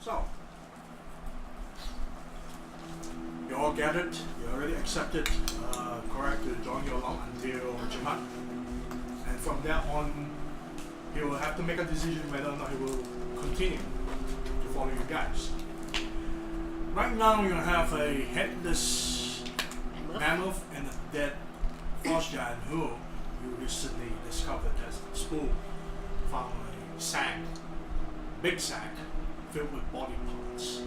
So, you all gathered, you already accepted correct to join you along until Chemak. And from there on, he will have to make a decision whether or not he will continue to follow you guys. Right now, you have a headless mammoth and a dead frost giant who you recently discovered as Spool found a sack, big sack, filled with body parts,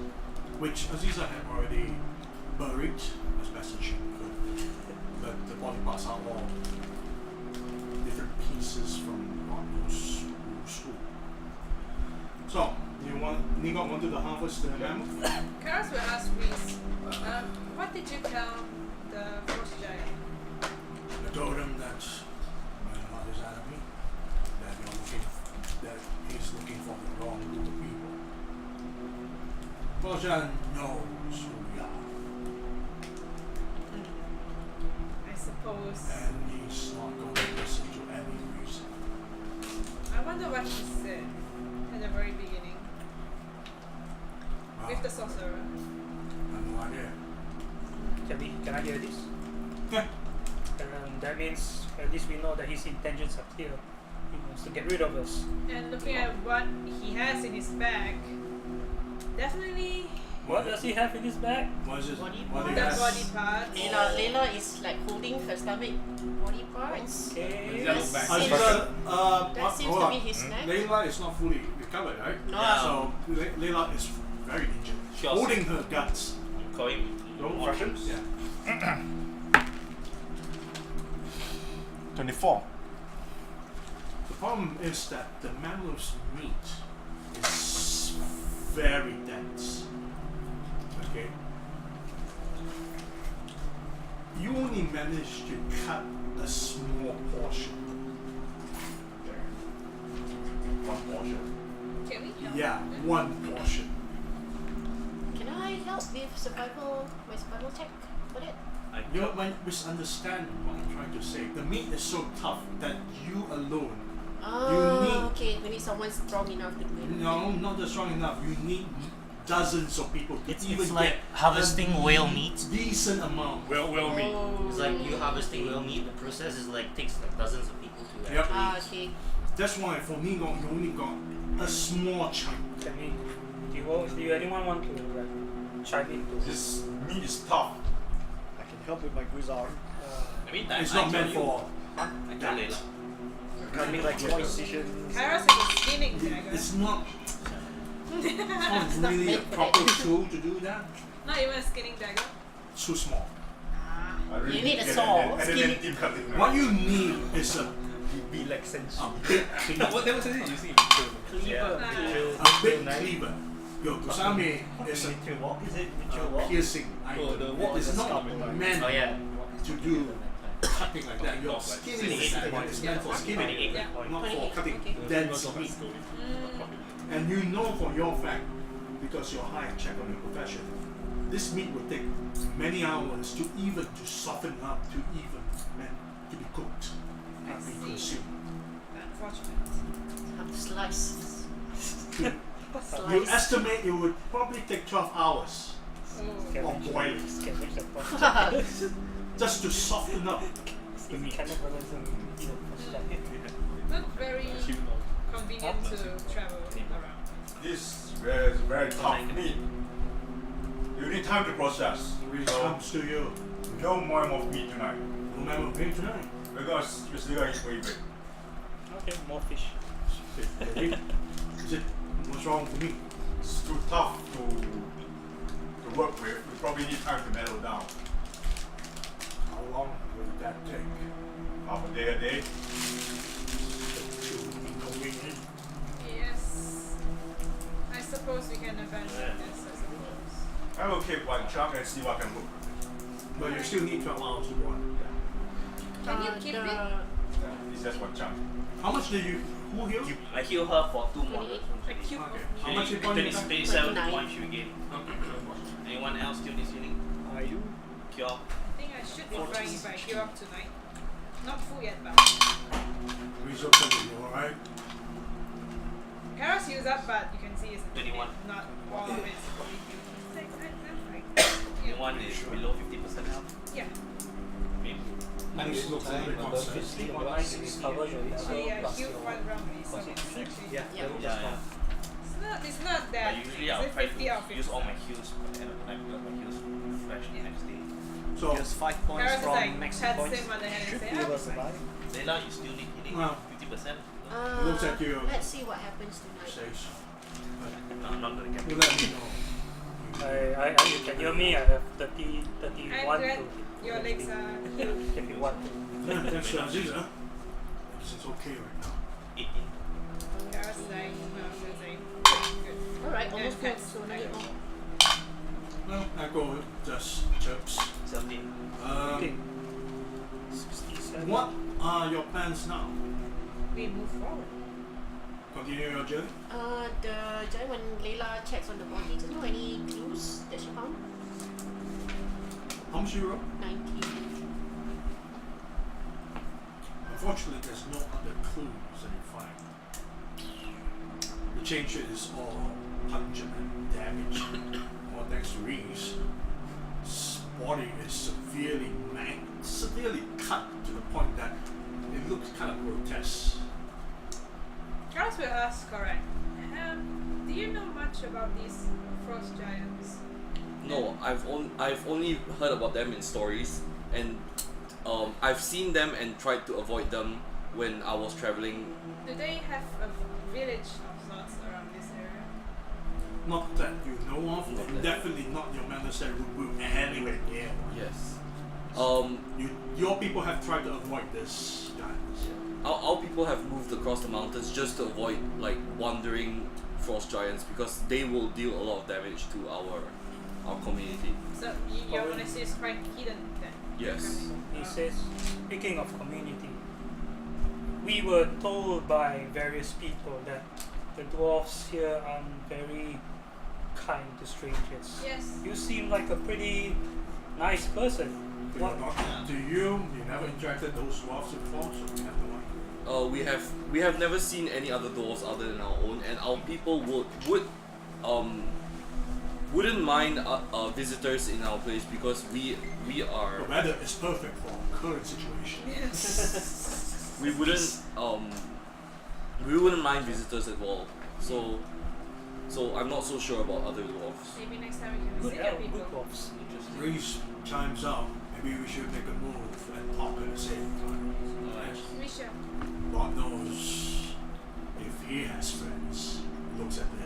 which Aziza had already buried as best as she could. But the body parts are all different pieces from God knows who. So, Nigot wanted to harvest the mammoth? Kairos will ask Reese, what did you tell the frost giant? I told him that my not his enemy, that he's looking for the wrong group of people. Rojan knows who we are, I suppose. and he's not going to listen to any reason. I wonder what he said at the very beginning Well, with the sorcerer. I have no idea. Can I hear this? Yeah. That means at least we know that his intentions are clear. He wants to get rid of us. And looking at what he has in his bag, definitely What does he have in his bag? What is it? Body What do you the have? body parts. Layla is like holding her stomach body parts. Okay. Yes. That seems hold to on. be his snack. Layla is not fully recovered, right? No. So Layla is very injured. She also- Holding her guts. Calling No questions? Yeah. 24. The problem is that the mammoth's meat is very dense. Okay? You only managed to cut a small portion. One portion. Can we help? Yeah, one portion. Can I help with my survival check for it? You might misunderstand what I'm trying to say. The meat is so tough that you alone, Oh, okay. We need someone strong enough to do it. no, not just strong enough. You need dozens of people to even It's like get harvesting a whale meat. decent amount. Well meat. Oh. It's like you harvesting whale meat. The process is like takes like dozens of people to Yep. actually. Okay. That's why for me, you only got a small chunk. Can we? Do anyone want to like chime in to This meat is tough. I can help with my Guzar. I mean, It's not meant for. I tell Layla. I mean, like decisions. Kairos has a skinning dagger. It's not. It's not really a proper tool to do that. Not even a skinning dagger. It's too small. I really You need a get saw. And then team cutting. What you need is a Be like sense. big What was it you see? big cleaver. Yo, kusame is a Is it piercing Oh, item. the It what is is not scarping, meant Oh yeah. to do cutting like that. Your skinning is meant for skinning, Yeah. not for cutting Okay. dense meat. And you know for your fact, because you're high check on your profession, this meat will take many hours to soften up, to be cooked and be see. consumed. Unfortunate. Have to slice. You estimate it would probably take 12 hours Oh. of boiling can make the process? just to soften up. If we cannot realism, Not very convenient to travel around. This is very tough meat. You need time to process. It So, comes to you. no more of meat tonight. No matter what tonight. Because you're still going to eat way big. Okay, more fish. Is it? What's wrong with me? It's too tough to work with. We probably need time to mellow down. How long will that take? Half a day. Inconvenient. Yes. I suppose we can abandon this, I suppose. I will keep one chunk and see what can cook. But you still need 12 hours to boil. Can you keep it? Yeah, it's just one chunk. How much did you? Who healed? I heal her for 2 more. 28. A cube Okay. of How much hit point you got? 27 29. points you gain. Anyone else still needs healing? Are you? Cure. I think I should be fine if I heal up tonight. Not full yet, but Resource, you alright? Kairos used up, but you can see it's 21. not all of it's fully used. That's right. The one is below 50% health. Yeah. Maybe. This looks a little bit Obviously, concerning. you might recover your level So yeah, plus heal your one round really, so it's actually Yeah. Yeah. Yeah. it's not that. But usually is I'll it try 50 or to 50? use all my heals by the end of the night because my heals refresh the next day. So, Just 5 points Kairos is from like max pats points. him on the hand and Should say, be able to "Ah, survive. Layla, you still need healing? Well. 50%? it looks like you Let's see what happens tonight. says. No, I'm not gonna get You let me know. you can hear me. I have 30, 31 I'm glad to your legs are healed. if you want to. Yeah, thanks, Ziza. It's okay right now. 18. Kairos is like, no, it's like, good. Alright, Yeah, almost good. pets. So no need more. Well, I go just chirps. 17. Okay. 67. What are your plans now? We move forward. Continue your journey? The giant when Layla checks on the body, does know any clues that she found? How much you roll? 19. Unfortunately, there's no other clues that you find. The chain shit is all pungent and damaged. All thanks to Reese. His body is severely cut to the point that it looks kind of grotesque. Kairos will ask, correct. Do you know much about these frost giants? No, I've only heard about them in stories, and I've seen them and tried to avoid them when I was traveling. Do they have a village of sorts around this area? Not that you know of, Not and that. definitely not your monastery would move anywhere near one. Yes. Your people have tried to avoid this giants. Our people have moved across the mountains just to avoid like wandering frost giants because they will deal a lot of damage to our community. So your monastery is quite hidden then? Yes. He says, speaking of community, we were told by various people that the dwarves here are very kind to strangers. Yes. You seem like a pretty nice person. You are not. Do you? You never interacted those dwarves before, so you have no idea. We have never seen any other dwarves other than our own, and our people wouldn't mind visitors in our place because we are The weather is perfect for our current situation. Yes. we wouldn't mind visitors at all. So I'm not so sure about other dwarves. Maybe next time we can Good visit elf, your good people. dwarves. Reese chimes out. Maybe we should make a move and talk at the same time. We shall. God knows if he has friends. Looks at the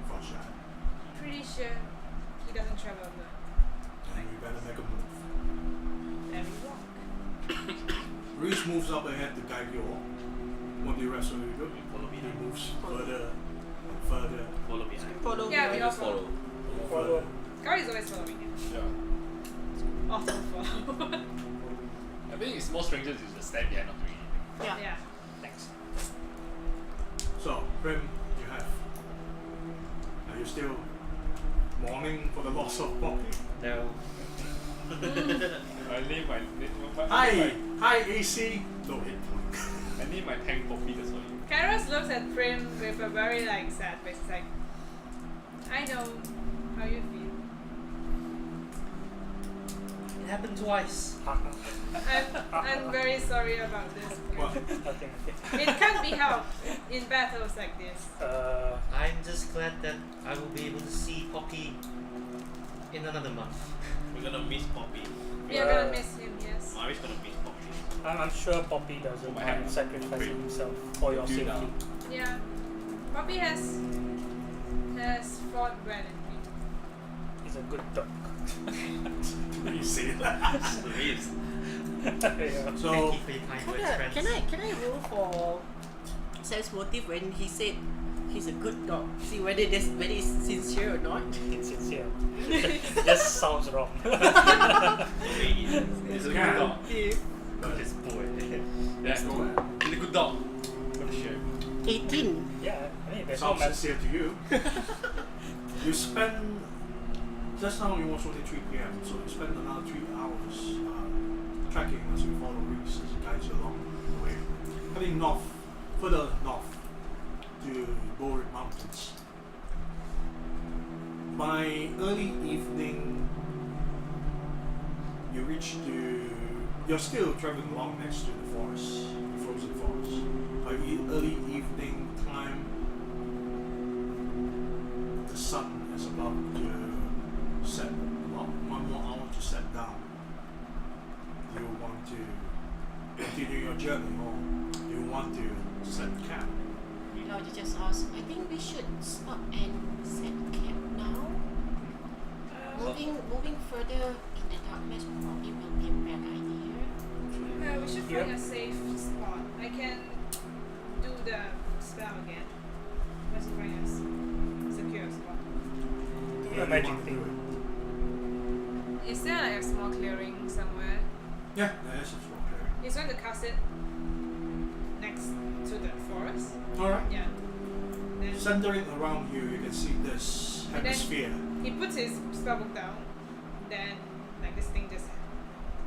frost giant. Pretty sure he doesn't travel alone. And we better make a move. Then we walk. Reese moves up ahead to guide you all. What do the rest of you do? Follow me. He moves further and further. Follow behind. Follow Yeah, me. we all Just follow. follow. Follow. God is always following him. Yeah. Awesome follow. I think it's more strangers you just stand behind not doing anything. Yeah. Yeah. Thanks. So, Primme, you have. Are you still mourning for the loss of Poppy? No. I name my Hi, AC. No hit point. I name my tank Poppy, that's all. Kairos looks at Primme with a very like sad face. He's like, I know how you feel. It happened twice. I'm very sorry about this. What? Okay. It can't be helped in battles like this. I'm just glad that I will be able to see Poppy in another month. We're gonna miss Poppy. We are gonna miss him, yes. Mari's gonna miss Poppy. I'm sure Poppy doesn't mind sacrificing himself for your safety. Yeah. Poppy has fought well and He's a good dog. You say that. Reese. Yeah. So, Thank you for your kind words, friends. Can I roll for Sam's motive when he said he's a good dog? See whether it's sincere or not. It's sincere. Just sounds wrong. It's a good Yeah. dog. This boy. Yeah, go ahead. It's a good dog. For the share. 18. Yeah, I mean, there's no sounds matter. sincere to you. You spend. Just now it was only 3 p.m., so you spend another 3 hours tracking as you follow Reese as he guides you along the way. Heading north, further north to Bored Mountains. By early evening, you reach to. You're still traveling along next to the forest, the frozen forest. By early evening time, the sun is about to set. About 1 more hour to set down. Do you want to continue your journey, or do you want to set camp? Lord just asked, I think we should stop and set camp now. Moving further in the darkness probably will be a bad idea. We should find a safe spot. I can do the spell again. Let's find a secure spot. Do the magic thing. Is there like a small clearing somewhere? Yeah, there is a small clearing. He's going to cast it next to the forest. Alright. Yeah. Then Centering around you, you can see this And then- hemisphere. he puts his spellbook down. Then like this thing just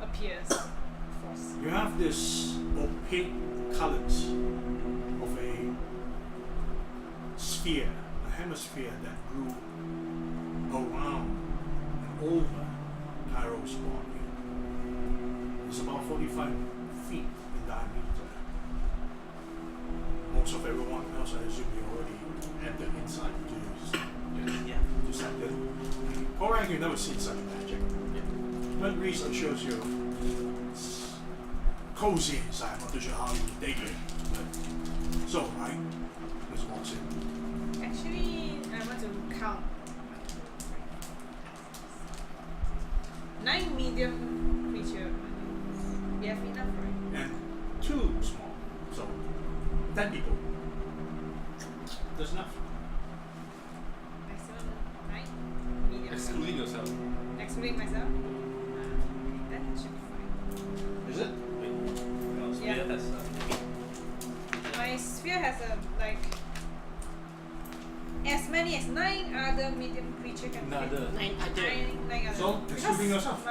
appears. Force. You have this opaque colors of a sphere, a hemisphere that grew around and over Kairos' body. It's about 45 feet in diameter. Most of everyone else, I assume you already entered inside to set it. Korak, you never seen such magic. But Reese shows you it's cozy inside. I'm not too sure how you would take it. But so, right? Just walks in. Actually, I want to count. 9 medium creature. We have enough, right? And 2 small. So 10 people. There's enough. Maximum 9 medium. Excluding yourself. Excluding myself. That should be fine. Is it? Yeah. That's My sphere has a like as many as 9 other medium creature can fit. 9 other. 9 other. Nine other. So, excluding Because yourself?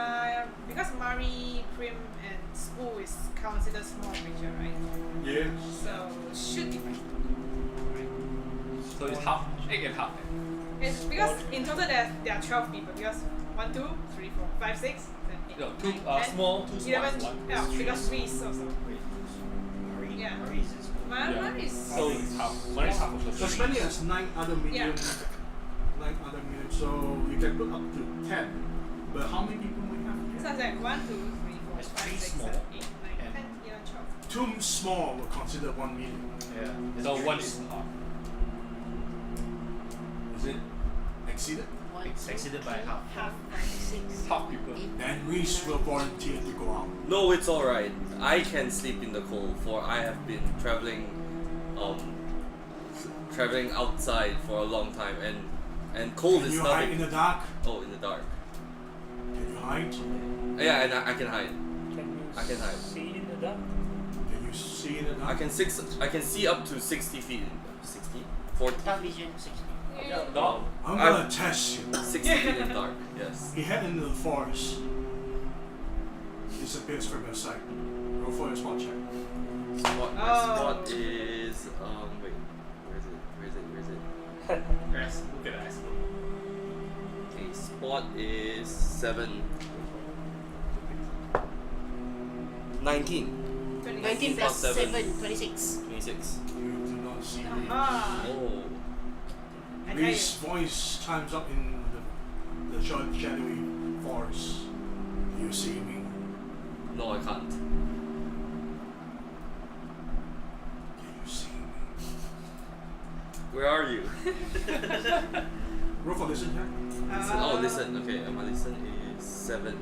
Because Mari, Primme, and School is considered small creature, right? Yes. So should be fine. So it's half, egg and half. It's because in total there are 12 people. Because 1, 2, 3, 4, 5, 6, 7, 8, No, 2 9, 10, small, 2 small, 11, 1. yeah, because 3 is also. Marie, Yeah. Marie is this one. Mari is. So it's half. One is half of the So as three. many as 9 other medium. Yeah. 9 other medium. So you can put up to 10. But how many people we have? So it's like 1, 2, 3, 4, It's 5, three 6, small 7, 8, 9, and- 10, 11, 12. 2 small were considered 1 medium. Yeah. So 1 is half. Is it exceeded? It's exceeded by half. Half, 5, 6. Half people. Then Reese will volunteer to go out. No, it's alright. I can sleep in the cold, for I have been traveling outside for a long time, and cold Can is you hide in nothing. the dark? Oh, in the dark. Can you hide? Yeah, and I can hide. Can I can hide. see in the dark? Can you see in the dark? I can see up to 60 feet. 60? 40? Dark vision 60. Dog. I'm gonna test you. 60 feet in dark, yes. You head into the forest. Disappears from your sight. Roll for your spot check. Spot, my Oh. spot is, wait, where is it? Yes, look at the ice. Okay, spot is 7. 19. 19 plus 7, 26. 26. You do not see Reese. Ah. Oh. I tell you. Reese's voice chimes up in the short, shadowy forest. Do you see me? No, I can't. Can you see me? Where are you? Roll for listen check. Listen. Oh, listen. Okay, my listen is 7.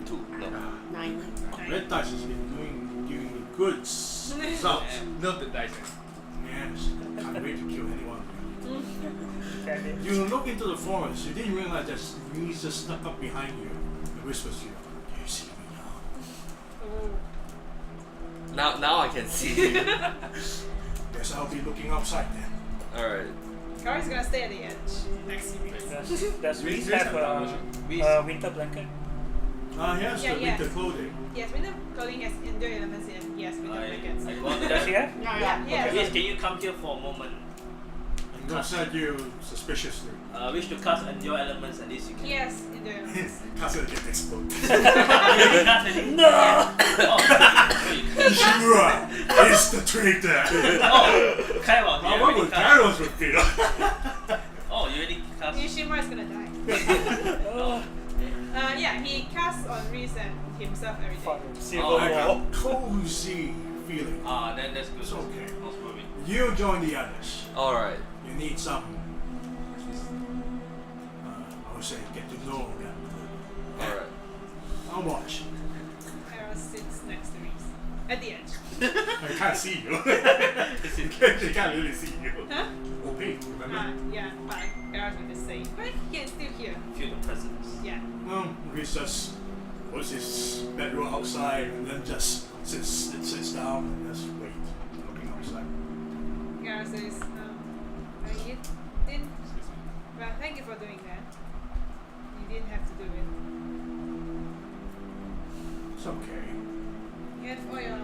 2. No. 9. Red dice has been giving me good results. Love the dice. Yes, can't wait to kill anyone. Can it? You look into the forest. You didn't realize that Reese just snuck up behind you and whispers to you. Do you see me now? Now I can see you. Guess I'll be looking outside then. Alright. Kari's gonna stay at the edge next to me. Does Reese Reese have have a Reese. winter blanket? He has Yeah, the yes. winter clothing. Yes, winter clothing has endure elements and yes, winter blankets. I go out Does there. he have? Yeah, yeah. Reese, can you come here for a moment? He looks at you suspiciously. Wish to cast endure elements, at least you can. Yes, endure elements. Cast it against explode. You can cast any? No! Shura is the traitor. Oh, Kairos, you What already would cast. Kairos would feel? Oh, you already cast. Yushima is gonna die. Yeah, he casts on Reese and himself every day. Fucking Civil Oh, Like War. a cozy feeling. Then that's good. It's okay. Not worried. You join the others. Alright. You need some, I would say, get to know them. Alright. I'll watch. Kairos sits next to Reese. At the edge. I can't see you. They can't really see you. Huh? Opaque, remember? Yeah, fine. Kairos will just say, but he can still hear. Feel the presence. Yeah. Well, Reese just puts his bedroom outside and then just sits down and just wait, looking outside. Kairos says, you didn't. Well, thank you for doing that. You didn't have to do it. It's okay. You have all your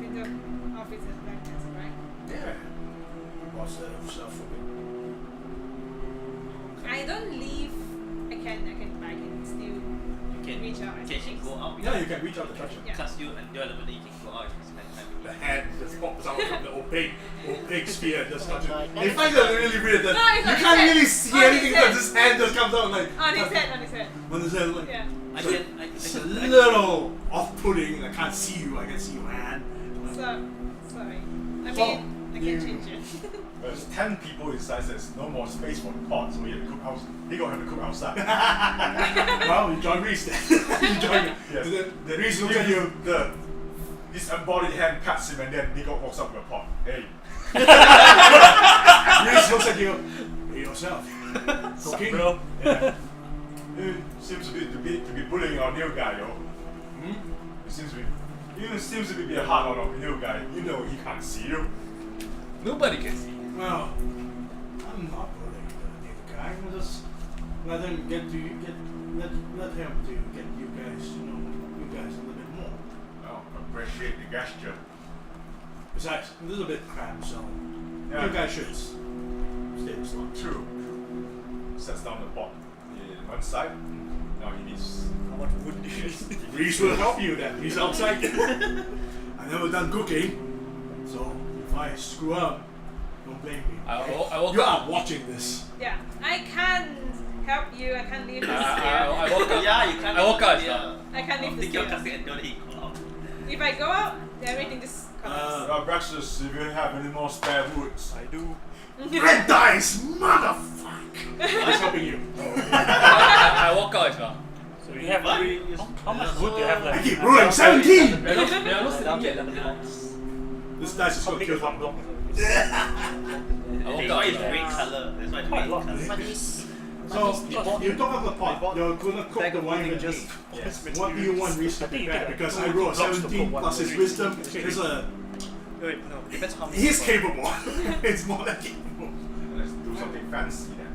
winter outfits and blankets, right? Yeah. What's that stuff for me? I don't leave. I can still You can. reach out and Can touch you things. go out? Yeah, you can reach out to touch it. Yeah. Cast you endure element, you can go out and spend time with The me. hand just pops out from the opaque sphere and just touches my it. God. They find that really weird that No, it's you on can't his really head. see On his anything head. because his hand just comes out like On his head, on his head. on his head like Yeah. it's a little off-putting. I can't see you. I can see your hand. Sorry. I So, mean, I you- can change it. There's 10 people inside, there's no more space for the pot, so we have to cook outside. They gonna have to cook outside. Well, you join Reese then. You join him. Yes. And then Reese looks at you. This embodied hand cuts him and then Nico walks up with a pot. Hey. Reese looks at you. Be yourself. Cooking. Bro. Yeah. You seems to be bullying our new guy, yo. Hmm? You seems to be hard on our new guy. You know he can't see you. Nobody can see. Well, I'm not bullying the new guy. I'll just let him let him to get you guys to know you guys a little bit more. Well, appreciate the gesture. Besides, a little bit cramped, so Yeah. you guys should stay this long. True. Sets down the pot in one side. Now he needs. How much wood do you need? Reese will help you then. He's outside. I never done cooking, so if I screw up, don't blame me. I woke You up. are watching this. Yeah. I can't help you. I can't leave this I here. woke up. Yeah, you can't. I woke up. I can't leave I'm this thinking of here. casting endure, then he go out. If I go out, then everything just collapses. Braxus, if you have any more spare woods. I do. Red dice, motherfucker! He's helping you. I woke up as well. So you have What? how much wood do you have I left? keep rolling 17! They are not sitting at the This dice is How gonna big kill is one him. block? I woke That's up why as it's well. green color. That's why it's Quite a green lot. color. But he's So, you took up the pot. You're gonna cook Bag the of wine wine with just me. yes. What do you want Reese to I think you prepare? take Because two I rolled a blocks to 17 put plus one his in. wisdom. It's a, Wait, no, depends how many. he's people. capable. It's more than capable. Let's do something fancy then.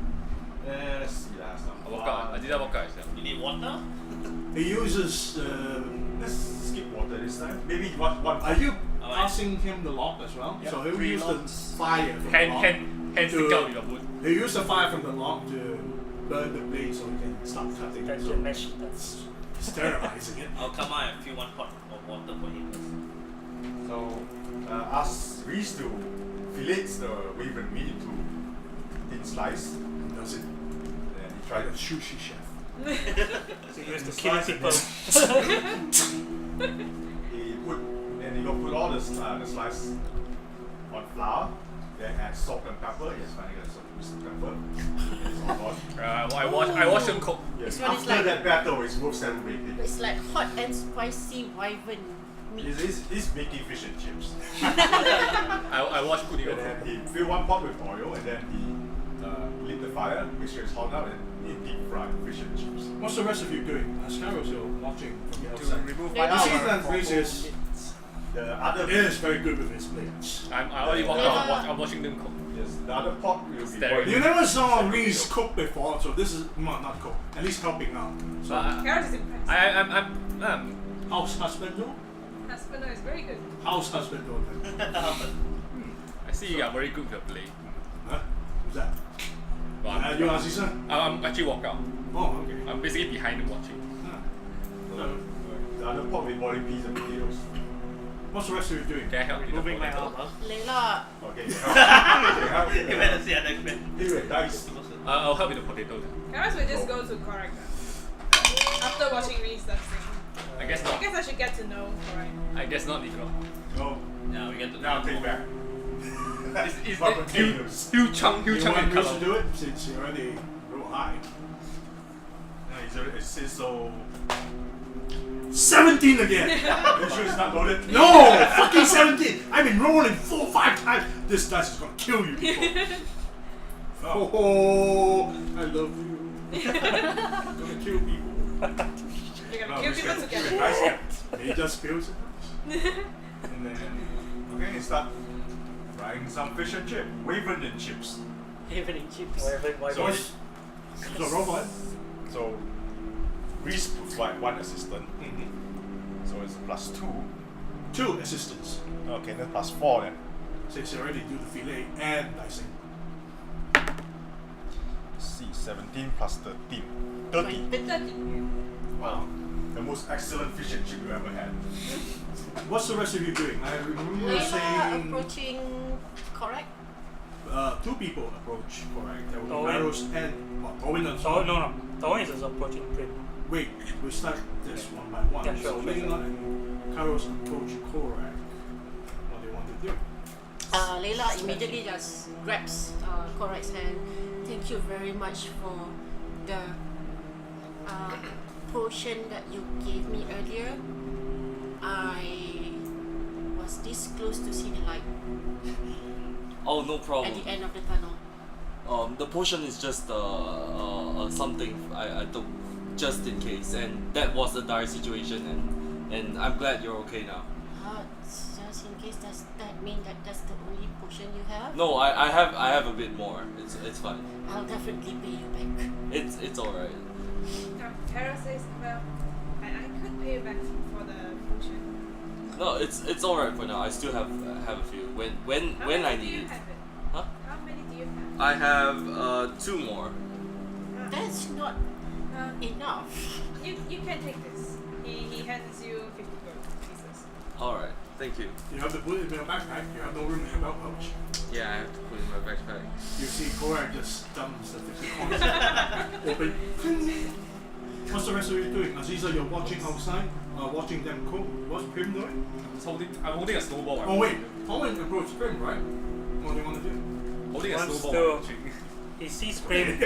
Let's see last time. I woke up. I did not woke up as well. You need water? He uses. Let's skip water this time. Maybe one. Are you Alright. passing him the lock as well? Yeah, So he'll 3 use the locks. fire from the lock. Hand stick out with your wood. He'll use the fire from the lock to burn the blade so he can stop cutting. That's So your mesh. That's sterilizing it. I'll come out and fill one pot of water for him first. So ask Reese to fillet the raven meat into thin slice. Does it? Then he Try tried the sushi chef. so you used to kill people. he put all the slice on flour. Then add salt and pepper. Yes, finally got some pepper. It's all on. I watched him cook. Yes. This one is After like- that battle, it's worth celebrating. it's like hot and spicy wyvern meat. He's making fish and chips. I watched cooking. And then he fill one pot with oil, and then he lit the fire, make sure it's hot enough, and he deep fry fish and chips. What's the rest of you doing? Skyros, you're watching from the To outside. remove Yeah, my you see armor that for Reese is- 4 minutes. The other He is very good with his blades. I already walked out. I'm watching them cook. yes, the other pot will be Staring. boiling. You never saw Reese cook before, so this is not cook. At least helping out. So Kairos is impressed. I'm house husband though? Husband is very good. House husband though. Then. I see you are very good with your play. Huh? Who's that? But You Aziza? I'm actually walked out. Oh, okay. I'm basically behind and watching. So, The other pot will be boiling peas and potatoes. what's the rest of you doing? Can I help you? Moving my arm, huh? Layla, Okay. You better see other question. Anyway, dice. I'll help with the potato. Kairos will just go to correct them. After watching Reese that thing. I guess I not. guess I should get to know correct. I guess not, Nico. No. Now we get to Now take back. Is What it potatoes? huge chunk You in want Reese to color? do it since you already real high. It says so. 17 again! Are you sure it's not loaded? No! Fucking 17! I've been rolling 4-5 times. This dice is gonna kill you people. Oh, I love you. I'm gonna kill people. You're No, gonna kill we people should- together. dice cap. He just spills it. And then, okay, start frying some fish and chip. Wavering and chips. Evening chips. Why So, What's- So roll for it. so Reese provide one assistant. So it's +2. 2 assistants. Okay, then +4 then. Since you already do the fillet and dicing. See, 17 plus 13. 30. 30. Wow. The most excellent fish and chip you ever had. What's the rest of you doing? I remember Layla saying approaching correct. 2 people approach, correct? There were Owen. Kairos and Owen and Oh no. The one is approaching Primme. Wait, we start this one by one. Yeah, sure, So sure, Layla sure. and Kairos approach correct. What they want to do? Layla immediately just grabs Correct's hand. Thank you very much for the potion that you gave me earlier. I was this close to see the light Oh, no at problem. the end of the tunnel. The potion is just something I took just in case, and that was a dire situation, and I'm glad you're okay now. Just in case, does that mean that that's the only potion you have? No, I have a bit more. It's fine. I'll definitely pay you back. It's alright. Kairos says, well, I could pay you back for the potion. No, it's alright for now. I still have a few. When How I many do need you it. have it? Huh? How many do you have? I have 2 more. That's not enough. You can take this. He hands you 50 gold pieces. Alright, thank you. You have to put it in your backpack. You have no room in your belt pouch. Yeah, I have to put it in my backpack. You see Korak just dumps the 50 coins. Open. What's the rest of you doing? Aziza, you're watching outside, watching them cook. What's Primme doing? I'm holding a snowball. Oh wait, Owen approached Primme, right? What do you want to do? Holding a Wants snowball. to- He sees Primme.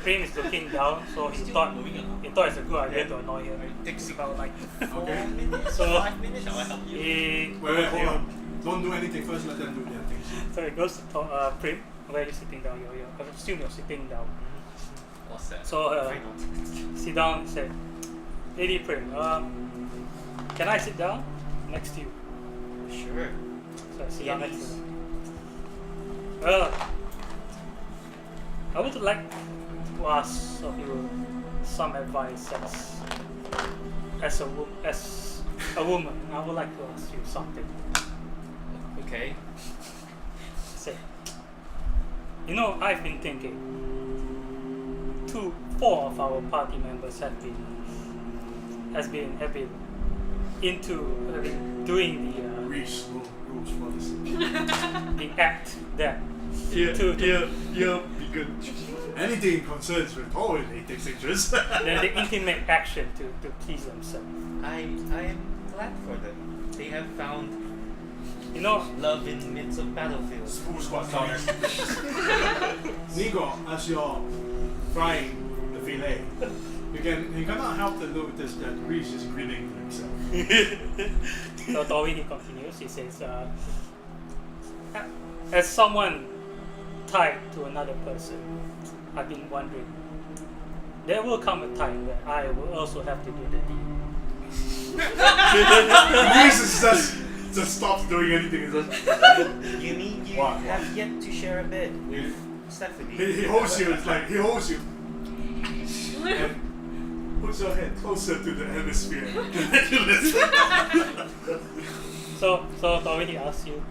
Primme is looking down, so he thought it's a good idea to annoy her. It takes about like Okay. 4 minutes, So- 5 minutes. Shall I help you? He Wait, hold on. Don't do anything first, let them do their things. so he goes to Primme. Where are you sitting down? I assume you're sitting down. what's that? So sit down and say, Lady Primme, can I sit down next to you? Sure. So I sit down next to her. Well, I would like to ask of you some advice as a woman. I would like to ask you something. Okay. Say, I've been thinking. 4 of our party members have been doing Reese rules for this. the act that Anything concerns with Owen, he takes interest. the intimate action to please themselves. I am glad for them. They have found love in the midst of battlefields. School squad down there. Nico, as you're frying the fillet, you cannot help to notice that Reese is grinning to himself. So Tori, he continues, he says, as someone tied to another person, I've been wondering, there will come a time where I will also have to do the deed. Reese is just just stops doing anything. He just You mean you What? have yet to share a bed with Stephanie? he holds you. It's like he holds you and puts your head closer to the hemisphere. And you listen. So Tommy, he asks you,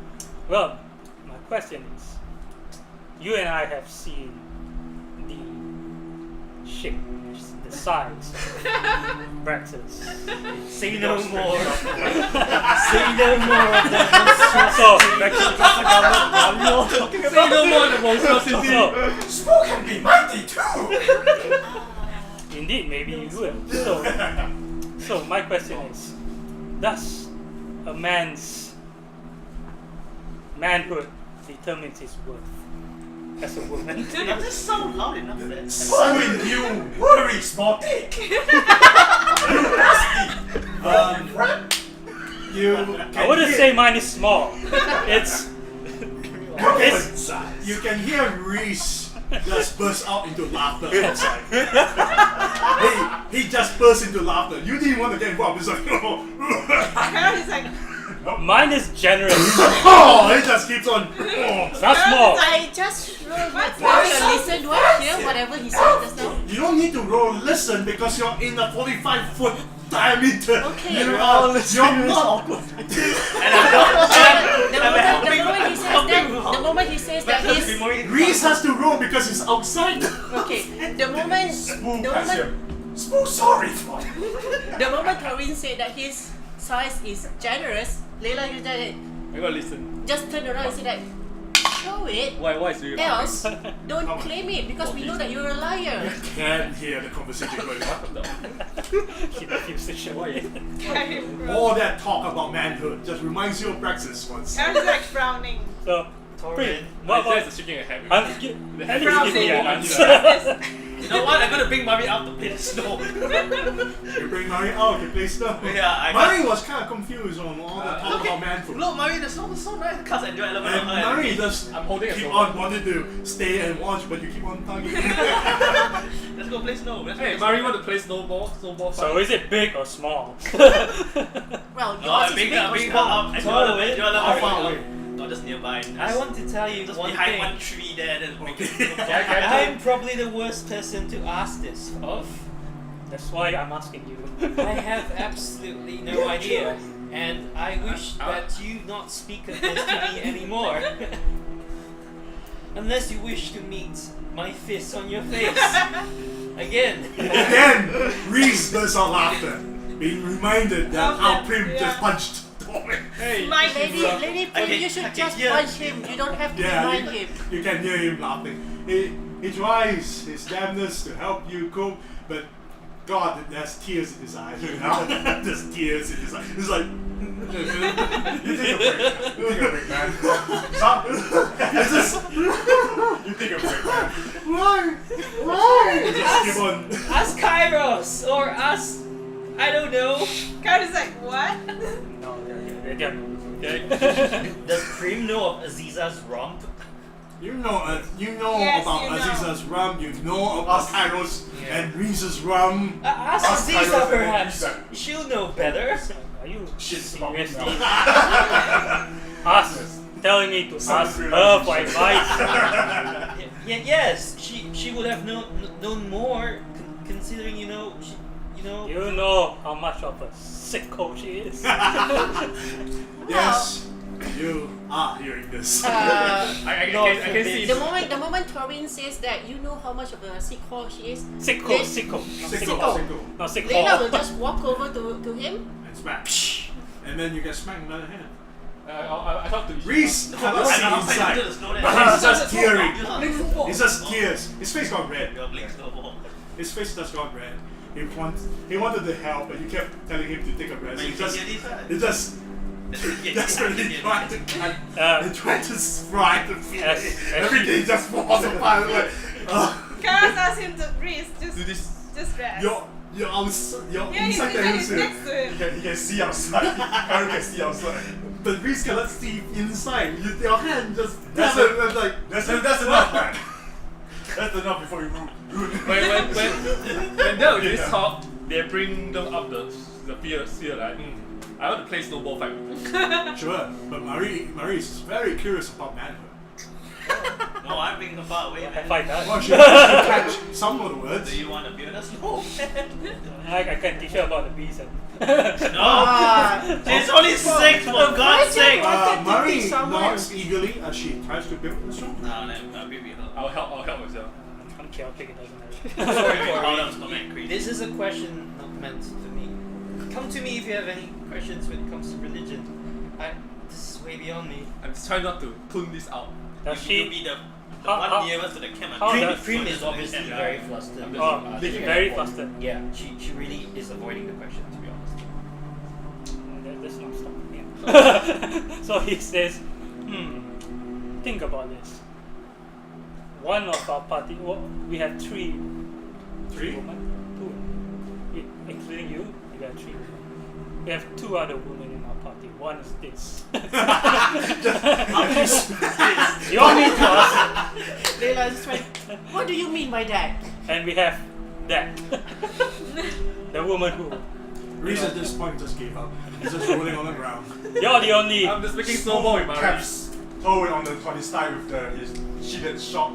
well, my question is, you and I have seen the ship, the size, Braxis. Say no more. Say no more of that So, monstrosity. Say no more of the monstrosity. Smoke can be mighty too! indeed, maybe you will. So my question is, does a man's manhood determines his worth as a woman? Dude, does this sound loud enough for that? So will you worry, small dick! You I wouldn't say mine is small. It's you can hear Reese just burst out into laughter outside. he just burst into laughter. You didn't want to get involved. It's like, Kairos is like, mine is generous. oh, he just keeps on. Oh. Not small. I just rolled my Why? listen, do I hear whatever he said just now? You don't need to roll listen because you're in a 45-foot diameter. Okay. You're You're not. The moment he says that he's Reese has to roll because he's outside. okay. The moment Sorry, the moment Tarin said that his size is generous, Layla you I gotta listen. just turn around and say that show it. Why is it? Else, don't claim it because we know that you're a liar. Can't hear the conversation going on. He refused to show it. Kairos All that talk about manhood just reminds you of Praxis once. is like frowning. So, Torin. what That's about? the shaking a hand. At least give me an answer. You know what? I'm gonna bring Mummy out to play the snow. You bring Mari out to play snow. Yeah, Mari was kind of confused on all the talk about manhood. Look, Mummy, the snow was so nice. Cause I enjoy element of And her. Mari just I'm holding a keep sword. on wanting to stay and watch, but you keep on tugging. Let's go play snow. Let's Hey, go Mari, want to play snowball? Snowball fight? So is it big or small? Well, No, yours is big, big or big, small. How far away? No, just nearby. I want to tell you Just one behind thing. one tree there, then make it. I'm probably the worst person to ask this of. That's why I'm asking you. I have absolutely no idea, and I wish that you not speak of this to me anymore. Unless you wish to meet my fist on your face. Again. Again, Reese bursts out laughter, being reminded that how Primme Yeah. just punched Tommy. Hey, My Lady Prim, you should just punch him. You don't have to remind him. You can hear him laughing. He tries his damnness to help you cope, but God, there's tears in his eyes right now. There's tears in his eyes. It's like, You take a break. You take a break, man. Stop. it's just, You take a break, man. why? You just keep on. Ask Kairos or ask, I don't know. Kairos is like, what? No, they're okay. Does Primme know of Aziza's romp? You know Yes, about you know. Aziza's rum. You know about Kairos and Reese's rum. Ask Ask Aziza Kairos and perhaps. Reese. She'll know better. Are you Shit, seriously no. telling me to ask Someone her for advice? Yes, she would have known more, considering you know. You know how much of a sicko she is. Yes, you are hearing this. I can see. The moment Torin says that you know how much of a sick whore she is, Sicko. Sicko. No, sicko. Layla will just walk over to him. And smack. And then you get smacked in the other hand. I talked to you. Reese cannot see I'm inside. into the snow there. But he's just tearing. You're He's just tears. His face got red. playing snowball. His face just got red. He wanted to help, but you kept telling him to take a rest. But He you can just, hear this, right? he just desperately tried to Uh, try to fry the feeling. Yes, Everything just falls apart. Like, Kairos asked him to Reese, Do this. just rest. you're yeah, he's inside the next to him. He can see outside. Kairos can see outside. but Reese cannot see inside. Your hand just That's it's like That's enough, man. That's enough before you ruin. When they're this talk, they bring them up the sphere, right? I want to play snowball fight with them. Sure, but Marie is very curious about manhood. No, I'm being far away, man. Fight that. Well, she catch some of the words. Do you want to build a snowman? I can teach her about the bees and No! She's only 6, for God's sake! Marie nods eagerly as she tries to build the stone. No, I'll be with her. I'll help myself. I'm chaotic, it doesn't matter. Sorry, hold on, snowman crazy. This is a question not meant to me. Come to me if you have any questions when it comes to religion. This is way beyond me. I'm just trying not to tune this out. Does You'll she? be the How- one nearest to the camera. how does- Primme is obviously Yeah. very flustered. I'm just Oh, she's very flustered. Yeah, she really is avoiding the question, to be honest. That's not stopping him. So he says, think about this. One of our party, we have three women, two, including you, we have 3 women. We have 2 other women in our party. One is this. You all need to ask. Layla is like, what do you mean by that? And we have that. The woman who. Reese at this point just gave up. He's just rolling on the ground. You're the only. I'm just making snowball with my Caps hold on his thigh with his sheathted short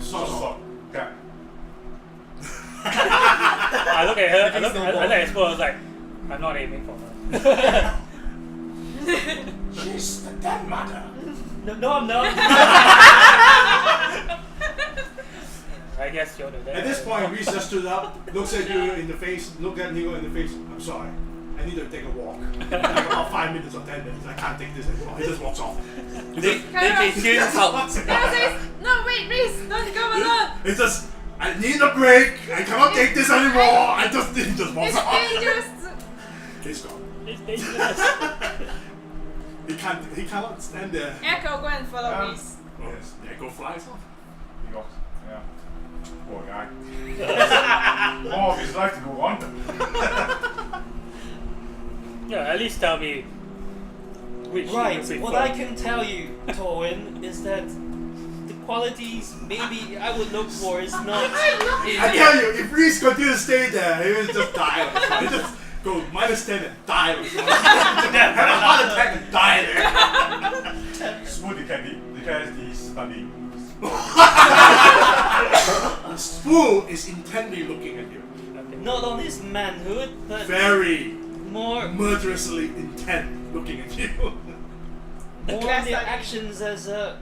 sword. Cap. I look at her, I look at Expo, I was like, I'm not aiming for her. She's the dead mother. No, I'm not. I guess you're the dead. At this point, Reese just stood up, looks at you in the face, look at Nico in the face. I'm sorry. I need to take a walk. Like about 5 minutes or 10 minutes. I can't take this anymore. He just walks off. They hear this out. Kairos says, no, wait, Reese, don't go alone. It's just, I need a break. I cannot take this anymore. I just walks It's off. dangerous. He's gone. It's dangerous. He cannot stand there. Echo, go and follow Reese. Yes. The echo flies off. He goes, yeah. Poor guy. More of his life to go on. Yeah, at least tell me which Right, you what prefer. I can tell you, Torwin, is that the qualities maybe I would look for is not. I tell you, if Reese continues to stay there, he will just die. He just go -10 and die. Have a heart attack and die there. Smooth the study. Spool is intently looking at you. Not on his manhood, but Very more murderously intent looking at you. on Last their time- actions as a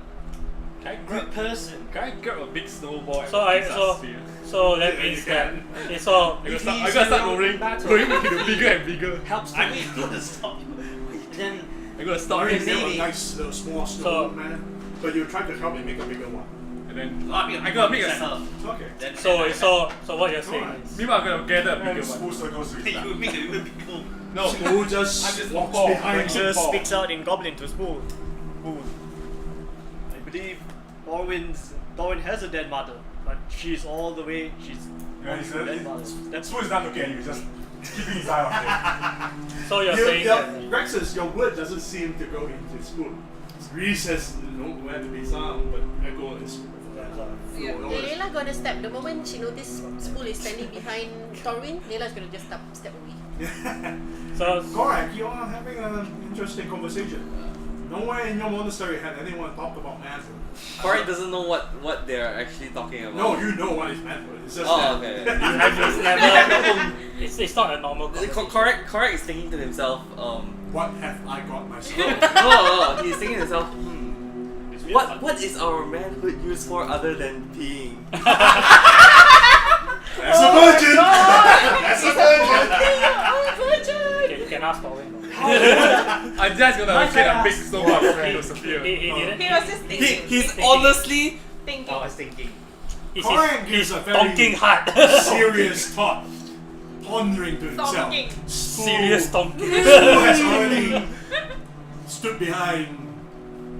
good person. Can I grab a big snowball? So that means that it's all. I'm gonna start rolling it bigger and bigger. Helps to I'm win. gonna stop you. Then I'm gonna stop Sorry, it. you have a maybe. nice little small snow man, but you try to help me make a bigger one. And then I gotta make a It's okay. So what you're saying is. meanwhile I'm gonna gather a bigger And Spool one. circles with that. You make the even bigger. No. Spool just I'm just walks ball. behind Just you. speaks out in Goblin to Spool. Spool. I believe Dorwin has a dead mother, but she's all the way. She's Yeah, he's dead mother. That's Spool is not looking at you, he's just keeping his eye on him. So you're saying that. Rexus, your word doesn't seem to go into Spool. Reese says nowhere to be found, but Echo is. Yeah. Layla gonna step. The moment she noticed Spool is standing behind Torwin, Layla's gonna just step away. So Correct, you are having an interesting conversation. Nowhere in your monastery had anyone talked about manhood. Corey doesn't know what they're actually talking about. No, you know what is manhood. It's just Oh, that okay. it's never. It's not a normal conversation. Correct is thinking to himself, what have I got no, myself? no, he's thinking to himself, what is our manhood used for other than peeing? As a virgin! As a virgin! Okay, you can ask Owen. I'm just gonna get a big snowball from Sophia. He didn't. He was just thinking. He's honestly Thinking. I was thinking. Correct He's gives a very tonking hard. serious thought, pondering to himself. Tonking. Spool- Serious tonking. Spool has already stood behind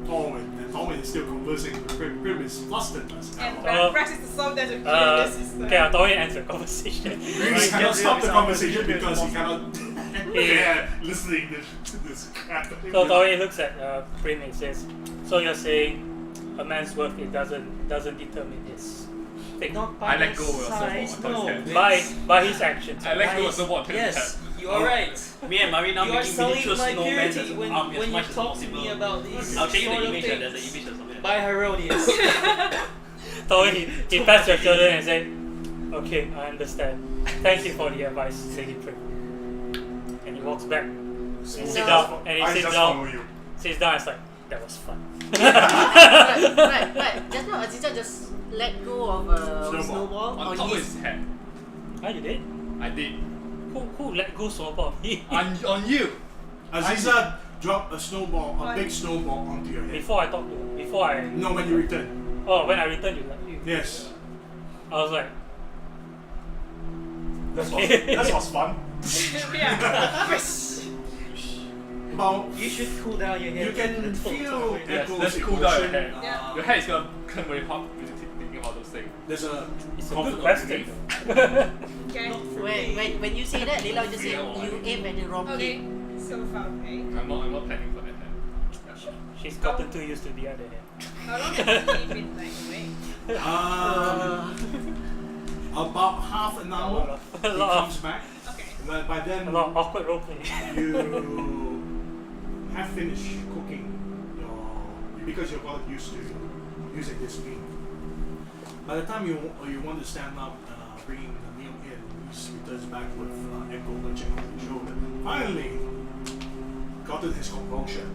Torwin, and Torwin is still conversing with Primme. Primme is flustered as And hell. Rex is the soul that is this is Okay, I'll tell you answer the conversation. Reese cannot stop the conversation because he cannot Yeah. bear listening to this crap. So Tori looks at Primme and says, so you're saying a man's worth it doesn't determine his thing. Not by I let his go of your size, snowball. no. By his actions. I let go of snowball. Yes, You are right. Me and Marina You are making selling miniature my snowmen purity as when as you much as talk to me possible. about these I'll show you sort the of image. There's an things. image or something. By Herodias. So he pats your shoulder and say, "Okay, I understand. Thank you for the advice, Lady Primme." And he walks back and sits down. And he I sits just down. follow you. Sits down. And it's like, that was fun. right. Just now Aziza just let go of a snowball On on top of his. his head. Ah, you did? I did. Who let go snowball of me? On you. Aziza dropped a snowball, a big snowball onto your head. Before I talked to you. Before I. No, when you return. Oh, when I returned, you. Yes. I was like, That was fun. Yeah. About You should cool down your head. you can That's all feel time. Yes, Echo's let's cool down your emotion. head. Yeah. Your head is gonna become very hot when you thinking about those things. There's a it's a conflict good of question. belief. Okay. When you say that, Leila will just say Yeah. you aim at the wrong Okay. kid. So far, okay. I'm not planning for that. Yeah. She's gotten too used to the other hand. How long has he been like away? About half an hour, he A lot comes back. Okay. But by then, A lot of awkward roleplay. you have finished cooking because you're got used to using this meal. By the time you want to stand up, bringing the meal in, he returns back with Echo lurching on his shoulder. Finally, gotten his composure.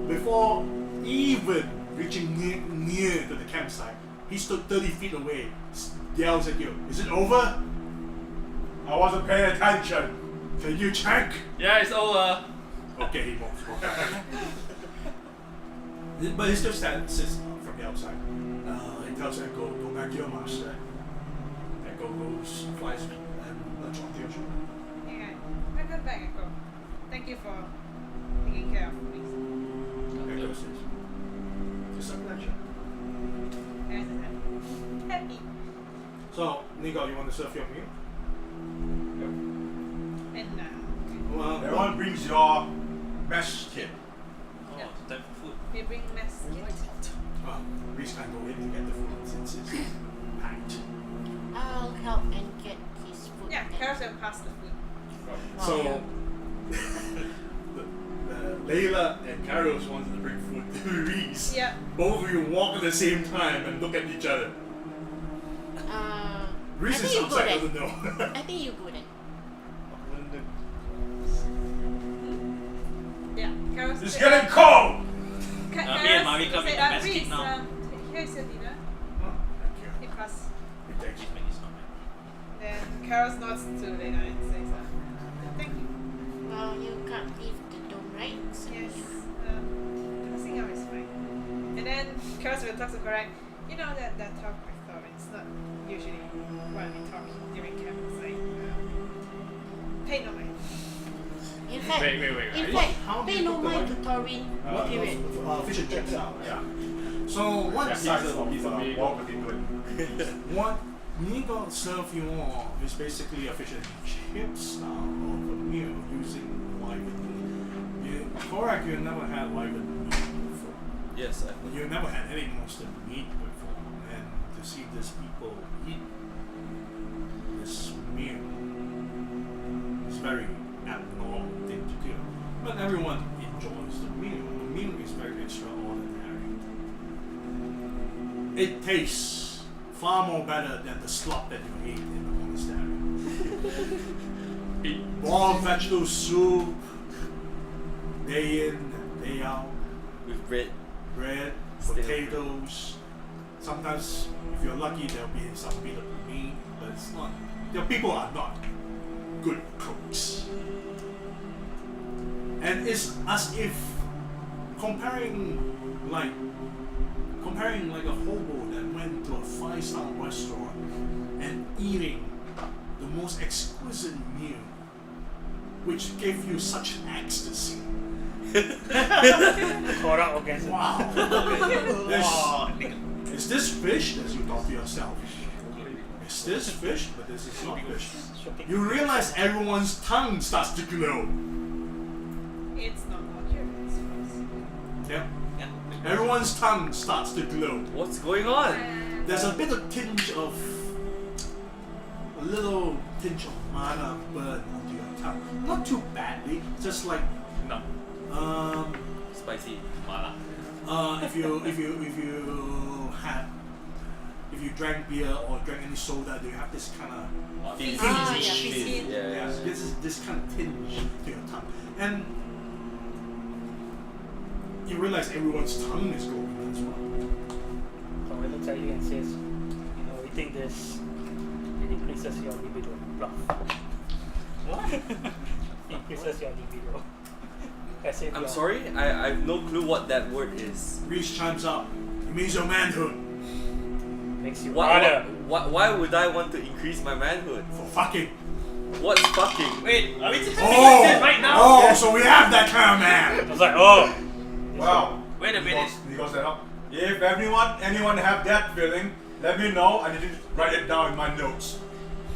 Before even reaching near to the campsite, he stood 30 feet away, yells at you, "Is it over? I wasn't paying attention. Can you check?" Yeah, it's over. Okay, he walks back. But he still sits from the outside. He tells Echo, "Go back to your master." Echo goes, flies, and lurches onto your shoulder. Yeah. Welcome back, Echo. Thank you for taking care of me. Echo says, "It's a pleasure." Guys, I'm happy. So, Nico, you want to serve your meal? And Well, Everyone brings your mesh kit. Oh, time for food. we bring mess kit. Reese can't go in to get the food since it's packed. I'll help and get his food. Yeah, then. Kairos will pass the food. So, Layla and Kairos wanted to bring food to Reese. Yeah. Both of you walk at the same time and look at each other. I Reese think is you go outside, then. doesn't know. I think you go then. Yeah. Kairos It's said, getting cold! Me and Mari come in the mess kit Reese, now. here's your dinner. Oh, thank you. He pass. He takes it. Then Kairos nods to Lena and says, thank you. Well, you can't leave the dome, right? So Yes. Passing out is fine. And then Kairos will talk to Korak. You know that talk with Thorin, it's not usually what we talk during camp. It's like, pay no mind. In fact, Wait. in fact, How do pay you no cook the mind to weapon? Thorin. Period. Fish and chips. Yeah. So, what He's a walk with England. what Nico serve you all is basically a fish and chip style of a meal using wyvern meat. Correct, you never had wyvern meat before. Yes, You never had any monster meat before, and to see these people eat this meal is very abnormal thing to do. But everyone enjoys the meal. The meal is very extraordinary. It tastes far more better than the slop that you ate in the monastery. Boiled vegetable soup, day in, day out, with bread. bread, Still. potatoes. Sometimes, if you're lucky, there'll be some bit of meat, but it's not. The people are not good cooks. And it's as if comparing like a hobo that went to a 5-star restaurant and eating the most exquisite meal, which gave you such ecstasy. Korak orgasm. Wow. Is this fish? As you thought to yourself. Is this fish? But this is not fish. You realize everyone's tongue starts to glow. It's not here, it's frozen. Yeah. Everyone's tongue starts to glow. What's going on? There's a bit of tinge of a little tinge of mana burn onto your tongue. Not too badly, just like No. Spicy. Mala. if you drank beer or drank any soda, do you have this kind of Fizzy. fizzy. Yeah. this kind of tinge to your tongue, and you realize everyone's tongue is going as well. So he looks at you and says, we think this it increases your libido. Bluff. What? Increases your libido. As if I'm you're- sorry, I have no clue what that word is. Reese chimes up. It means your manhood Makes you Why, harder. why would I want to increase my manhood? for fucking. What's fucking? Wait, are we just Oh, having this right now? oh, so we have that kind of man. I was like, oh. Wow. Wait a minute. He goes that up. If anyone have that feeling, let me know. I need to write it down in my notes.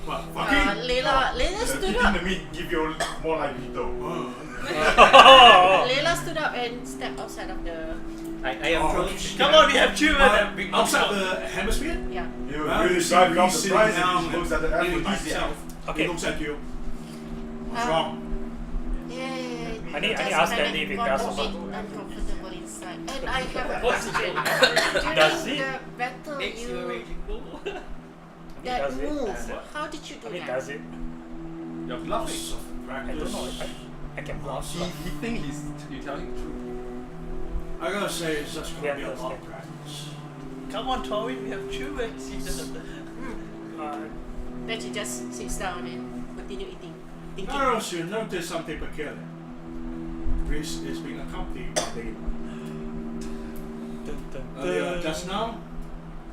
What, fucking? Layla The stood eating up. the meat give you more like veto. Oh. Layla stood up and stepped outside of the. I Oh, approach. okay. Come on, we have children. Big Outside the hemisphere? Yeah. You Well, really you see drive you off Reese the sitting price down and he looks at the and apple eating like himself. Okay. He looks at you. What's Um, wrong? Yeah. I need just ask kinda Danny if it got does a or bit not. uncomfortable inside. And I have a What's it question. Does During it? the battle, Makes you a you raging bull. that Does it? move. Does it? How did you do I mean, that? does it? You're bluffing. Lots of I don't practice. know. I can bluff. He think you're telling the truth. I gotta say, it's just gonna Yeah, be a lot of understand. practice. Come on, Tori, we have children. See the Then she just sits down and continue eating. Thinking. Kairos, you notice something peculiar. Reese is being accompanied by Lady. Dun, dun, Earlier, dun. just now,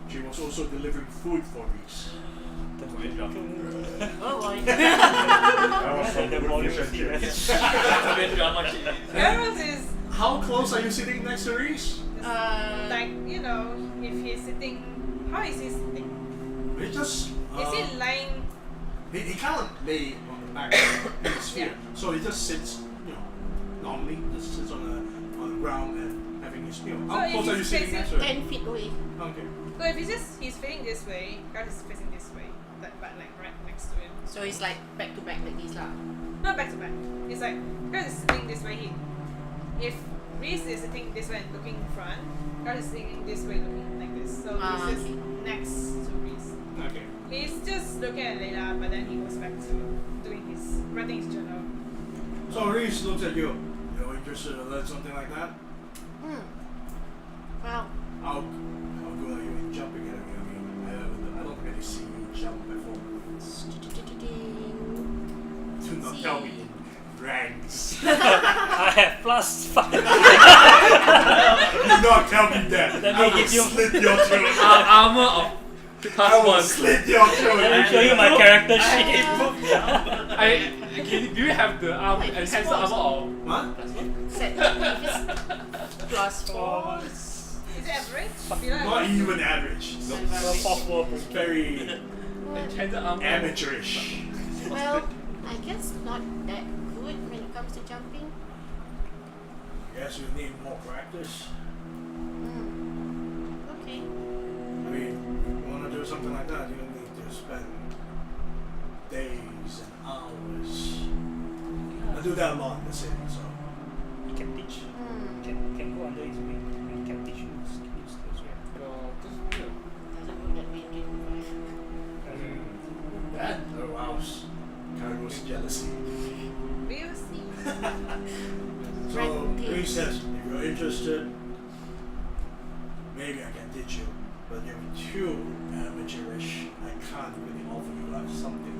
she was also delivering food for Reese. Oh boy. That was some The good volume fish is and serious. chips. drama she is. Kairos is How close are you sitting next to Reese? like, if he's sitting, how is he sitting? He just. Is he lying? He can't lay on the back in the sphere, so he just sits, normally just sits on the ground and having his meal. So How if close are you he's sitting facing next to him? 10 feet away. Okay. So if he's facing this way, Kairos is facing this way, but like right next to him. So it's like back to back like this lah. Not back to back. It's like Kairos is sitting this way. If Reese is sitting this way and looking in front, Kairos is sitting this way looking like this. So Ah, Reese is okay. next to Reese. Okay. He's just looking at Layla, but then he goes back to writing his journal. So Reese looks at you. You're interested to learn something like that? Well, How good are you in jumping? I don't really see you jump before. Do not tell me in ranks. I have +5. Do not tell me that. Let me I will give you- slit your throat. Armor of I plus will 1. slit your throat. Let me show you my character sheet. Do you have the enhanced armor or What? set if it's +4. Is it average? Not even average. It's very enchanted armor? amateurish. Well, I guess not that good when it comes to jumping. Guess you need more practice. Okay. I mean, if you want to do something like that, you need to spend days and hours. I do that a lot in the city, so. You can teach. Can go under his wing and can teach you skills. Doesn't work that way in D&D 5. That arouse Kairos jealousy. We'll see. So, Reese says, if you're interested, maybe I can teach you. But you're too amateurish. I can't really offer you something.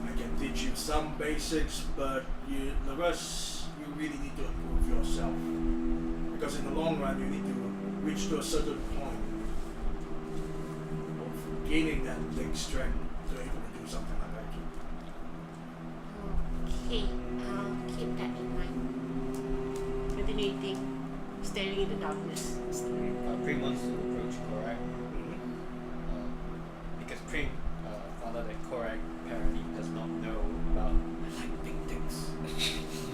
I can teach you some basics, but the rest, you really need to improve yourself. Because in the long run, you need to reach to a certain point of gaining that leg strength to be able to do something like that. Okay, I'll keep that in mind. Continue eating, staring in the darkness. Primme wants to approach Korak. Because Primme found out that Korak apparently does not know about big things,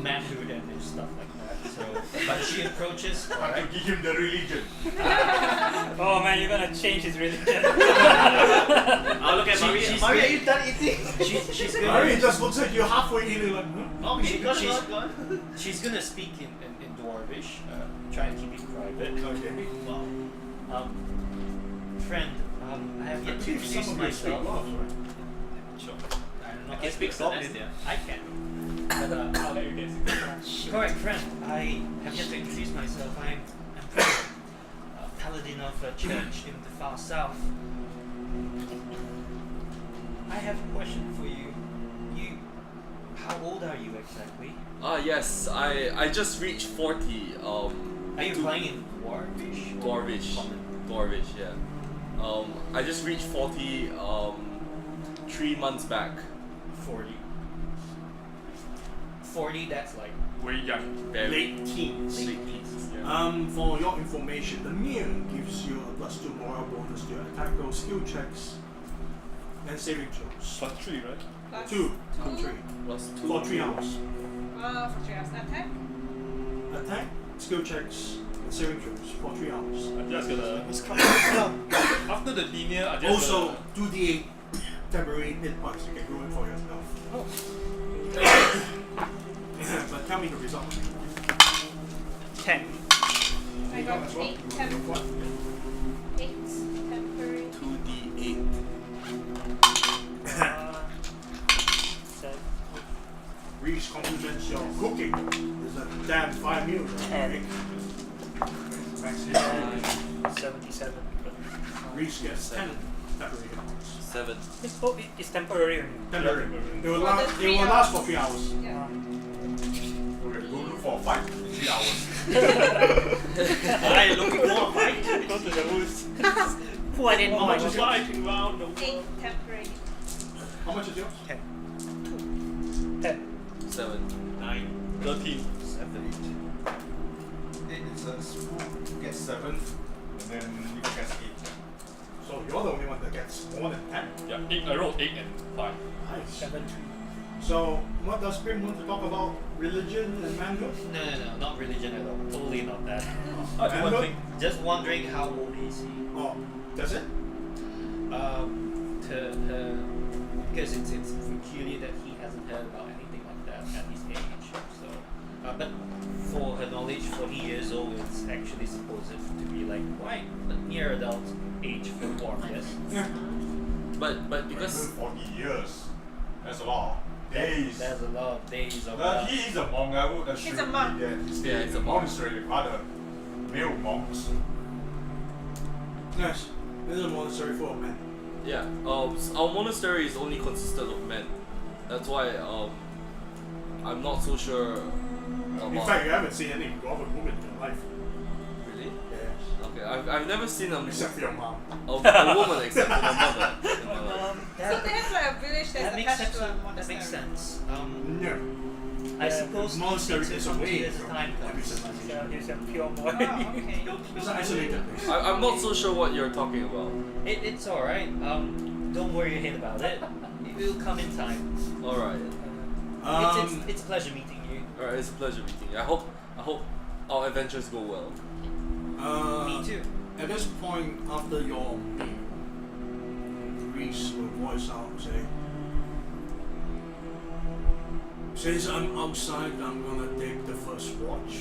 manhood and stuff like that. So, but she approaches I Korak. can give him the religion. Oh man, you're gonna change his religion. I'll look at Maria. she's Maria, good. you done eating? She's gonna. Marie just looks at you halfway in and like, hmm? Okay, she's gonna speak in Dwarvish. Try and keep it private. Okay. Wow. Friend, I have yet to introduce Some of you speak myself. Welsh, right? Sure. I'm not I can speak Goblin. Celestia. I can. But, I'll let you guys. correct, friend. I have yet to introduce myself. I'm Primme, paladin of a church in the far south. I have a question for you. How old are you exactly? Yes, I just reached 40. Are you playing in Dwarvish? Dwarvish. Common? Dwarvish, yeah. I just reached 40 3 months back. 40. 40, that's like Way young. Very Late teens. late teens, yeah. For your information, the immune gives you a +2 moral bonus to your attack roll, skill checks, and saving throws. Plus 3, right? Plus 2 and 3 +2. for 3 hours. For 3 hours. Attack? Attack, skill checks, and saving throws for 3 hours. I'm just gonna. After the dinner, I just. Also, 2d8 temporary hit points. You can roll it for yourself. Oh. But tell me the result. 10. I got as well. 8 You want temp. what? 8 temporary. 2d8. 7. Reese compliments your cooking. There's a damn fine meal. Right? Max hit. 77. Reese gets 10 temporary hit points. 7. It's temporary only. Temporary. It will, For the last, it 3 will last for 3 hours. Yeah. Okay, go look for a fight in 3 hours. Are you looking for a fight? Go to the woods. Who are they How much is yours? Flying around the 8 temporary. How much is yours? 10. 7. 9. 13. 7. It's a small. You get 7, and then you get 8. So you're the only one that gets more than 10. Yeah, 8. I rolled 8 and 5. Nice. 7. So what does Primme want to talk about? Religion and manhood? No, not religion at all. Totally not that. Manhood? Just wondering how old is he? Oh, does it? Because it's peculiar that he hasn't heard about anything like that at his age. So, but for her knowledge, 40 years old is actually supposed to be like quite a near adult age for dwarf, yes? But because 40 years. That's a lot. Days. There's a lot of days of He is a monk. I would assume He's a monk. that he's Yeah, he's a in monk. monastery with other male monks. Yes. This is a monastery full of men. yeah, our monastery is only consistent of men. That's why I'm not so sure about. In fact, you haven't seen any dwarven woman in your life. Really? Yes. Okay, I've never seen a Except for your mom. a woman except for my mother. in my life. So they have like a village that that's makes attached sense. to a That monastery. makes sense. No. I suppose monastery he is takes away as a from time every comes. civilization. He's a pure boy. Oh, okay. It's an isolated place. I'm not so sure what you're talking about. It's alright. Don't worry your head about it. It will come in time. Alright. It's a pleasure meeting you. Alright, it's a pleasure meeting you. I hope our adventures go well. Me too. At this point, after your meal, Reese will voice out, say, since I'm outside, I'm gonna take the first watch.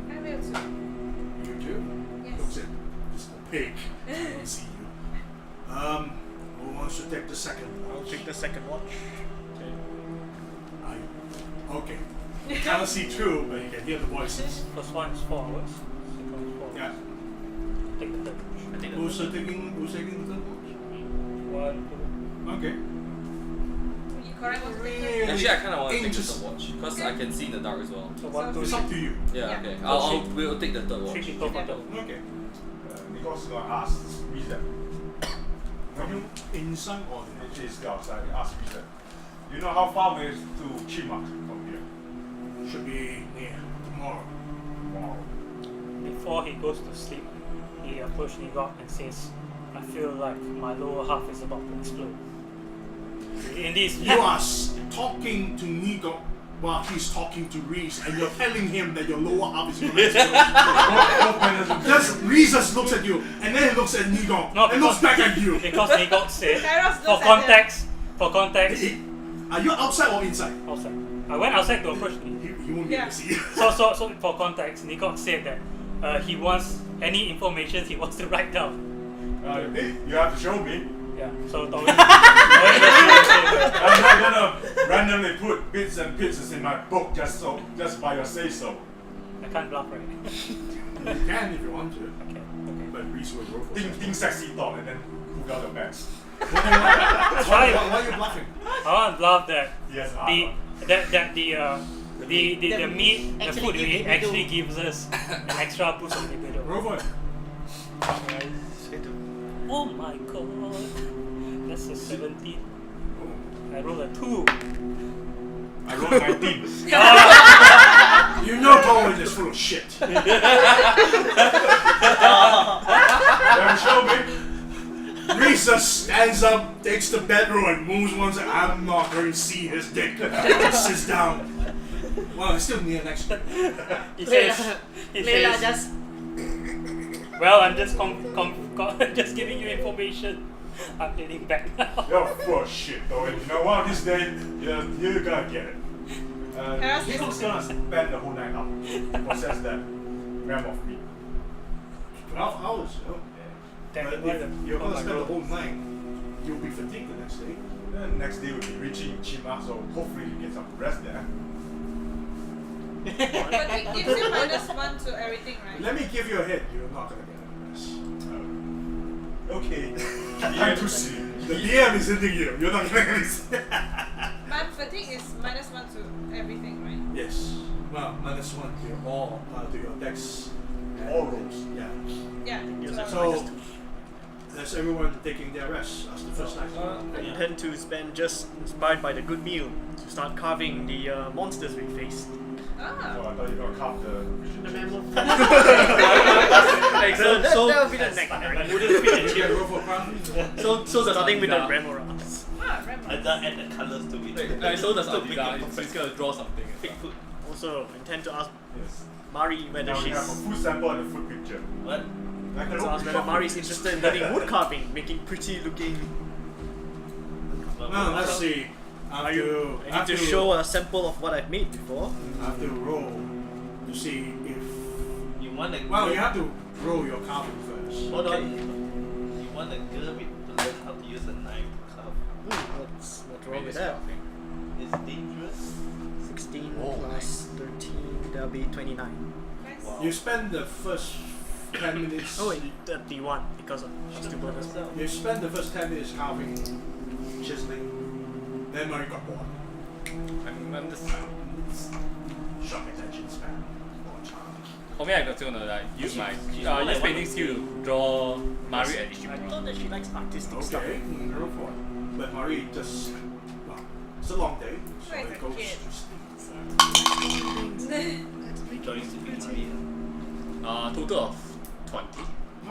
And I will too. you too? Yes. Looks at this pig. I don't see you. Who wants to take the second I'll watch? take the second watch. Okay. You cannot see through, but you can hear the voices. First one is 4 hours. Second one is 4 hours. Yeah. Take the third. I think Who's taking the third watch? 1, 2. Okay. You correct what to take? Actually, I kind of want to take the Interest- third watch because I can see in the dark as well. So 1, 2, It's up to you. Yeah, Yeah. okay. Oh, We'll take the third 3 watch. people for the. Okay. Nicholas is gonna ask Reese that. Are you inside or Actually, he's outside. He asked Reese that. You know how far away is to Chemak from here? should be near tomorrow? Wow. Before he goes to sleep, he approaches Nigok and says, I feel like my lower half is about to explode. Indeed, You are talking to Nigo while he's talking to Reese, and you're telling him that your lower half is going to explode. Just Reese just looks at you, and then he looks at Nigo, No, and looks back at you. Because Nigo said, Kairos for looks at context, Are you outside or inside? outside. I went outside to approach me. He won't be able Yeah. to see you. So for context, Nigo said that he wants any information he wants to write down. You have to show me. Yeah. So Torin. I'm not gonna randomly put bits and pieces in my book just by your say so. I can't bluff, right? You can if you want to, Okay. but Reese will roll for Think sexy thought and then hook out the bags. Why are you bluffing? I want to bluff that Yes, the meat, the actually food give libido. actually gives us an extra boost of libido. Roll for it. Oh my god. That's a 17. I rolled a 2. I rolled 19. You know Torin is full of shit. Then show me. Reese just stands up, takes the bedroll, and moves one side. I'm not going to see his dick. Just sits down. Well, it's still near next to you. He says, Layla just well, I'm just just giving you information. I'm getting back now. You're full of shit, though. And you know what? This day, you're gonna get it. Kairos He's is- gonna spend the whole night up. Possess that ram of meat. 12 hours, you know. Damn But it, what if the- you're oh going my to spend the God. whole night, you'll be fatigued the next day. Then next day we'll be reaching Chemak, so hopefully you get some rest there. But it gives you -1 to everything, right? Let me give you a hint. You're not going to get any rest. Okay. Time to see. The DM is hitting you. You're not going to get any rest. But fatigue is -1 to everything, right? Yes. Well, -1 to your all, to your dex. and- All rolls. Yeah. Yeah. So, that's everyone taking their rest as the first night. I intend to spend, just inspired by the good meal, to start carving the monsters we faced. Oh, Ah. I thought you were gonna carve the vision the chips. memo. Like, so that would be the next I right? wouldn't fit the You can chip. roll for crown. So starting with the Adidas. remoras. Ah, remember. I just add the colours to it. So does To make it Adidas. perfect. He's gonna draw something. Bigfoot. Also, intend to ask Yes. Mari whether Now we have a she's. full sample and a full picture. What? I can So ask whether Mari's interested in learning wood carving, making pretty looking. Well, let's see. I need to show a sample of what I've made before. I have to roll to see if. You want a Well, girl- you have to roll your carving first. Hold Okay. on. You want a girl with to learn how to use a knife to carve. What's wrong with that? It's dangerous. 16 plus 13, that'll be 29. Nice. Wow. You spend the first 10 minutes. Oh wait, 31 because of two bonus. You spend the first 10 minutes carving, chiseling. Then Mary got bored. I'm just. Short attention span. For me, I'm just gonna like use my use painting skill to draw Mario and I Ishimura. thought that she likes artistic stuff. Okay, roll for it. But Marie just. Well, it's a long day, so She's it a goes kid. to sleep. Rejoice to be Maria. Total of 20.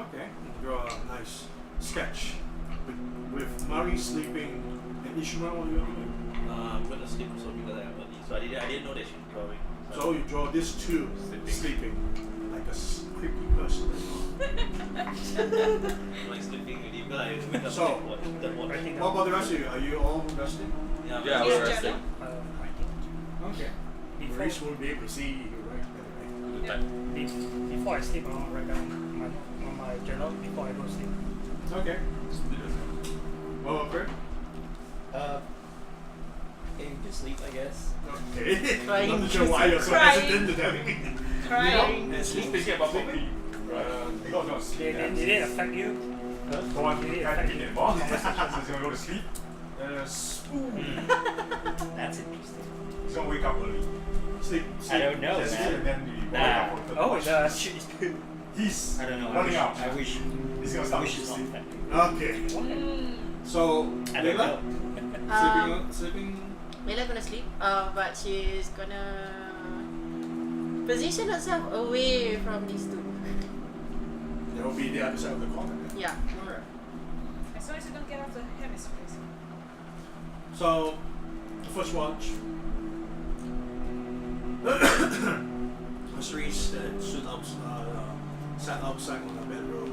Okay, draw a nice sketch with Marie sleeping and Ishmael on your doing. I'm gonna sleep also because I have early. So I didn't know that she's drawing. So you draw these two sleeping like a creepy person. I'm like sleeping already because I have to wake up So- and watch the watch. What about the rest of you? Are you all resting? Yeah, Yeah, Yes, we're Jenna. resting. Okay. Before, Maurice won't be able to see you, right? Anyway. before I sleep, I want to write down on my journal before I go to sleep. Okay. What about Fred? Aim to sleep, I guess. Okay. Crying. Not sure why you're so Crying. hesitant to tell me. Crying. And sleep. Speaking about sleeping, you don't know sleep. Did it affect you? Don't want to kind of anymore. So he's gonna go to sleep. That's interesting. He's gonna wake up early. Sleep. I don't know, Just man. sleep and then you wake Nah. up for the Oh, watch. He's I don't know. running out. I wish. He's gonna I start wish to it's sleep. not that. Okay. Mm. So, I don't Layla? know. Sleeping? Layla gonna sleep, but she's gonna position herself away from these two. That will be the other side of the corner. Yeah. Alright. As long as you don't get off the hemispheres. So, the first watch, Reese sat outside on the bedroom,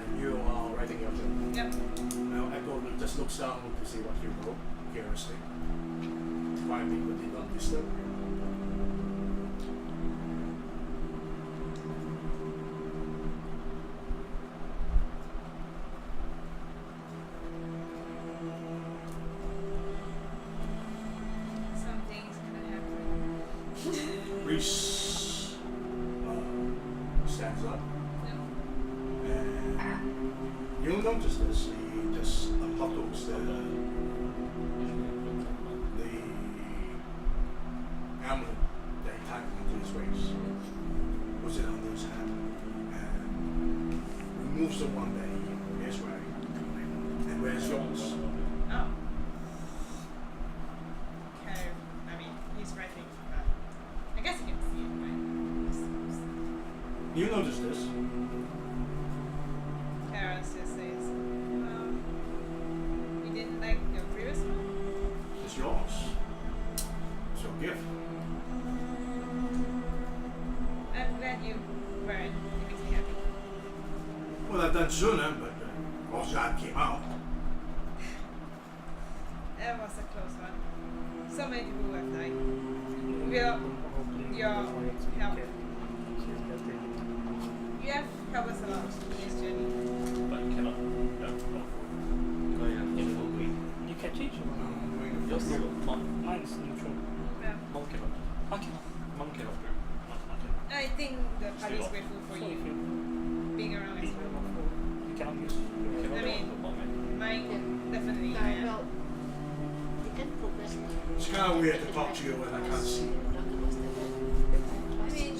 and you are writing your journal. Yep. Now Echo just looks down to see what you wrote, curiously. Five people did not disturb you. Something's gonna happen. Reese stands up, Yep. and you'll notice this. He just unbuckles the amulet that he tied onto his waist, puts it under his hand, and removes the one that he is wearing, and wears yours. Oh. Okay. I mean, he's writing, but I guess you can see it, right? I suppose. You notice this. Kairos just says, you didn't like your previous one? It's yours. It's your gift. I'm glad you wear it. It makes me happy. Well, I've done sooner, but Rolant came out. That was a close one. So many people have died. Without your help. You have helped us a lot in this journey. But you cannot. You can change it. You're still on. Mine's neutral. Yeah. Monk cannot. I cannot. Monk cannot do. I think the party is grateful for So you if you being around as beat well. level 4, you cannot use. I mean, mine definitely. Well, you can progress. It's kind of weird to talk to you when I can't see you. I mean,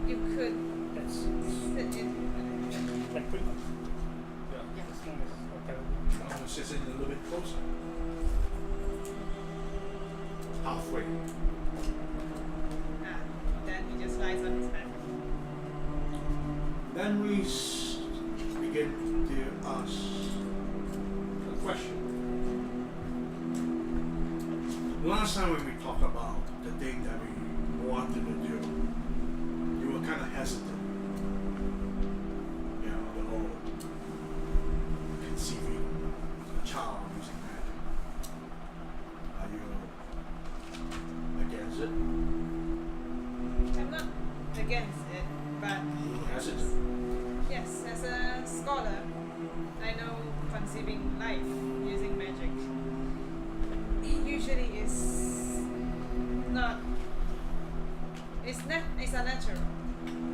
you could That's sit in. like pretty much. Yeah. As long as apparently. I'm gonna sit in a little bit closer. Halfway. Then he just lies on his back. Then we begin to ask a question. Last time when we talked about the thing that we wanted to do, you were kind of hesitant. You know, the whole conceiving a child using magic. Are you against it? I'm not against it, but Hesitant. yes, as a scholar, I know conceiving life using magic usually is not. It's unnatural.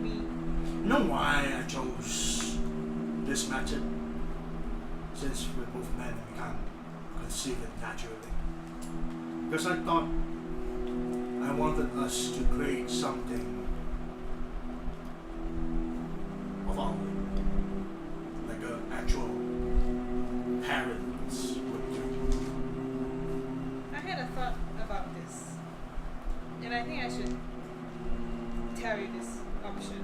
We You know why I chose this method? Since we're both men and we can't conceive it naturally. Because I thought I wanted us to create something of our own. Like an actual parents would do. I had a thought about this, and I think I should tell you this option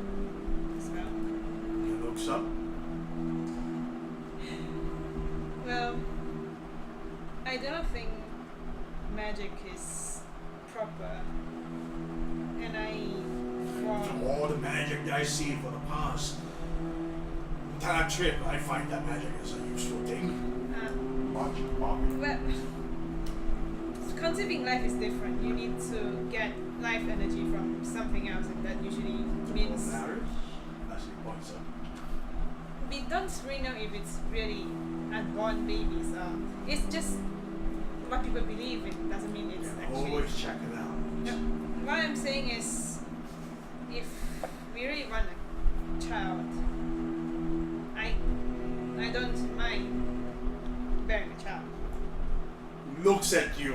as well. He looks up. Well, I don't think magic is proper, and All the magic that I see for the past entire trip, I find that magic is a useful thing. well, conceiving life is different. You need to get life energy from something else, and that usually means Marriage? As he points up. we don't really know if it's really unborn babies. It's just what people believe. It doesn't mean it's Yeah, actually. always check it out. No, what I'm saying is, if we really want a child, I don't mind bearing a child. Looks at you.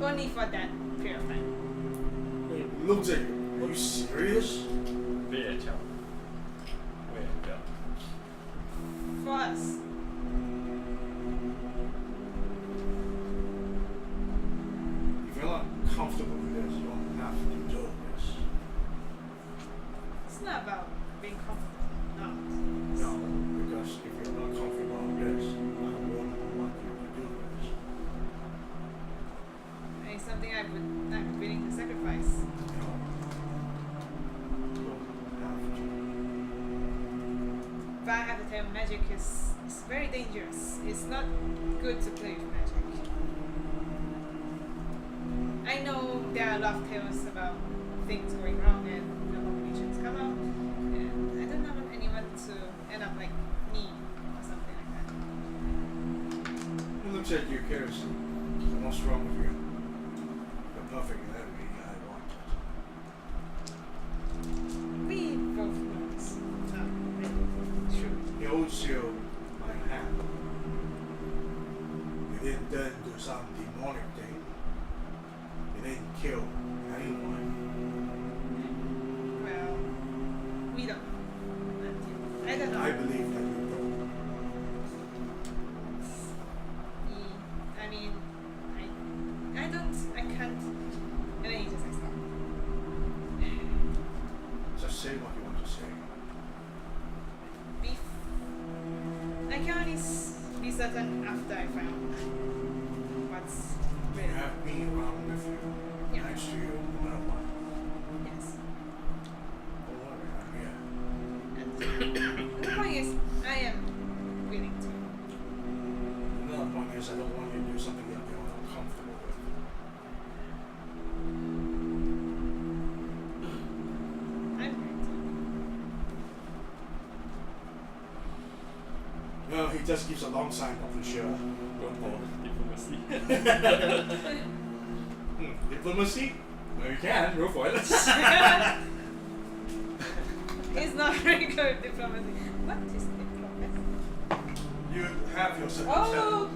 Only for that period of time. Looks at you. Are you serious? For us. If you're not comfortable with this, you don't have to do this. It's not about being comfortable or not. No, because if you're not comfortable with this, I won't want you to do this. It's something I would but I have to tell you, magic is very dangerous. It's not good to play with magic. I know there are a lot of tales about things going wrong and abominations come out, and I don't want anyone to end up like me or something like that. It looks at you, Kairos. What's wrong with you? You're perfect in every I wanted. We both know it's not really true. He owes you my hand. You didn't then do some demonic thing. You didn't kill anyone. Well, we don't know. I don't know. I believe that you don't. I mean, I can't. And then he just like stop. Just say what you want to say. Beef. I can only be certain after I find out what's You really. have me around with you. Yeah. Next to you, no matter what. Yes. Don't worry, I'm here. And the point is, I am willing to. Another point is, I don't want you to do something that you're uncomfortable with. I'm willing to. No, he just gives a long sign of the sure. Go for diplomacy. Diplomacy? Well, you can, go for it. He's not very good at diplomacy. What is diplomacy? You have your circumstance. Oh!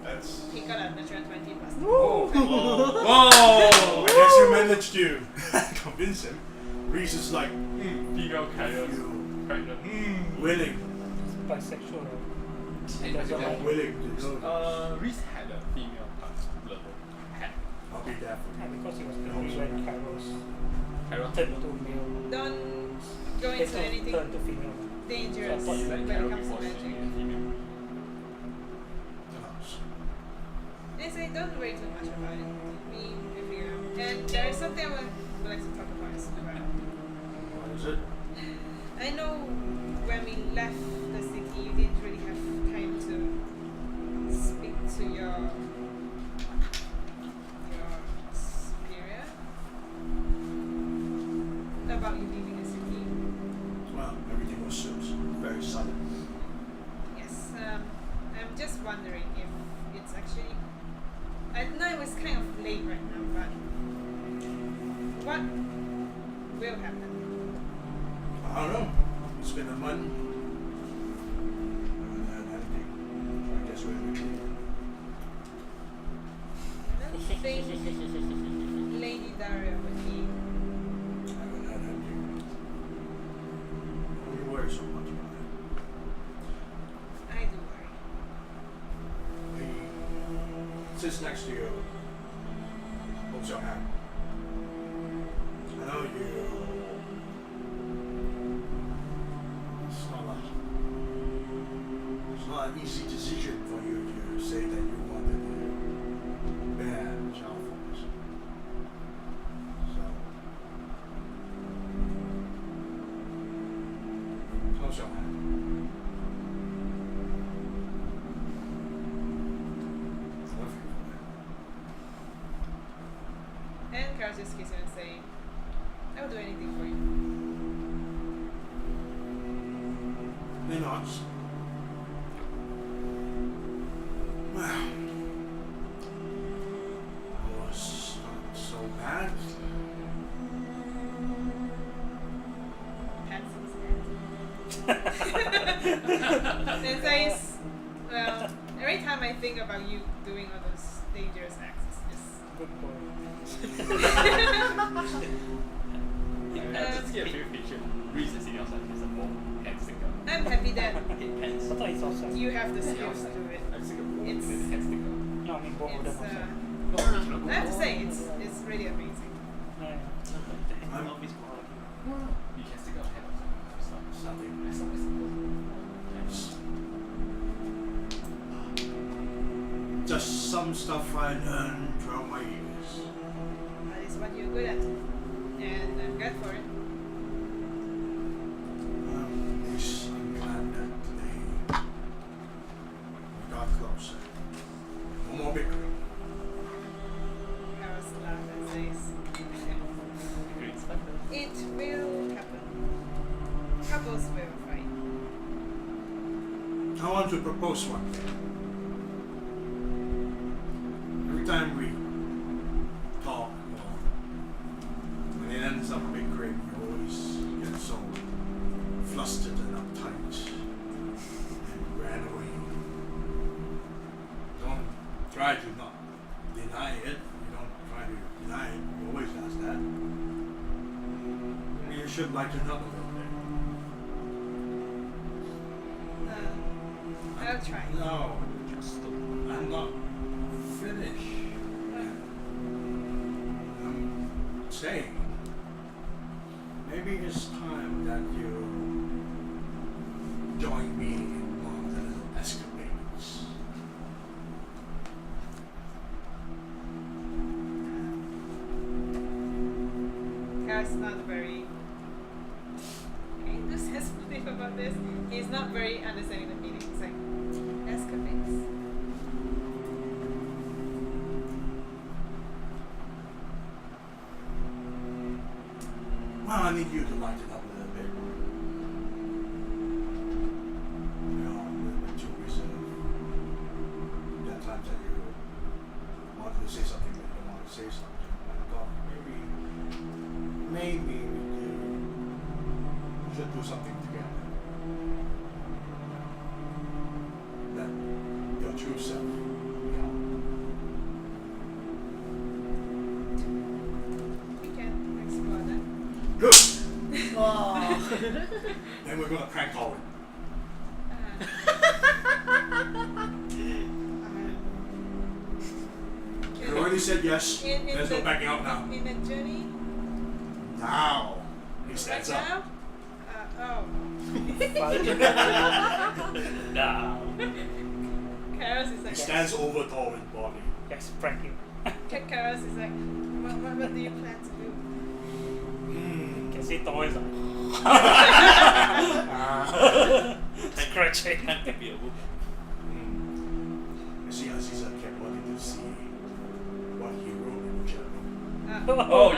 That's. He got a natural 20 plus. Whoa! Whoa! I guess you managed to convince him. Reese is like, Female Kairos. you Pregnant. willing. Bisexual. And That's you all have- right. Willing to do this. Reese had a female part level. Had. I'll be there for Yeah, you. because he was early when Kairos Kairos. turned to male. Don't go Later into anything turned to female. dangerous So, when Like it Kairos comes to before magic. being a female. They say don't worry too much about it. We figure out. And there is something I would like to talk about as well. What is it? I know when we left the city, you didn't really have time to speak to your superior about you leaving the city. Well, everything was very sudden. Yes, I'm just wondering if it's actually. I know it was kind of late right now, but what will happen? I don't know. It's been a month. I haven't had anything. I guess we're in the clear. I don't think Lady Daria would be. I haven't had anything. Don't you worry so much about I do worry. it. He sits next to you. Holds your hand. I know you. It's not an easy decision for you to say that you wanted to bear the child for us. So, close your hand. Love you for that. And Kairos just kisses him and say, I will do anything for you. He nods. Well, was not so bad. Pats his head. And says, well, every time I think about you doing all those dangerous acts, it's just. Good boy. I just get a few pictures. Reese is sitting outside. He's a ball and sticker. I'm happy that I thought it's outside. you have the skills to do it. I'm sick of ball It's- and then hand sticker. No, I mean both of them It's, outside. No, you cannot go. I have to say, it's really amazing. Yeah. I'm You can stick out hand outside. It's not. something. It's not simple. Just some stuff I learned throughout my years. That is what you're good at. And I'm glad for it. At least I'm glad that I want to propose one thing. Every time we talk, when it ends up bickering, you always get so flustered and uptight and ran away. Don't try to not deny it. You don't try to deny it. You always ask that. Maybe you should lighten up a little bit. I'll try. No, I'm not finished. I'm saying maybe it's time that you join me in one of the little escapades. Kairos not very. Okay, this has belief about this. He's not very understanding the meaning. He's like, escapades. Well, I need you to lighten up a little bit. You know, a little bit too reserved. There are times that you wanted to say something but you don't want to say something. I thought maybe we should do something together. That your true self. We can explore that. Good! Oh. Then we're gonna prank Colin. You already said yes. There's no backing out now. In the journey. Now he stands Right up. now? Oh. Now. Kairos is He like. stands over Torwin's body. Yes, pranking. Kairos is like, what do you plan to do? Can see toys. Scratching. Can't be a whoop. You see, Aziza kept wanting to see what he wrote in the journal. Oh,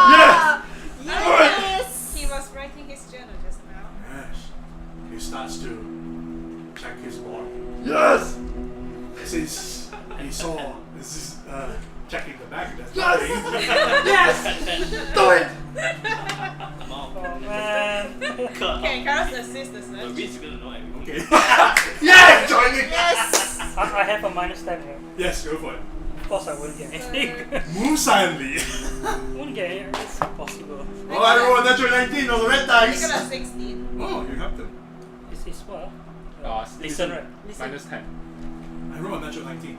yeah. Yes! He was writing his journal just now. Yes. He starts to check his body. Yes! Since he saw this is checking the back, that's nothing. Yes! Do it! Come on. Oh man. Okay, Kairos assists the The search. Reese is gonna know everything. Okay. Yeah, join me! Yes! I have a minus 10 here. Yes, go for it. Of course I wouldn't get anything. Move silently. Wouldn't get it. It's impossible. Oh, I rolled a natural 19 on the red dice. Nicholas 16. Oh, you helped him. It's what? Listen, right? Listen. minus 10. I rolled a natural 19.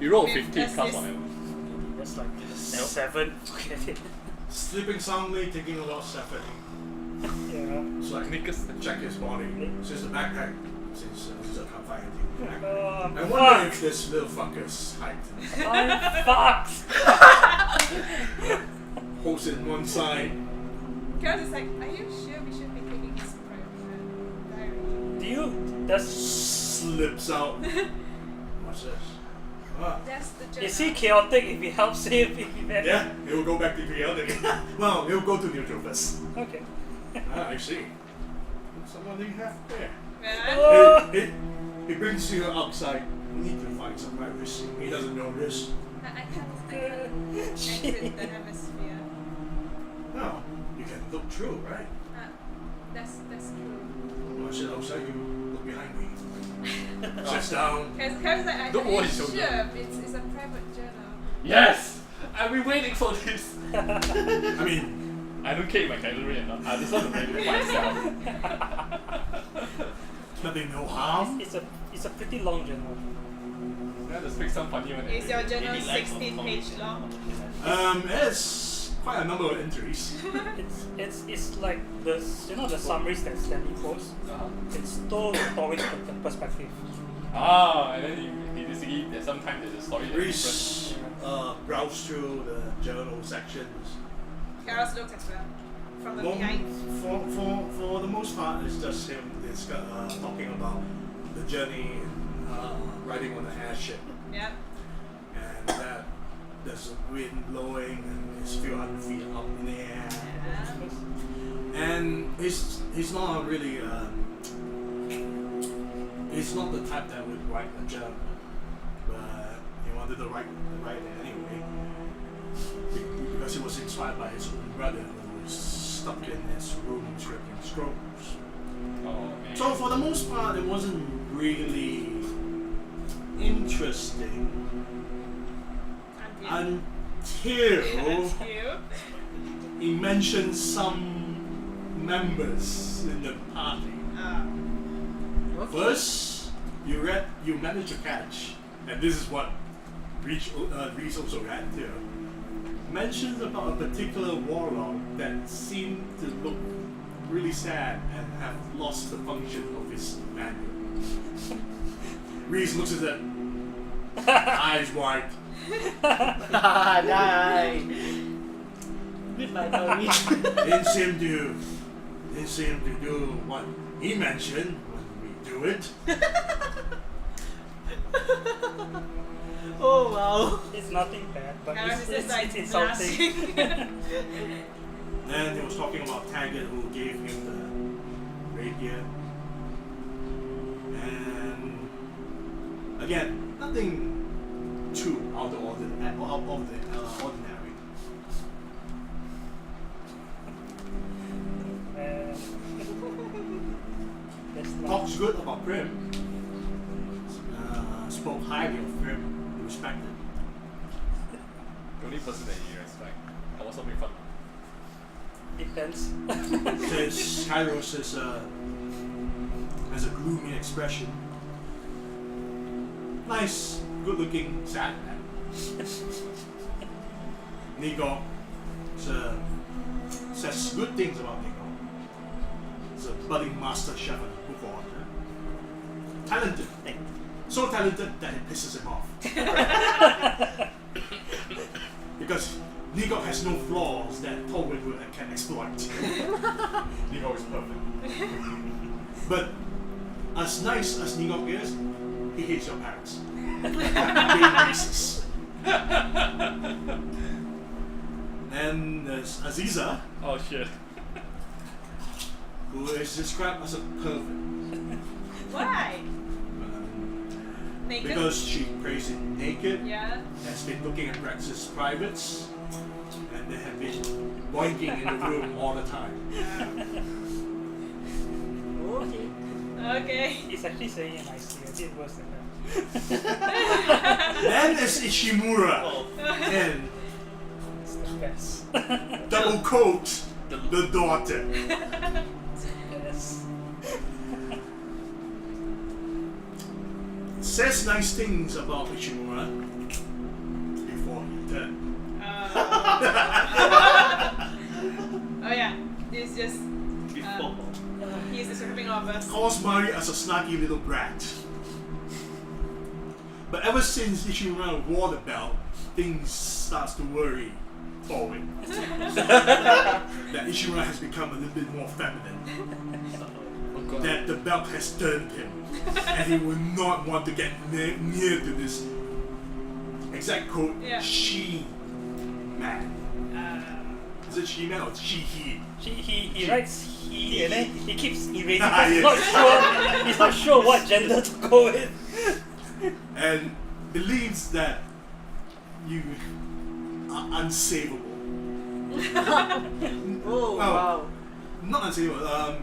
You roll With 15 plus assist. whatever. That's like 7. Forget it. Sleeping soundly, thinking about Stephanie. Yeah. So I Sneakers. check his body. Since the backpack, since Lisa can't find anything in the backpack. Oh, I wonder if this little fucker's height I'm fucked. holds it one side. Kairos is like, are you sure we should be taking his private diary? Do you? That's. Slips out. What's this? Ah. That's the journal. Is he chaotic if he helps him? If he Yeah, he'll go back to PL then. Well, he'll go to neutral first. Okay. Ah, I see. Someone you have there. Yeah. Oh. He brings you outside. We need to find some privacy. He doesn't know this. I can't exit the hemisphere. No, you can look through, right? That's true. I said outside, you look behind me. Sits down. Kairos is like, Don't are worry, you Shogun. sure? It's a private journal. Yes! I've been waiting for this. I mean, I don't care if my calorie or not. I just want to read it myself. nothing, no harm. It's a pretty long journal. Yeah, just pick some funny one. Is your journal Maybe like 16 page long? It's quite a number of entries. It's like the the summaries that Stanley posts. It's told always from the perspective. And then you basically there's sometimes there's a story that's different. Reese browse through the journal sections. Kairos looks as well. From the Well, behind. for the most part, it's just him talking about the journey, riding on the airship, Yeah. and that there's a wind blowing and it's a few hundred feet up in the air. Yeah. And he's not really He's not the type that would write a journal, but he wanted to write it anyway because he was inspired by his own brother who was stuck in his room scripting scrolls. Oh man. So for the most part, it wasn't really interesting until Until he mentioned some members in the party. First, you managed to catch, and this is what Reese also read too. Mentions about a particular warlock that seemed to look really sad and have lost the function of his manual. Reese looks at it, eyes wide. Die. Goodbye, Tori. Didn't seem to do what he mentioned when we do it. Oh wow. It's nothing bad, but Kairos is just like it's insulting. Then he was talking about Taggart who gave him the rapier. And again, nothing too out of the ordinary. That's not Talks good about Primme. Spoke highly of Primme. Respected. The only person that you respect. I was having fun. depends. Says Kairos has a gloomy expression. Nice, good-looking, sad man. Nico says good things about Nico. He's a budding master chef and book author. Talented. So talented that it pisses him off. Because Nico has no flaws that Tolwyn can exploit. Nico is perfect. But as nice as Nico is, he hates your parents. Being racist. And there's Aziza, Oh shit. who is described as a pervert. Why? Naked? Because she prays in naked, Yeah. has been looking at Rex's privates, and they have been boinking in the room all the time. Okay. Okay. It's actually saying it nicely. I did worse than that. Then there's Ishimura, and It's the best. double coat the daughter. Yes. Says nice things about Ishimura before he died. Oh yeah. This is just Before. he's describing all of us. Calls Mari as a snarky little brat. But ever since Ishimura wore the belt, things starts to worry forward. That Ishimura has become a little bit more feminine. That the belt has turned him. And he will not want to get near to this exact quote, Yeah. she-man. Is it she-man or she-he? He writes he and then he keeps erasing. Ah, He's yes. not sure what gender to go with. And believes that you are unsavable. Oh Well, wow. Not unsavable.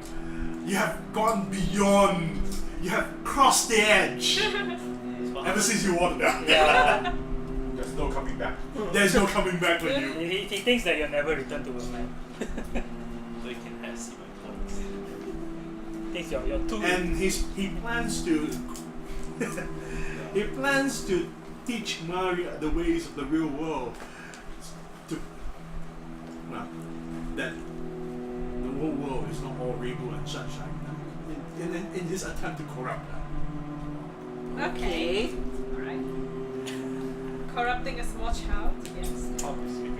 You have gone beyond. You have crossed the edge. Ever since you wore the belt. Yeah. There's no coming back. There's no coming back for you. He thinks that you'll never return to a man. So you can have see my clothes. Thinks you're too. And he plans to he plans to teach Mari the ways of the real world. That the whole world is not all rainbow and sunshine. In his attempt to corrupt her. Okay. Alright. Corrupting a small child? Yes.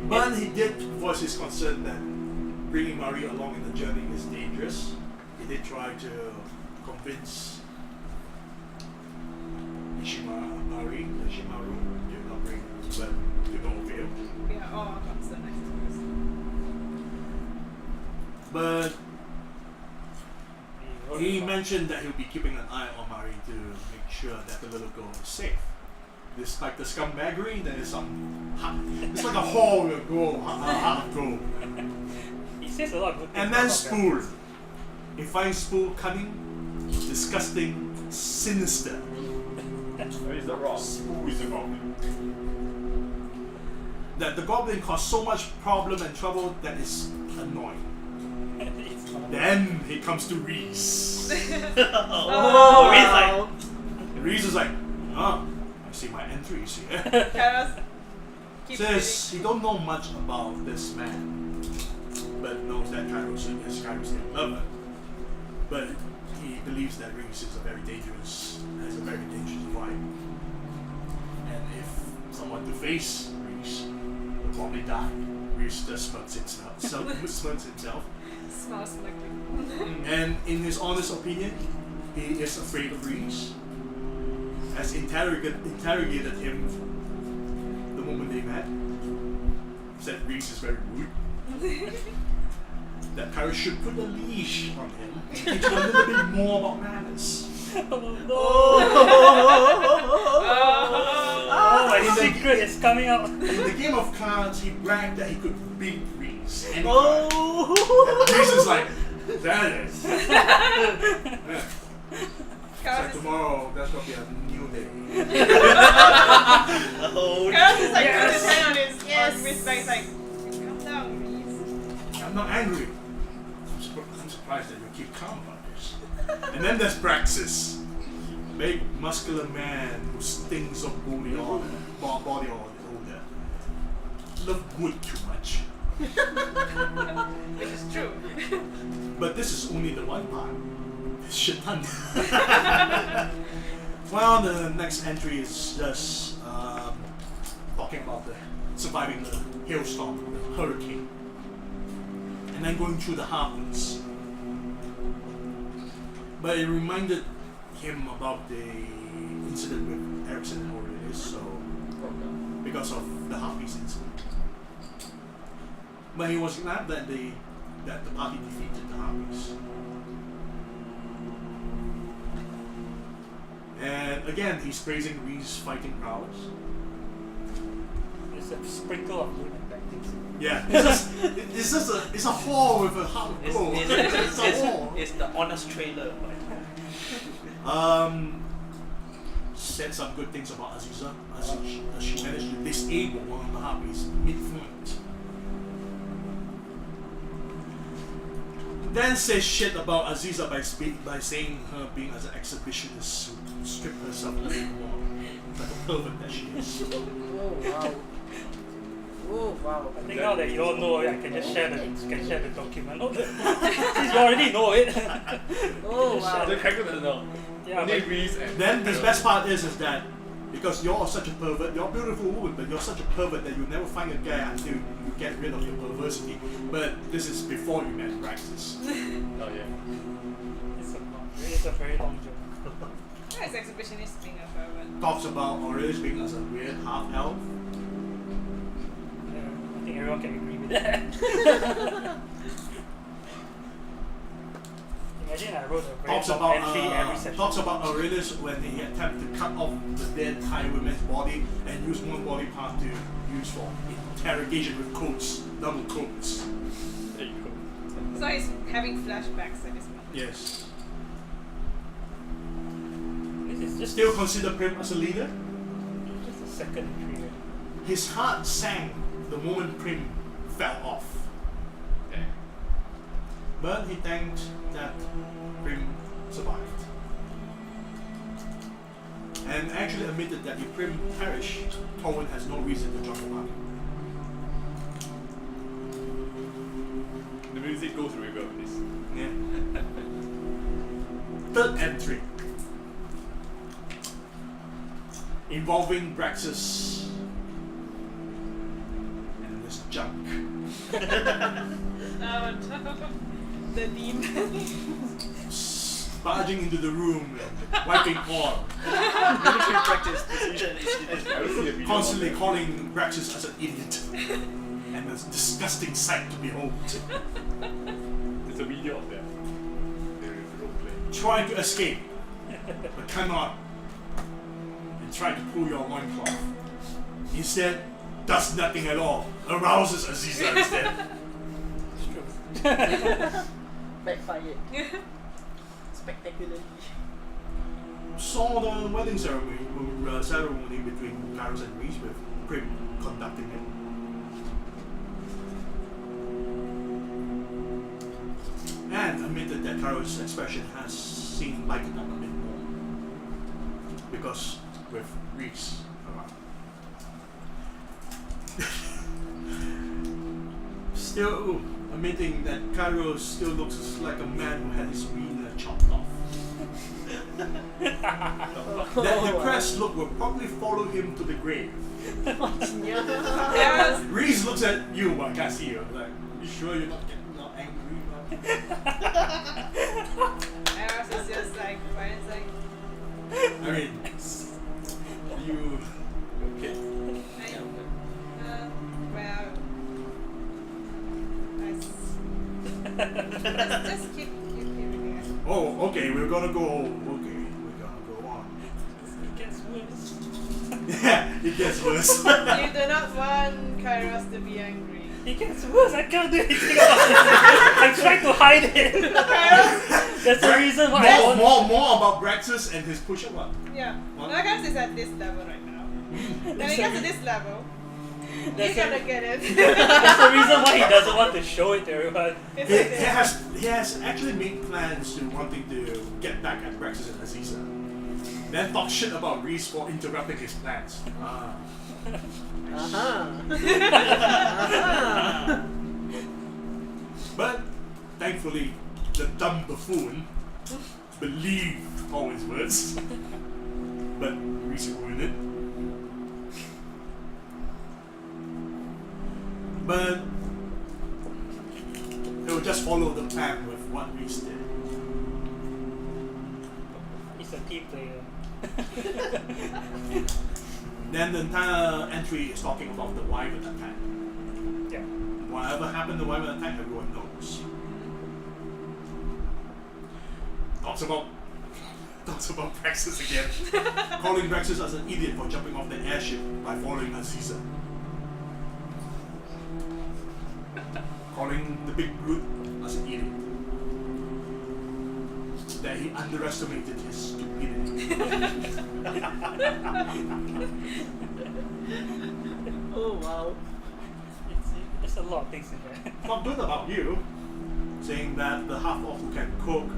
But he did voice his concern that bringing Mari along in the journey is dangerous. He did try to convince Mari, the Shimaru, to not bring, but to no avail. We are all concerned, I suppose. But He mentioned that he'll be keeping an eye on Mari to make sure that the little girl is safe. Despite the scumbaggery, there is some it's like a hole of gold, heart of gold. He says a lot of good things. And then about Spool. He finds Spool cunning, disgusting, sinister. Where is the rock? Who is the goblin? That the goblin caused so much problem and trouble that is annoying. It's not- Then he comes to Reese. Oh, he's like, Reese is like, I see my entries here. Kairos, keep Says he don't know much about this man, but knows that Kairos is Kairos' lover. But he believes that Reese is a very dangerous, has a very dangerous vibe. And if someone to face Reese, will probably die. Reese just smirks himself. Smirks himself. Smiles slightly. And in his honest opinion, he is afraid of Reese. Has interrogated him the moment they met. Said Reese is very rude. That Kairos should put a leash on him and teach him a little bit more about manners. Oh, my secret is coming out. In the game of cards, he bragged that he could beat Reese. And Reese is like, that is. Yeah. It's like tomorrow, that's gonna be a new day. Kairos is like put his hand on his wrist back, like, calm down, Reese. I'm not angry. I'm surprised that you keep calm about this. And then there's Praxis. Big, muscular man who stinks of body odor. Love wood too much. Which is true. But this is only the one part. It's shit done. Well, the next entry is just talking about surviving the hailstorm, the hurricane, and then going through the harbors. But it reminded him about the incident with Erickson and Aurelius, so because of the Harpies incident. But he was glad that the party defeated the Harpies. And again, he's praising Reese's fighting prowess. It's a sprinkle of good and bad things. Yeah, it's a whore with a heart of gold. It's a whore. It's the honest trailer. Said some good things about Aziza. She managed to disable one of the Harpies mid-flight. Then says shit about Aziza by saying her being as an exhibitionist who stripped herself naked more like a pervert that she is. Oh wow. Oh wow. I think now that you all know it, I can just share the document. Since you already know it. Oh wow. The character doesn't know. Yeah, Only but Reese and Then the best part is that because you're such a pervert, you're a beautiful woman, but you're such a pervert that you'll never find a guy until you get rid of your perversity. But this is before you met Praxis. Oh yeah. it's a very long joke. As exhibitionist being a pervert. Talks about Aurelius being as a weird half-elf. Yeah, I think everyone can agree with that. Imagine I wrote a very Talks long entry every session. talks about Aurelius when he attempted to cut off the dead Thai woman's body and use one body part to use for interrogation with codes, double codes. There you go. So he's having flashbacks at this moment. Yes. This is just Still consider Primme as a leader. just a second entry. His heart sank the moment Primme fell off. Yeah. But he thanked that Primme survived. And actually admitted that if Primme perished, Torwin has no reason to join the party. The music goes river with this. Yeah. Third entry. Involving Braxis and this junk. Oh no. The demon. Barging into the room and wiping oil. military practice precision is I will see a video Constantly of that. calling Braxis as an idiot. And a disgusting sight to behold. There's a video of that. There is role play. try to escape, but cannot, and try to pull your loincloth. Instead, does nothing at all, arouses Aziza instead. Backfired. Spectacularly. Saw the wedding ceremony between Kairos and Reese with Primme conducting it. And admitted that Kairos' expression has seemed lightened up a bit more. Because with Reese around. Still admitting that Kairos still looks like a man who had his wiener chopped off. That depressed look will probably follow him to the grave. Yes. Reese looks at you but can't see you. Like, you sure you're not angry about it? Eros is just like, quiet, it's like, I mean, you okay? well, let's just keep hearing it. Oh, okay, we're gonna go on. It gets worse. Yeah, it gets worse. You do not want Kairos to be angry. It gets worse. I can't do anything about it. I'm trying to hide it. That's the reason why I want. More about Braxis and his push-up. What? Yeah. What? Kairos is at this level right now. When he gets to this level, he's That's gonna the, get it. that's the reason why he doesn't want to show it to everyone. It's He okay. has actually made plans to wanting to get back at Braxis and Aziza. Then talk shit about Reese for interrupting his plans. But thankfully, the dumb buffoon believed all his words. But Reese ruined it. But he will just follow the plan with what Reese did. He's a team player. Then the entire entry is talking about the Wyvern attack. Yeah. Whatever happened to the Wyvern attack, everyone knows. Talks about Praxis again. Calling Praxis as an idiot for jumping off the airship by following Aziza. Calling the big brute as an idiot. That he underestimated his stupidity. Oh wow. There's a lot of things in there. Not good about you, saying that the half-orc who can cook,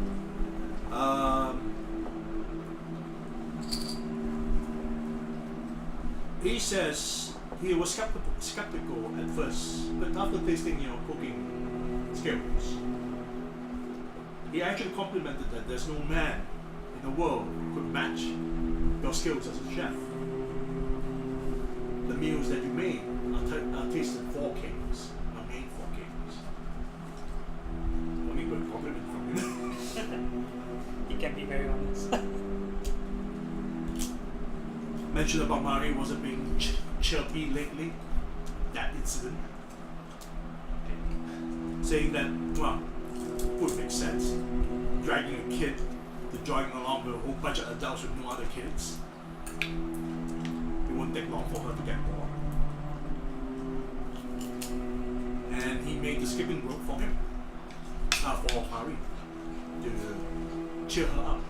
he says he was skeptical at first, but after tasting your cooking skills, he actually complimented that there's no man in the world who could match your skills as a chef. The meals that you made are tasted for kings, are made for kings. Only good compliment from him. He can be very honest. Mentioned about Mari wasn't being chirpy lately. That incident. Saying that, well, would make sense. Dragging a kid to join along with a whole bunch of adults with no other kids. It won't take long for her to get bored. And he made the skipping rope for him. For Mari. To cheer her up.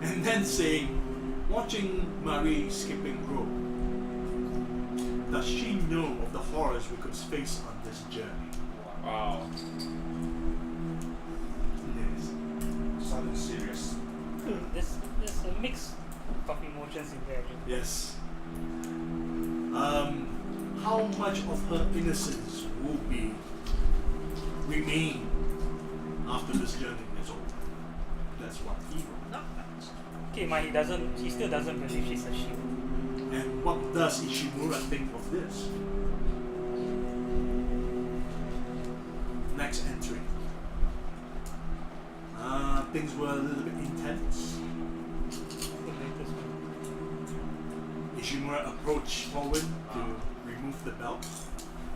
And then saying, watching Marie skipping rope, does she know of the horrors we could face on this journey? Wow. Yes. Something serious. There's a mix of emotions in there. Yes. How much of her innocence will remain after this journey is over? That's what he wrote. Not much. Okay, he still doesn't believe she's a shield. And what does Ishimura think of this? Next entry. Things were a little bit intense. Ishimura approached forward to remove the belt.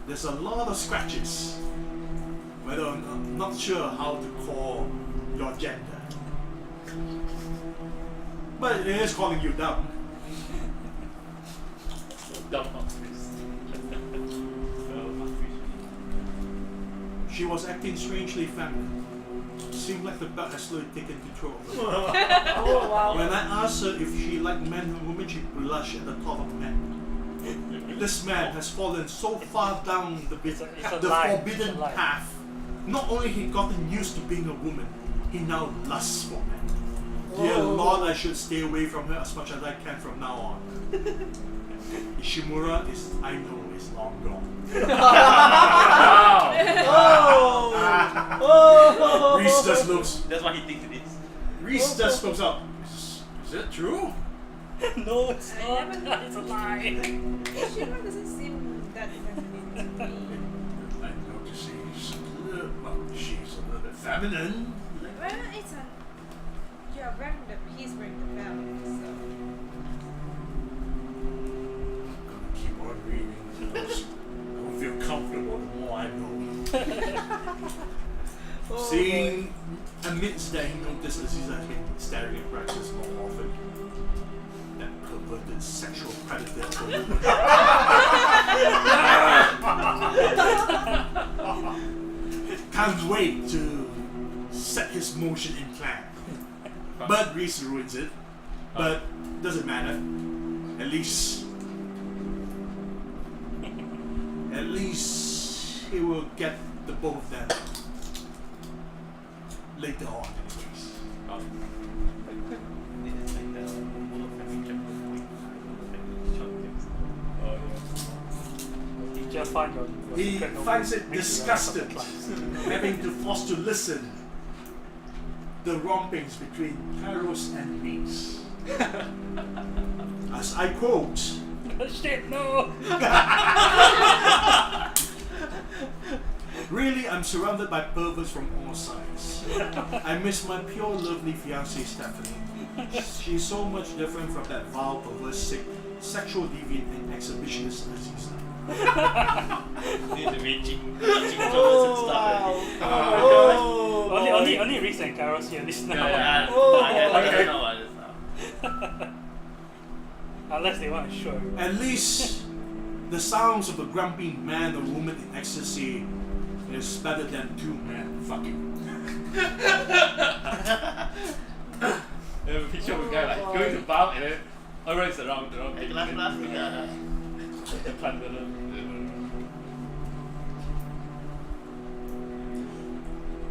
There's a lot of scratches Whether I'm not sure how to call your gender. But it is calling you dumb. Dumb office. She was acting strangely feminine. Seemed like the belt has slowly taken control of her. Oh wow. When I asked her if she liked men and women, she blushed at the thought of men. This man has fallen so far down the It's a the lie. forbidden It's a lie. path. Not only he gotten used to being a woman, he now lusts for men. Dear Lord, I should stay away from her as much as I can from now on. Ishimura is, I know, is long gone. Wow. Oh. Reese just looks. That's what he thinks it is. Reese just looks up. Is it true? No, it's I not. never It's a lie. Shima doesn't seem that feminine to me. I notice she's a little bit feminine. Well, it's a. You're wearing he's wearing the belt, so. I'm gonna keep on reading because I don't feel comfortable the more I know. Seeing amidst that he noticed Aziza has been staring at Praxis more often. That perverted sexual predator. Can't wait to set his motion in plan. But Reese ruins it. But doesn't matter. At least he will get the both of them later on anyways. It's like the whole of family chapter. Oh yeah. You just find your He secret finds notebook, it makes you the rest of the disgusting class. having to force to listen the rompings between Kairos and Reese. As I quote, Shit, no! really, I'm surrounded by perverts from all sides. I miss my pure, lovely fiancée Stephanie. She's so much different from that vile, perverse, sick, sexual deviant and exhibitionist Aziza. Need the reaching clothes and stuff. Only Reese and Kairos hear this now. Yeah, I don't know what it is now. Unless they want to show you. At least the sounds of a grumpy man or woman in ecstasy is better than two men fucking. They have a picture of a guy like going to bath and then everyone's around taking the plunder.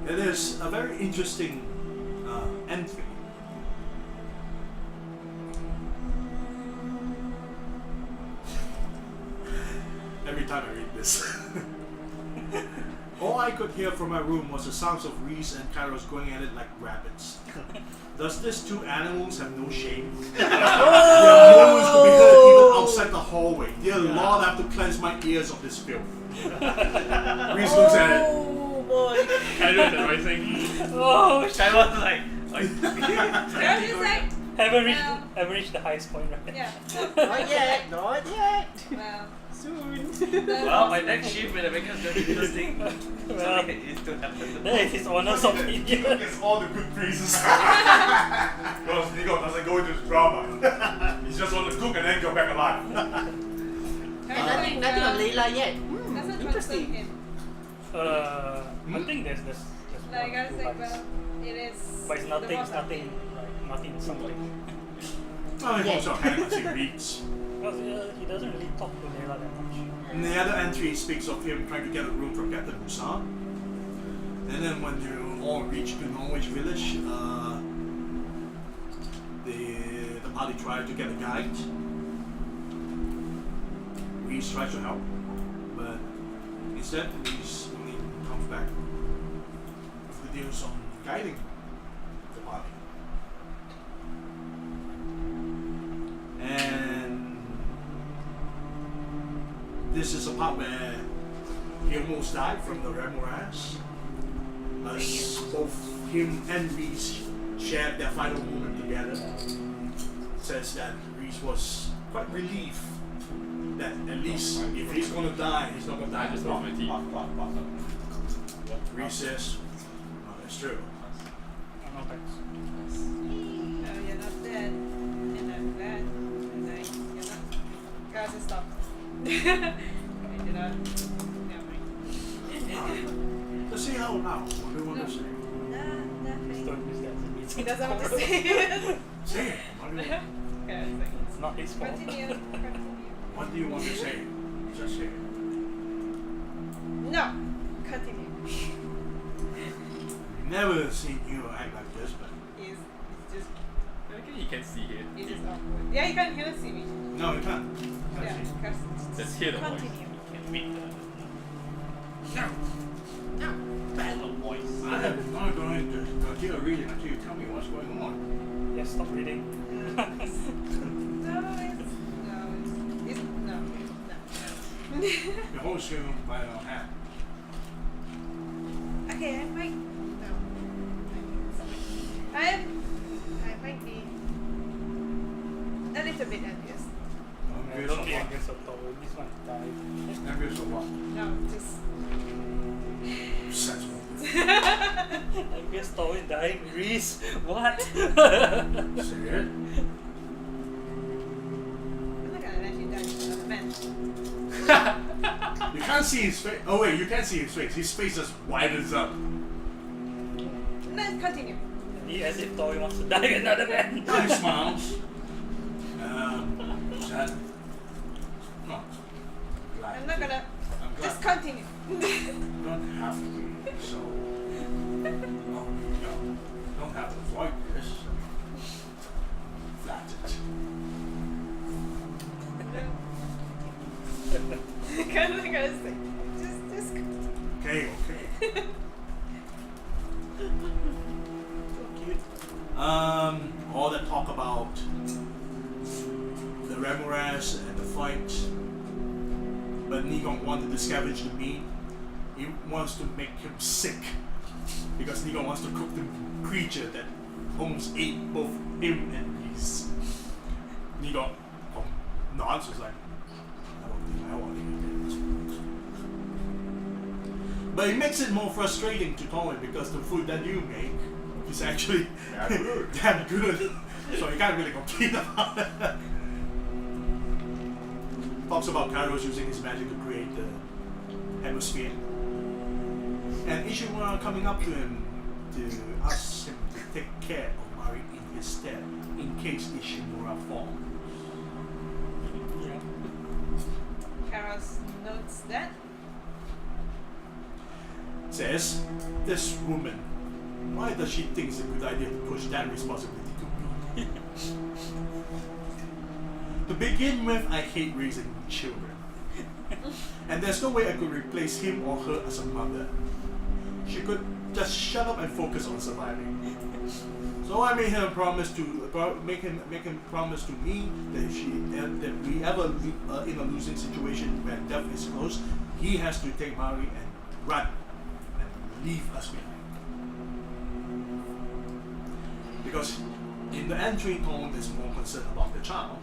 It is a very interesting entry. Every time I read this. All I could hear from my room was the sounds of Reese and Kairos going at it like rabbits. Does these two animals have no shame? Their moans could be heard even outside the hallway. Dear Lord, I have to cleanse my ears of this filth. Reese looks at it. Oh boy. Kairos and Rising. Oh, I was like Girls is like, haven't reached the highest point, right? yeah. Not yet. Not yet. Well, Soon. well, my next shift will make us very interesting. Well, So it is to happen. that is his honest opinion. It's all the good praises. Because Nico doesn't go into the drama. He's just want to cook and then go back alive. Nothing on Layla yet. doesn't Interesting. concern him. I think there's Like I was two like, lives. well, it is. But it's the nothing, most nothing, like nothing something. Oh, he also has he reads. Because he doesn't really talk to Layla that much. And the other entry speaks of him trying to get a room from Captain Musa. And then when you all reach the Norwich village, the party tried to get a guide. Reese tries to help, but instead Reese only comes back with the news on guiding the party. And this is a part where he almost died from the Remoras. As both him and Reese shared their final moment together. Says that Reese was quite relieved that at least if he's gonna die, he's not gonna die I just alone. lost my teeth. Reese says, "Oh, that's true." Oh, no thanks. No, you're not dead. And I'm glad. And you're not. Guys, stop. You're not. Never mind. Let's see how now. What do you want to say? Nothing. Don't use that as a means He of doesn't want to power. say it. Say it. What do you, Okay, it's like, It's not his fault. continue. what do you want to say? Just say it. No. Continue. Never seen you act like this, but He's just I reckon you can see it. he's just awkward. Yeah, you can't see me. no, you can't. Yeah, Can't see. because Just hear the voice. continue. You can read the No. battle voice. I am not going to continue reading until you tell me what's going on. Yeah, stop reading. No, it's no. The whole show by our hand. Okay, I might no. I might be a little bit envious. Envious Don't of be what? envious of Thor. This one died. Envious of what? No, just Sex. Envious Thor dying. Reese. What? Say it. I'm not gonna let you die with another man. You can't see his face. Oh wait, you can see his face. His face just widens up. Let's continue. He as if Thor wants to die with another man. Now he smiles. Sad. No. Glad. I'm not gonna I'm glad. just continue. You don't have to be so. No, don't have to avoid this. Flattered. Kind of gonna say, just Okay. So cute. All that talk about the Ramirez and the fight, but Negon wanted to scavenge the meat. He wants to make him sick because Negon wants to cook the creature that almost ate both him and Reese. Negon nods, was like, I don't think I want to eat this. But it makes it more frustrating to Tolkien because the food that you make is actually damn good. So you can't really complain about it. Talks about Kairos using his magic to create the hemisphere. And Ishimura coming up to him to ask him to take care of Mari in his stead in case Ishimura falls. Yeah. Kairos notes that. Says, this woman, why does she think it's a good idea to push that responsibility to me? To begin with, I hate raising children. And there's no way I could replace him or her as a mother. She could just shut up and focus on surviving. So I made him promise to make him promise to me that that we ever in a losing situation when death is close, he has to take Mari and run and leave us behind. Because in the entry tone is more concerned about the child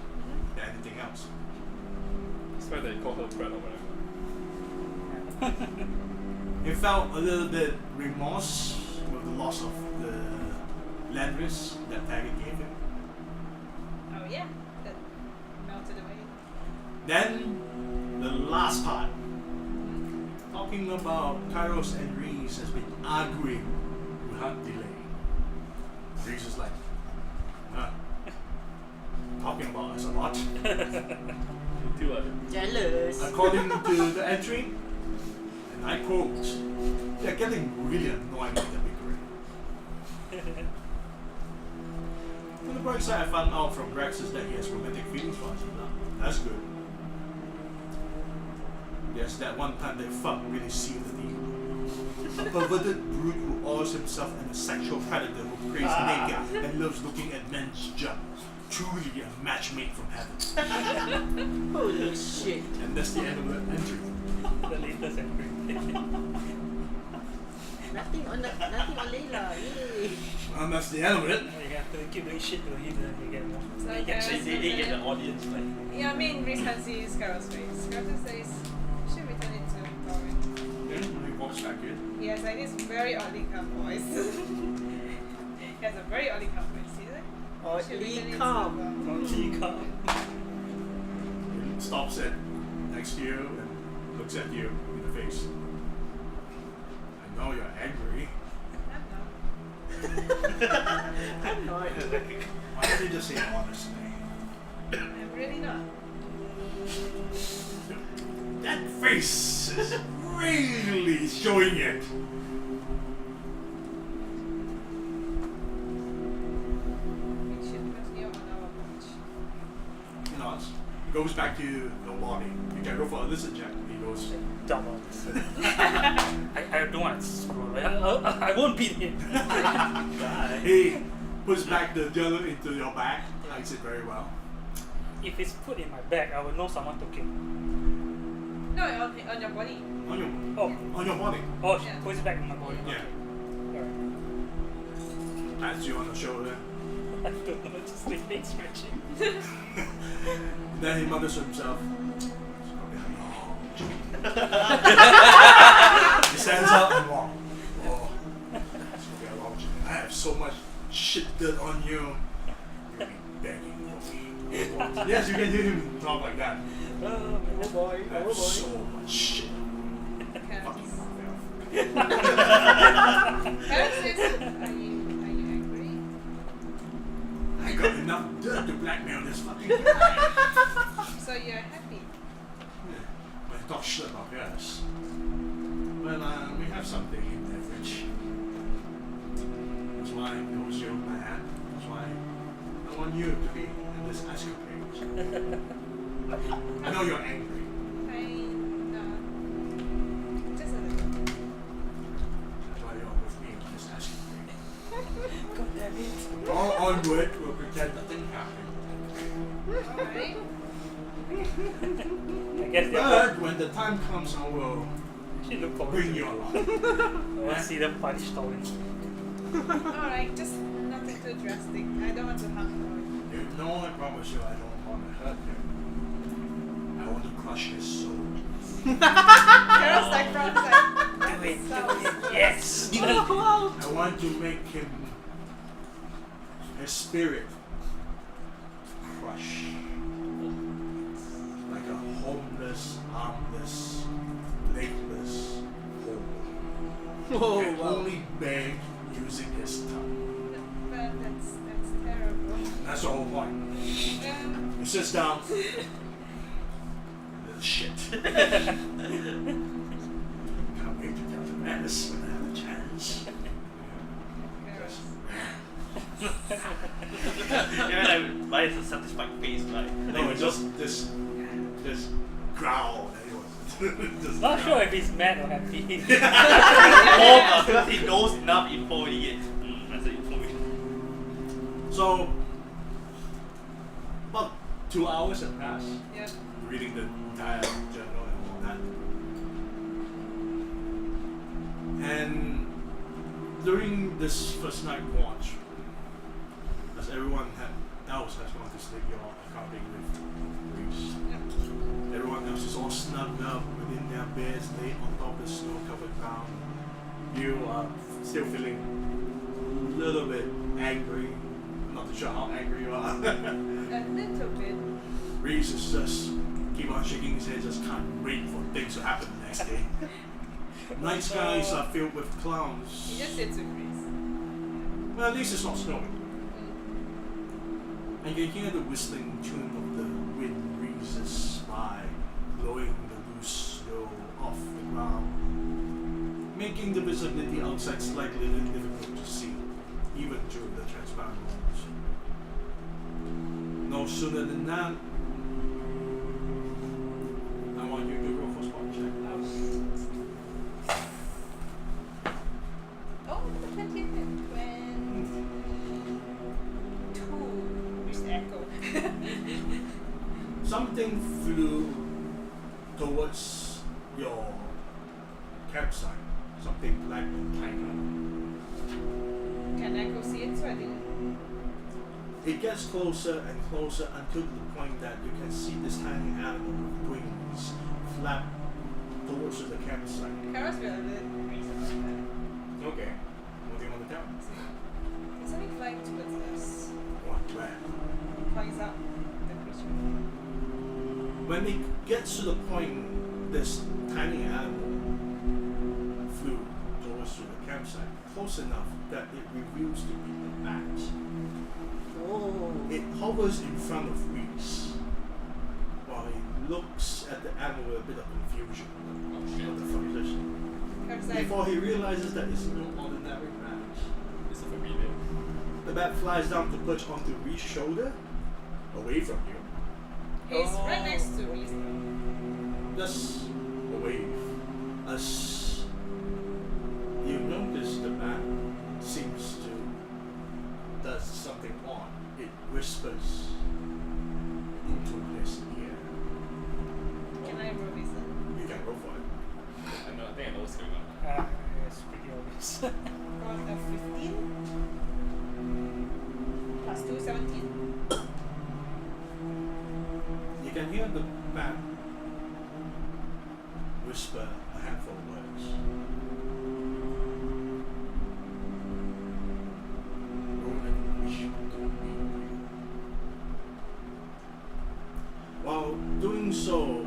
than anything else. That's why they call her Brett or whatever. He felt a little bit remorse with the loss of the Landris that Taggart gave him. Oh yeah, that melted away. Then the last part, talking about Kairos and Reese has been arguing without delay. Reese is like, talking about us a lot. Too much. Jealous. According to the entry, and I quote, they're getting really annoying with the bickering. On the bright side, I found out from Brexis that he has romantic feelings for us now. That's good. Yes, that one time they fucked really sealed the deal. A perverted brute who owes himself and a sexual predator who prays naked and loves looking at men's junk. Truly a match made from heaven. Holy shit. And that's the end of the entry. The latest entry. Nothing on Layla. Yay. And that's the end of it. You have to keep doing shit to him, then you get more. So They get the audience like. Yeah, I mean, Reese can see Scar's face. Scar just says, should return it to Thorin. Then when he walks That's not good. Yes, like this very oddly calm voice. He has a very oddly calm voice, see that? Oddly calm. He stops it next to you and looks at you in the face. I know you're angry. I'm not. I'm not. Why don't you just say honestly? I'm really not. That face is really showing it. We should continue on our march. He nods. He goes back to the lobby. You can go for a listen check. He goes. Double. I don't want to scroll. I won't beat him. He puts back the journal into your bag. Hides it very well. If it's put in my bag, I will know someone took it. No, on your body. On your body. Oh, she Yeah. puts it back in my body. Yeah. Okay. Pats you on the shoulder. I don't know, just like face stretching. Then he mutters to himself. He stands up and walks. Oh, it's gonna be a long journey. I have so much shit dirt on you. You'll be begging for me. Yes, you can hear him talk like that. Oh boy, I have so much shit. Okay. Fucking mouth. Kairos says, are you angry? I got enough dirt to blackmail this fucking guy. So you're happy? I talk shit about us. Well, we have something in leverage. That's why I was your man. That's why I want you to be in this escapade. I know you're angry. No. Just a little. That's why you're with me in this escapade. God damn it. All onward, we'll pretend nothing happened. Alright. I guess they're But when the time comes, I will actually look forward bring to you it. along. I want to see them punish Tolin. Alright, just nothing too drastic. I don't want to harm you. You know, I promise you, I don't want to hurt him. I want to crush his soul. Kairos like frowns like, Do it, so, yes! I want to make him his spirit crush like a homeless, armless, legless hole. Oh, Can wow. only beg using his tongue. but that's terrible. That's the whole point. He sits down. Little shit. Can't wait to tell the madness when I have a chance. Kairos. Even like, why is a satisfied face, right? No, it's just this growl that he was. Just Not growl. sure if he's mad or happy. Because he knows enough info yet. That's the information. So, about 2 hours have passed. Yep. Reading the entire journal and all that. And during this first night watch, as everyone else has gone to sleep, you're accounting with Reese. Yep. Everyone else is all snugged up within their beds, laid on top of the snow-covered ground. You are still feeling a little bit angry. Not too sure how angry you are. A little bit. Reese is just keep on shaking his head, just can't wait for things to happen the next day. Night skies are filled with clouds. He just sits with Reese. Well, at least it's not snowing. And you can hear the whistling tune of the wind breezes by, blowing the loose snow off the ground, making the visibility outside slightly difficult to see, even through the transparent walls. No sooner than that, I want you to roll for spot check. Oh, the 20th and 22. Where's the echo? Something flew towards your campsite. Something black and tiny. Can I go see it? So I didn't. It gets closer and closer until the point that you can see this tiny animal with wings flap towards the campsite. Kairos will alert Reese about that. Okay. What do you want to tell? There's something flying towards us. What? Where? Points out the creature. When it gets to the point, this tiny animal flew towards the campsite, close enough that it reveals to be a bat. Oh. It hovers in front of Reese, while he looks at the animal with a bit of confusion. Oh shit. What the fuck is this? Kairos like, Before he realizes that it's no ordinary bat. It's a familiar. The bat flies down to perch onto Reese's shoulder, away from you. he's right next to Reese though. Just a wave. As you notice the bat seems to does something odd. It whispers into his ear. Can I roll this? You can go for it. I think I know what's going on. It's pretty obvious. Got a 15 plus 2, 17. You can hear the bat whisper a handful of words. Roland, we should do me. While doing so,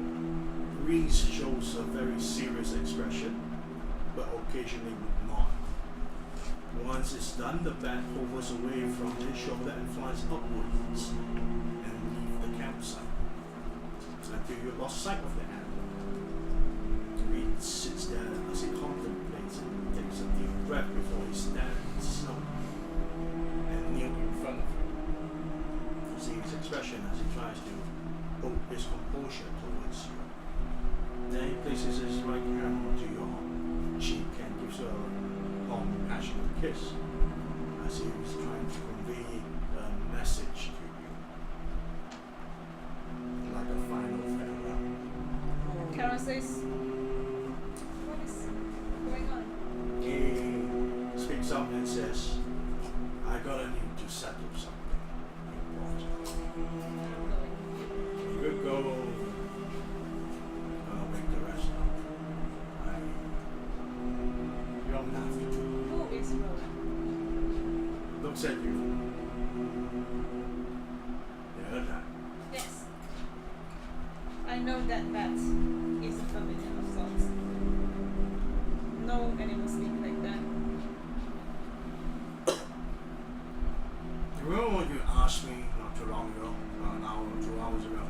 Reese shows a very serious expression, but occasionally would not. Once it's done, the bat hovers away from his shoulder and flies upwards and leaves the campsite until you lost sight of the animal. Reed sits there as he contemplates and takes a deep breath before he stands up and kneels in front of you. You see his expression as he tries to hold his composure towards you. Then he places his right hand onto your cheek and gives you a long, passionate kiss as he was trying to convey a message to you. Like a final farewell. Kairos says, what is going on? He speaks up and says, I gotta need to settle something important. You could go wake the rest up. You don't have to. Who is Roland? Looks at you. You heard that? Yes. I know that bat is a familiar of sorts. No animals speak like that. You remember what you asked me not too long ago, about an hour or 2 hours ago?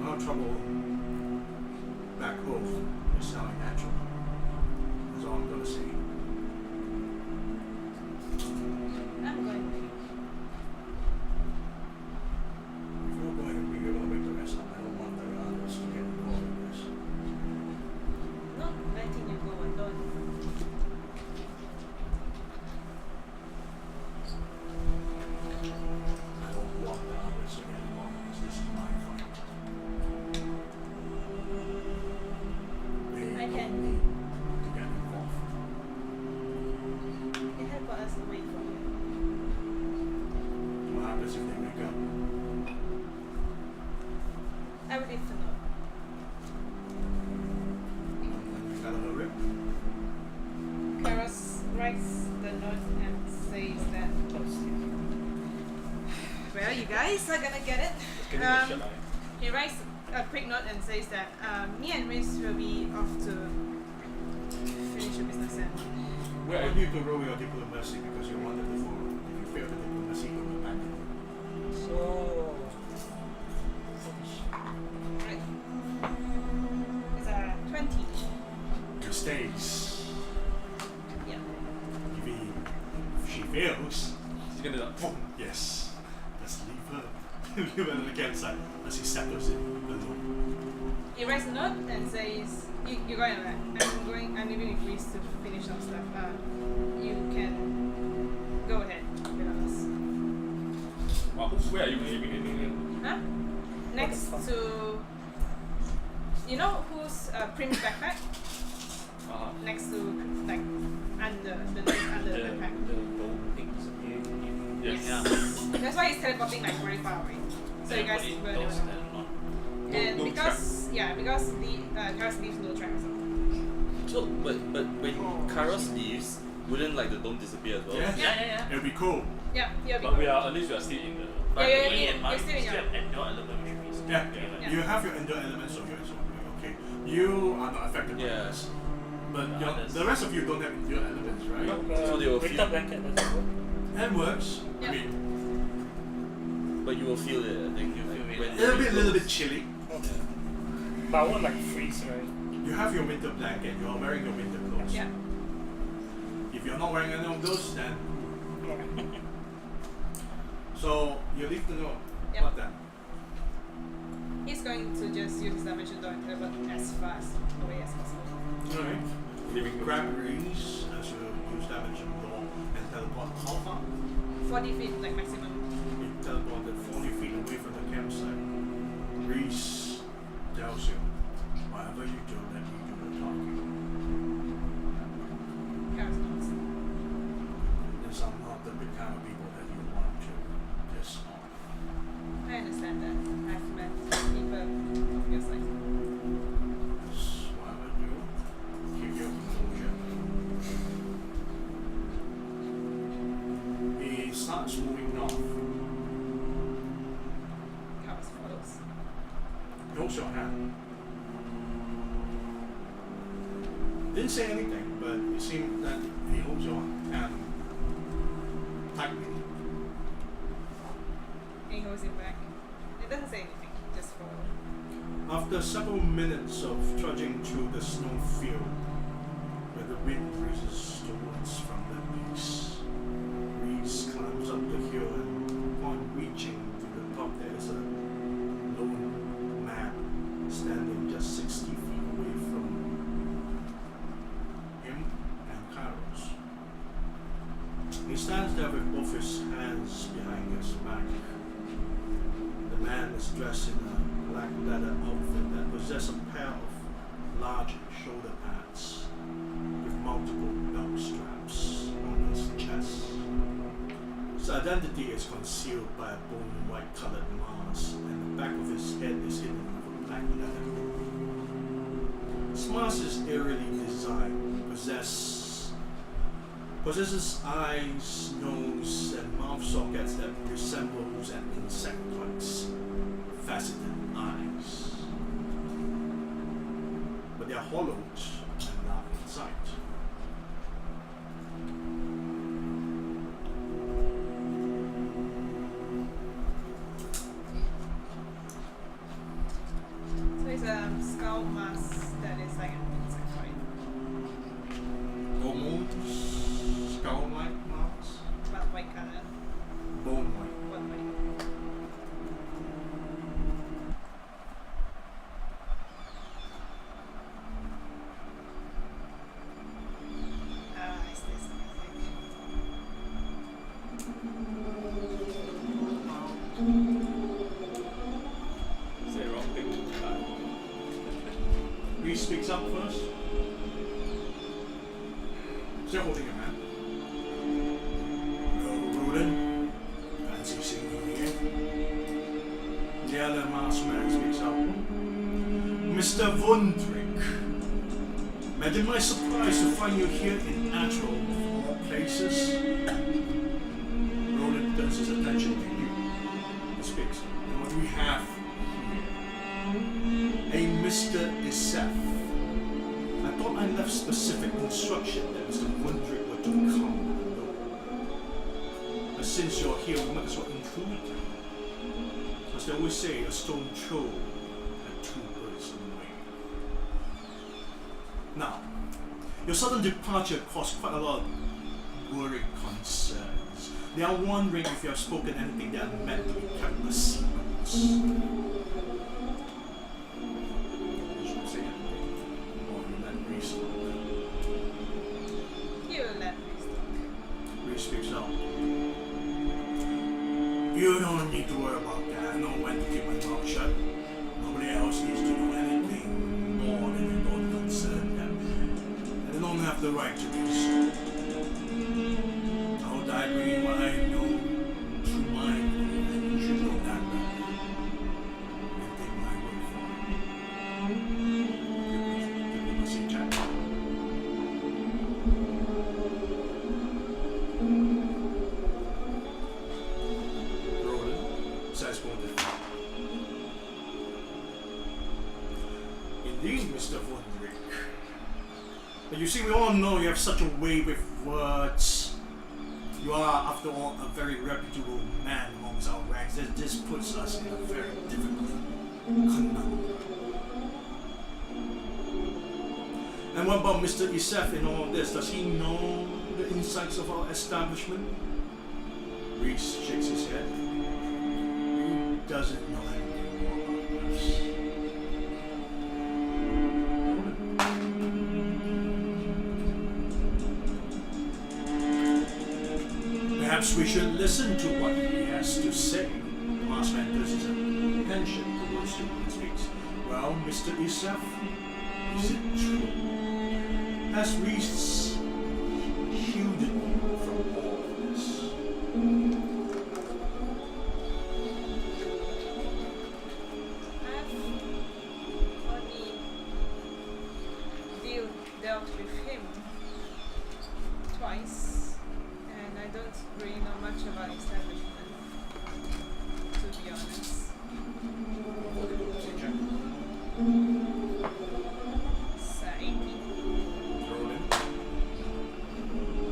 No trouble back home is sounding natural. That's all I'm gonna say. I'm going to. If you're going to be able to wake the rest up, I don't want the others to get involved in this. Not letting you go alone. I don't want the others to get involved because this is my fight. They I don't can. need to get involved. It helped us away from you. What happens if they wake up? I would like to know. You gotta hurry up. Kairos writes the note and says that, well, you guys are gonna get it. Can you shut up? He writes a quick note and says that me and Reese will be off to finish your business and Where I are want you? you to roll your diplomacy because you wanted the phone. If you fail the diplomacy, you'll be back. So. right. It's a 20. It stays. Yeah. If she fails, She's gonna. yes, let's leave her. Leave her at the campsite as he settles it alone. He writes a note and says, you're going right. I'm leaving with Reese to finish some stuff. You can go ahead without us. Wow, where are you leaving it? Huh? Next to, you know who's Primme's backpack? Next to, like, under the backpack. The dome thing disappeared. Yes. Yeah. That's why he's teleporting like very far away. So you guys will never know. And No because because the Kairos leaves no track. So, but when Kairos leaves, wouldn't like the dome disappear as well? Yeah. It'll be cool. Yeah, yeah. But we are, at least we are still in the. But Yeah, me and mine you're still in still your- have endure element, which means Yeah. Yeah. You have your endure elements of yours. Okay. You are not affected by Yeah. this. But The your, others. the rest of you don't have endure elements, right? So they will winter feel- blanket doesn't work. That works. Yeah. I mean, But you will feel it, I think. You feel it. when it'll the be a wind little blows. bit chilly. But I won't like freeze, right? You have your winter blanket. You are wearing your winter clothes. Yeah. If you're not wearing any of those, then Okay. so you leave the door. Yeah. What then? He's going to just use his dimension door and teleport as fast away as possible. Alright. You grab Reese as you use dimension door and teleport how far? 40 feet, like maximum. You teleported 40 feet away from the campsite. Reese tells you, whatever you do, let me do the talking. Kairos knows. These are not the kind of people that you want to piss off. I understand that. I've met people of your size. Just whatever you do, keep your composure. He starts moving north. Kairos follows. He holds your hand. Didn't say anything, but it seemed that he holds your hand tightly. And he holds it back. It doesn't say anything, just follow. After several minutes of trudging through the snow field, where the wind breezes towards from the east, Reese climbs up the hill and upon reaching to the top there is a lone man standing just 60 feet away from him and Kairos. He stands there with both his hands behind his back. The man is dressed in a black leather outfit that possesses a pair of large shoulder pads with multiple belt straps on his chest. His identity is concealed by a bone white colored mask, and the back of his head is hidden with a black leather. His mask is eerily designed, possesses eyes, nose, and mouth sockets that resembles an insect clicks, faceted eyes. But they are hollowed and dark inside. So it's a skull mask that is like an insectoid, Almost skull-like marks, but white color. bone white. One white. Is this Is that wrong thing? Reese speaks up first. Still holding your hand. Hello, Roland. Fancy seeing you here. The other masked man speaks up. Mr. Vundrick. Imagine my surprise to find you here in Atro of all places. Roland turns his attention to you. He speaks. And what do we have here? A Mr. Isef. I thought I left specific instruction that Mr. Vundrick were to come alone. But since you're here, we might as well include you. As they always say, a stone throw and two birds in the wing. Now, your sudden departure caused quite a lot of worried concerns. They are wondering if you have spoken anything that are meant to be kept a secret. You should say anything. Or you let Reese know. You let me talk. Reese speaks out. You don't need to worry about that. I know when to keep my mouth shut. Nobody else needs to know anything more than you don't concern them. And they don't have the right to do so. I'll die bringing what I know through mine, and you should know that. And take my word for it. Mr. Wundrick. But you see, we all know you have such a way with words. You are, after all, a very reputable man amongst our ranks. This puts us in a very difficult conundrum. And what about Mr. Isef in all this? Does he know the insights of our establishment? Reese shakes his head. He doesn't know anything more about us. Perhaps we should listen to what he has to say. The last man does his attention towards him and speaks. Well, Mr. Isef, is it true? Has Reese shielded you from all of this? I've only dealt with him twice, and I don't really know much about establishment, to be honest. Say. Roland,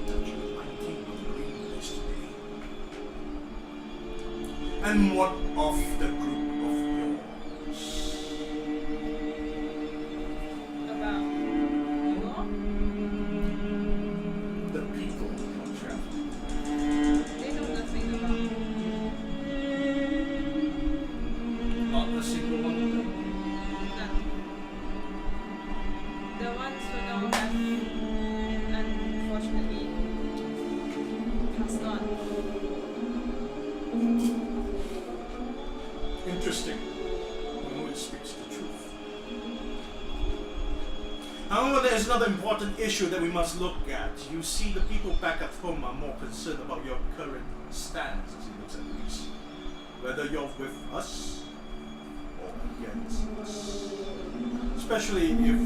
that you're 19 on the green list today. And what of the group of yours? About you all? The people of Chap. They know nothing about me. Not a single one of them. None. The ones who know have unfortunately passed on. Interesting. One who speaks the truth. However, there is another important issue that we must look at. You see, the people back at home are more concerned about your current stance, as he looks at Reese. Whether you're with us or against us. Especially if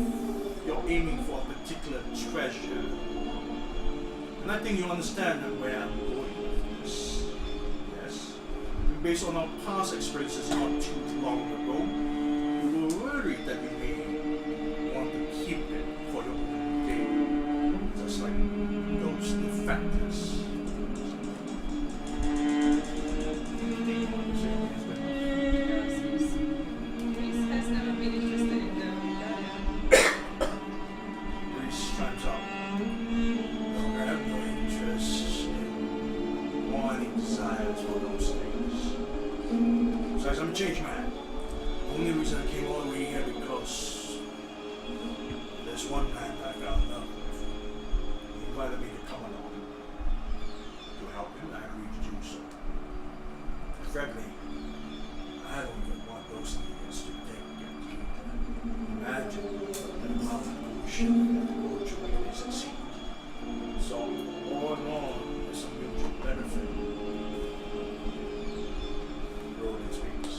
you're aiming for a particular treasure. And I think you understand where I'm going with this. Yes? Based on our past experiences not too long ago, we were worried that you may want to keep it for your own gain, just like those defectors. Anything you want to say against them? Reese has never been interested in the rebellion. Reese chimes up. No, I have no interest in wanting desires for those things. Besides, I'm a changed man. The only reason I came all the way here because there's one man that I fell in love with. He invited me to come along to help him, and I agreed to do so. Frankly, I don't even want those things to think that you imagine that amount of bullshit that go through when they succeed. So, all in all, there's some mutual benefit. Roland speaks.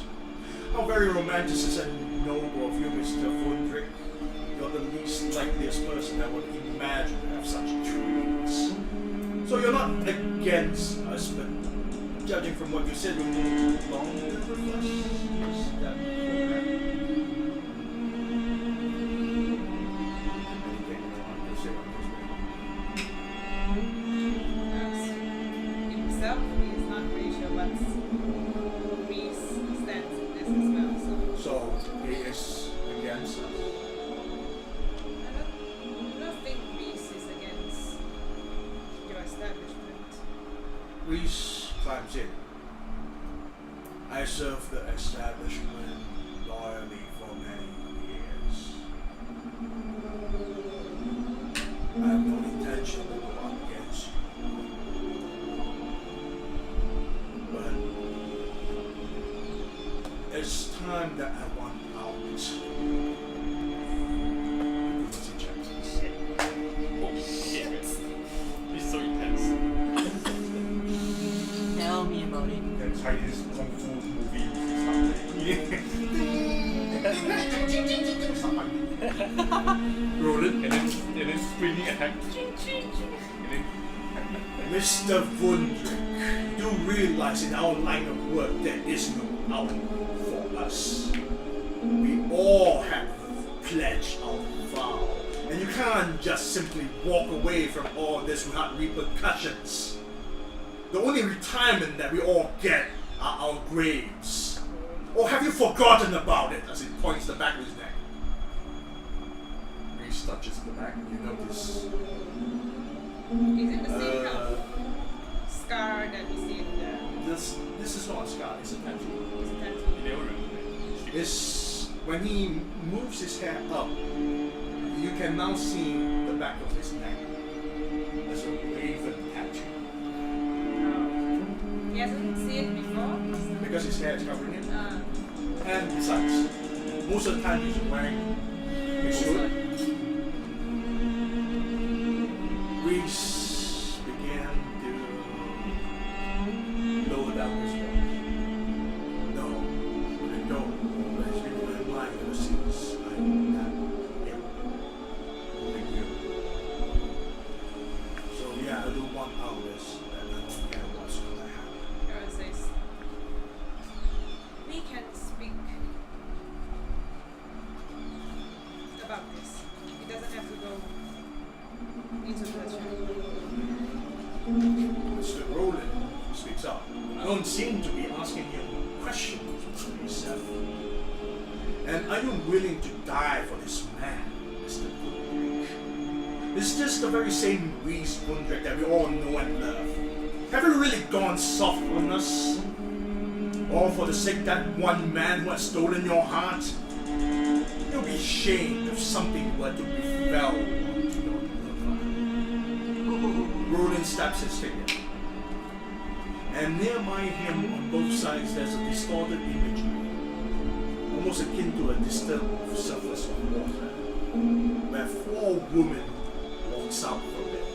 How very romanticist and noble of you, Mr. Wundrick. You're the least likeliest person I would imagine to have such traits. So you're not against us, but judging from what you said, you're no longer with us. Is that correct? Anything you want to say on this? As himself, he is not really sure what Reese stands in this as well, so So he is against us. I don't think Reese is against your establishment. Reese climbs in. I served the establishment loyally for many years. I have no intention to go up against you. But it's time that I want out. Because he checks this. Oh shit. He's so intense. Tell me about it. The Chinese kung fu movie Roland, And then springing attack. And then Mr. Wundrick, you realize in our line of work there is no out for us. We all have pledge our vow. And you can't just simply walk away from all this without repercussions. The only retirement that we all get are our graves. Or have you forgotten about it? As he points the back of his neck. Reese touches the back. You notice. Is it the same kind of scar that we see in the... This is not a scar. It's a tattoo. It's a tattoo. They all remember it. It's when he moves his hair up, you can now see the back of his neck. There's a raven tattoo. Oh. He hasn't seen it before? Because his hair is covering it. Uh, And besides, most of the time he's wearing his suit. Reese began to lower down his voice. No, I don't. But it's been my mind ever since I met him. Only you. So yeah, I do want ours, and I don't care what's gonna happen. Kara says, we can speak about this. It doesn't have to go into bloodshed. Mr. Roland speaks up. I don't seem to be asking him questions about himself. And are you willing to die for this man, Mr. Goodrich? Is this the very same Reese Goodrich that we all know and love? Have you really gone soft on us? All for the sake of that one man who has stolen your heart? You'll be ashamed if something were to befell to your lover. Roland snaps his finger. And nearby him on both sides there's a distorted imagery, almost akin to a disturbed surface of water, where 4 women walks out from it.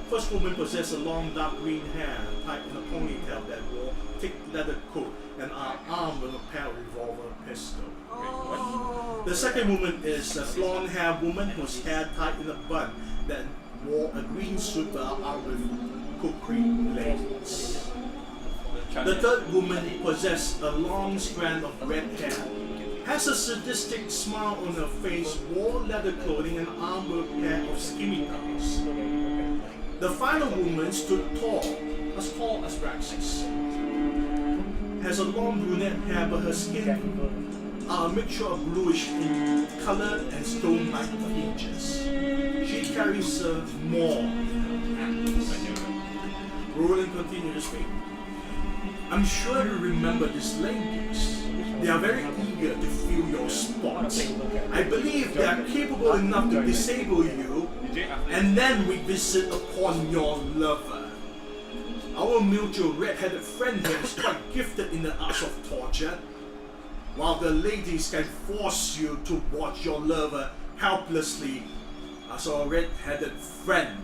First woman possessed a long dark green hair tied in a ponytail that wore thick leather coat and are armed with a pair of revolver pistol. The second woman is a blonde haired woman whose hair tied in a bun that wore a green suit but are armed with kukri blades. The third woman possessed a long strand of red hair, has a sadistic smile on her face, wore leather clothing and armed with a pair of scimitars. The final woman stood tall as Praxis. Has a long brunette hair but her skin are a mixture of bluish in color and stone-like features. She carries a maul in her hands. Roland continued to speak. I'm sure you remember these ladies. They are very eager to fill your spots. I believe they are capable enough to disable you, and then we visit upon your lover. Our mutual red-headed friend here is quite gifted in the arts of torture, while the ladies can force you to watch your lover helplessly, as our red-headed friend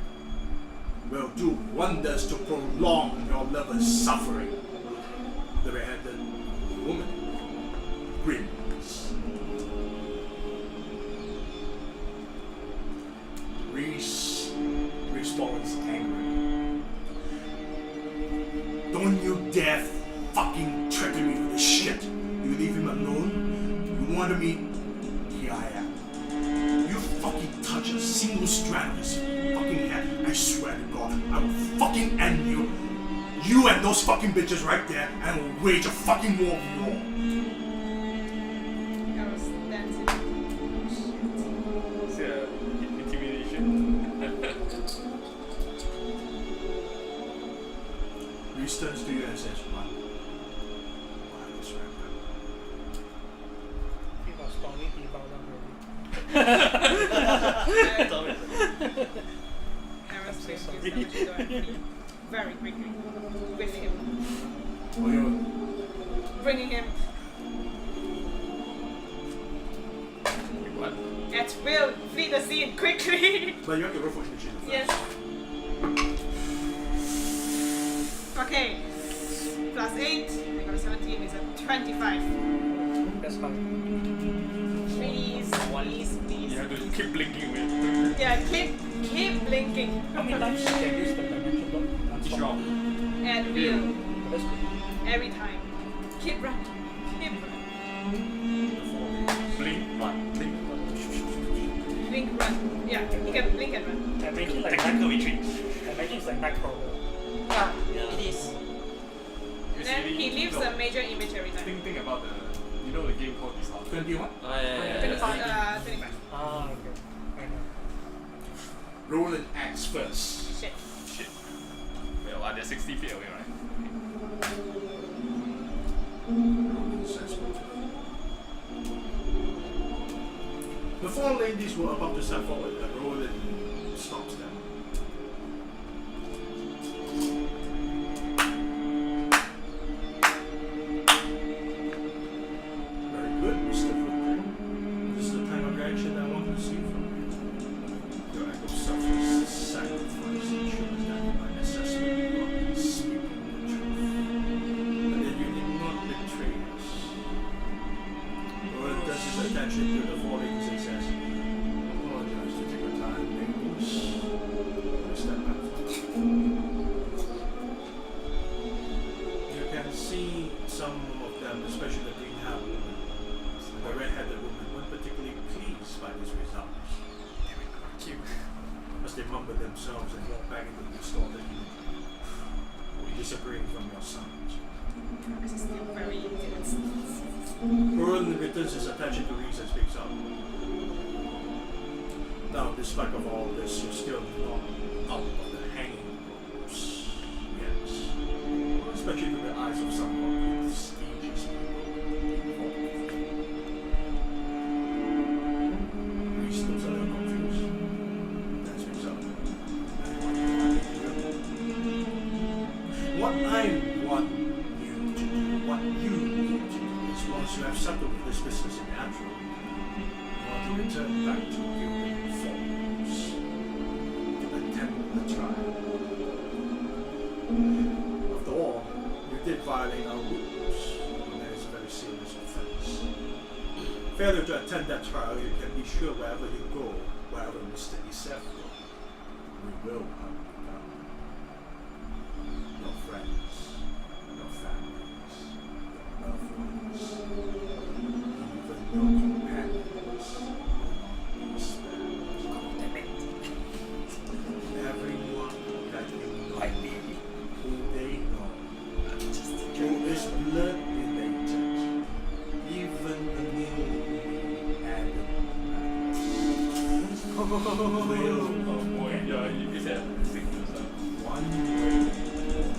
will do wonders to prolong your lover's suffering. The red-headed woman grins. Reese responds angrily. Don't you dare fucking threaten me with this shit. You leave him alone? You wanted me? Here I am. You fucking touch a single strand of his fucking hair, I swear to God, I will fucking end you. You and those fucking bitches right there, and will wage a fucking war with you all. I was dancing. It's intimidation. Reese turns to you and says, run. Why this right He was strongly he Kara's face gives them to go and flee very quickly with him. now? Oh, you're Bringing him What? at will. Flee the scene quickly. but you have to roll for initiative first. Yes. Okay. Plus 8. I got a 17 is a 25. That's fine. Please, please, please. You have to keep blinking, man. Yeah, keep blinking. How many times can you use the dimension lock? It's wrong. And will. That's good. Every time. Keep running. Keep running. blink, run, blink, run. Blink, run. Yeah, you can blink and run. I make it like Tactical retreat. I make it like Nightcrawler. Yeah, Yeah. it is. Then he leaves a major image every time. Think about the game called Disaster. 21. Oh, yeah. 25. Ah, okay. I know. Roland acts first. Shit. Shit. Well, they're 60 feet away, right? Roland says motive. The four ladies were about to step forward, and Roland stops them. Very good, Mr. Footprint. This is the kind of reaction I want to see from you. Your act of selfless sacrifice ensures that in my assessment you are speaking the truth. And that you did not betray us. Roland turns his attention to the four ladies and says, apologize to take your time, ladies. I step back. You can see some of them, especially the green-haired woman and the red-headed woman, weren't particularly pleased by these results. As they mumble themselves and walk back into the distorted image, disagreeing from your side. This is still very intense. Roland returns his attention to Reese and speaks up. Now, despite of all this, you're still not out of the hanging ropes yet. Especially with the eyes of some of the prestigious people involved. Reese looks a little confused. Then speaks up. What I want you to do, what you need to do, is once you have settled with this business in Antro, you want to return back to Gildan Falls to attend the trial. After all, you did violate our rules, and that is a very serious offense. Failure to attend that trial, you can be sure wherever you go, wherever Mr. Isef goes, we will hunt you down. Your friends, your families, your loved ones, even your companions will be spared. Everyone that you know, who they know, who is blood related, even the newly added members, will Oh boy, yeah, you said sickness. one way or another.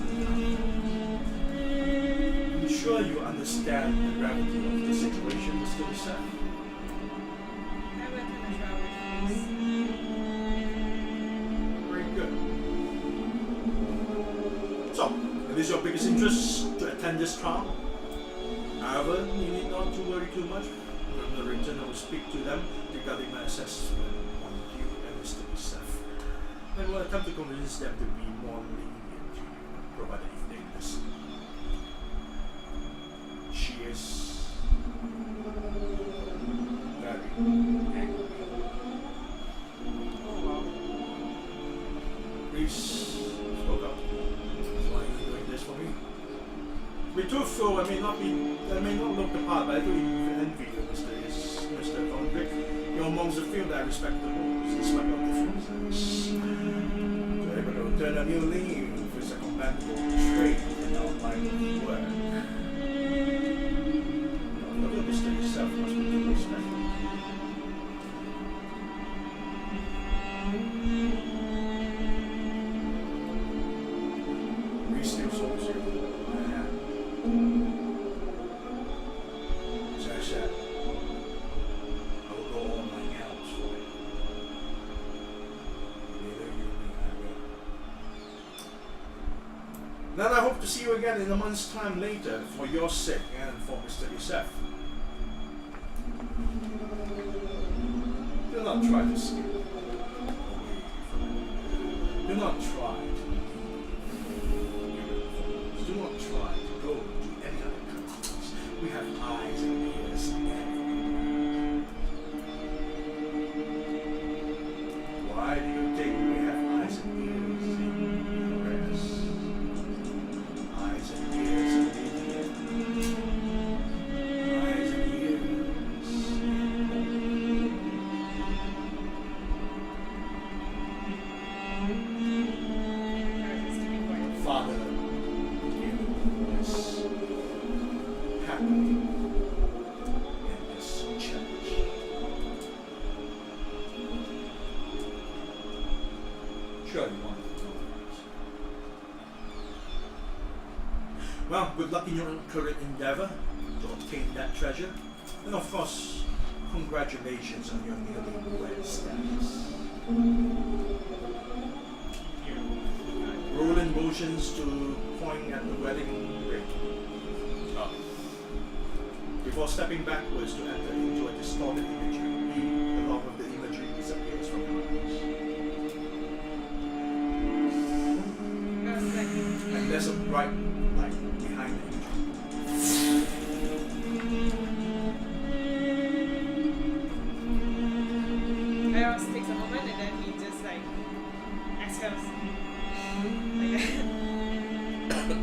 I'm sure you understand the gravity of the situation, Mr. Isef. I will attend the trial with Reese. Very good. So, it is your biggest interest to attend this trial. However, you need not to worry too much. From the return, I will speak to them regarding my assessment on you and Mr. Isef. And will attempt to convince them to be more lenient to you, provided if they listen. She is very angry. Oh wow. Reese spoke up. Why are you doing this for me? To be truthful, I may not look the part, but I do envy you, Mr. Thornwick. You're amongst the few that I respect the most, despite your differences. To be able to return a new leaf is a commendable trait in our line of work. Your Mr. yourself must be too respected. Reese still holds you. As I said, I will go all my helps for you. Neither you nor I will. Then I hope to see you again in a month's time later for your sake and for Mr. Isef. Do not try to skip away from it. Do not try to leave. Do not try to go to any other countries. We have eyes and ears everywhere. Why do you think we have eyes and ears in the rest? Eyes and ears in India. Eyes and ears in in this challenge. Sure, you want to know. Well, good luck in your current endeavor to obtain that treasure. And of course, congratulations on your newlywed status. Roland motions to point at the wedding ring. Before stepping backwards to enter into a distorted imagery, he, along with the imagery, disappears from your eyes. And there's a bright light behind the imagery. Kairos takes a moment and then he just like exhales. Like that.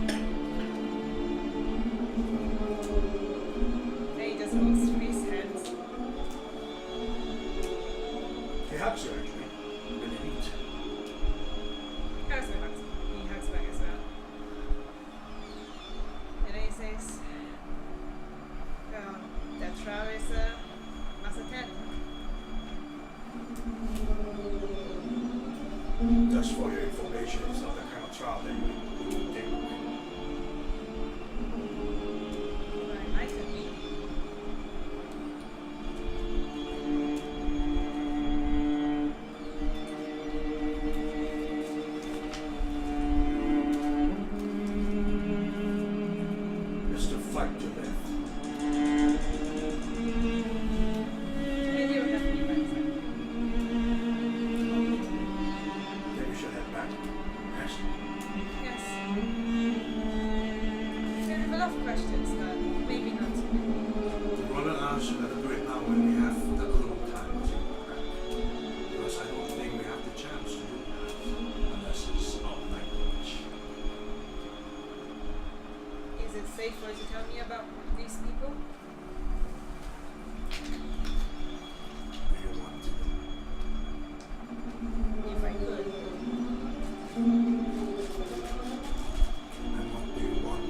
Then he just holds Reese's hands. He hugs you actually. Really neat. Kairos he hugs back as well. And then he says, well, that trial is a must attend. Just for your information, it's not the kind of trial that you would take. I could be. Just to fight to live. And you have me by your side. Then we should head back. Yes. Yes. I have a lot of questions, but maybe not too many. Roland asks you to do it now when we have the alone time to go back. Because I don't think we have the chance to do that unless it's our language. Is it safe for you to tell me about these people? Do you want to? If I could. And what do you want?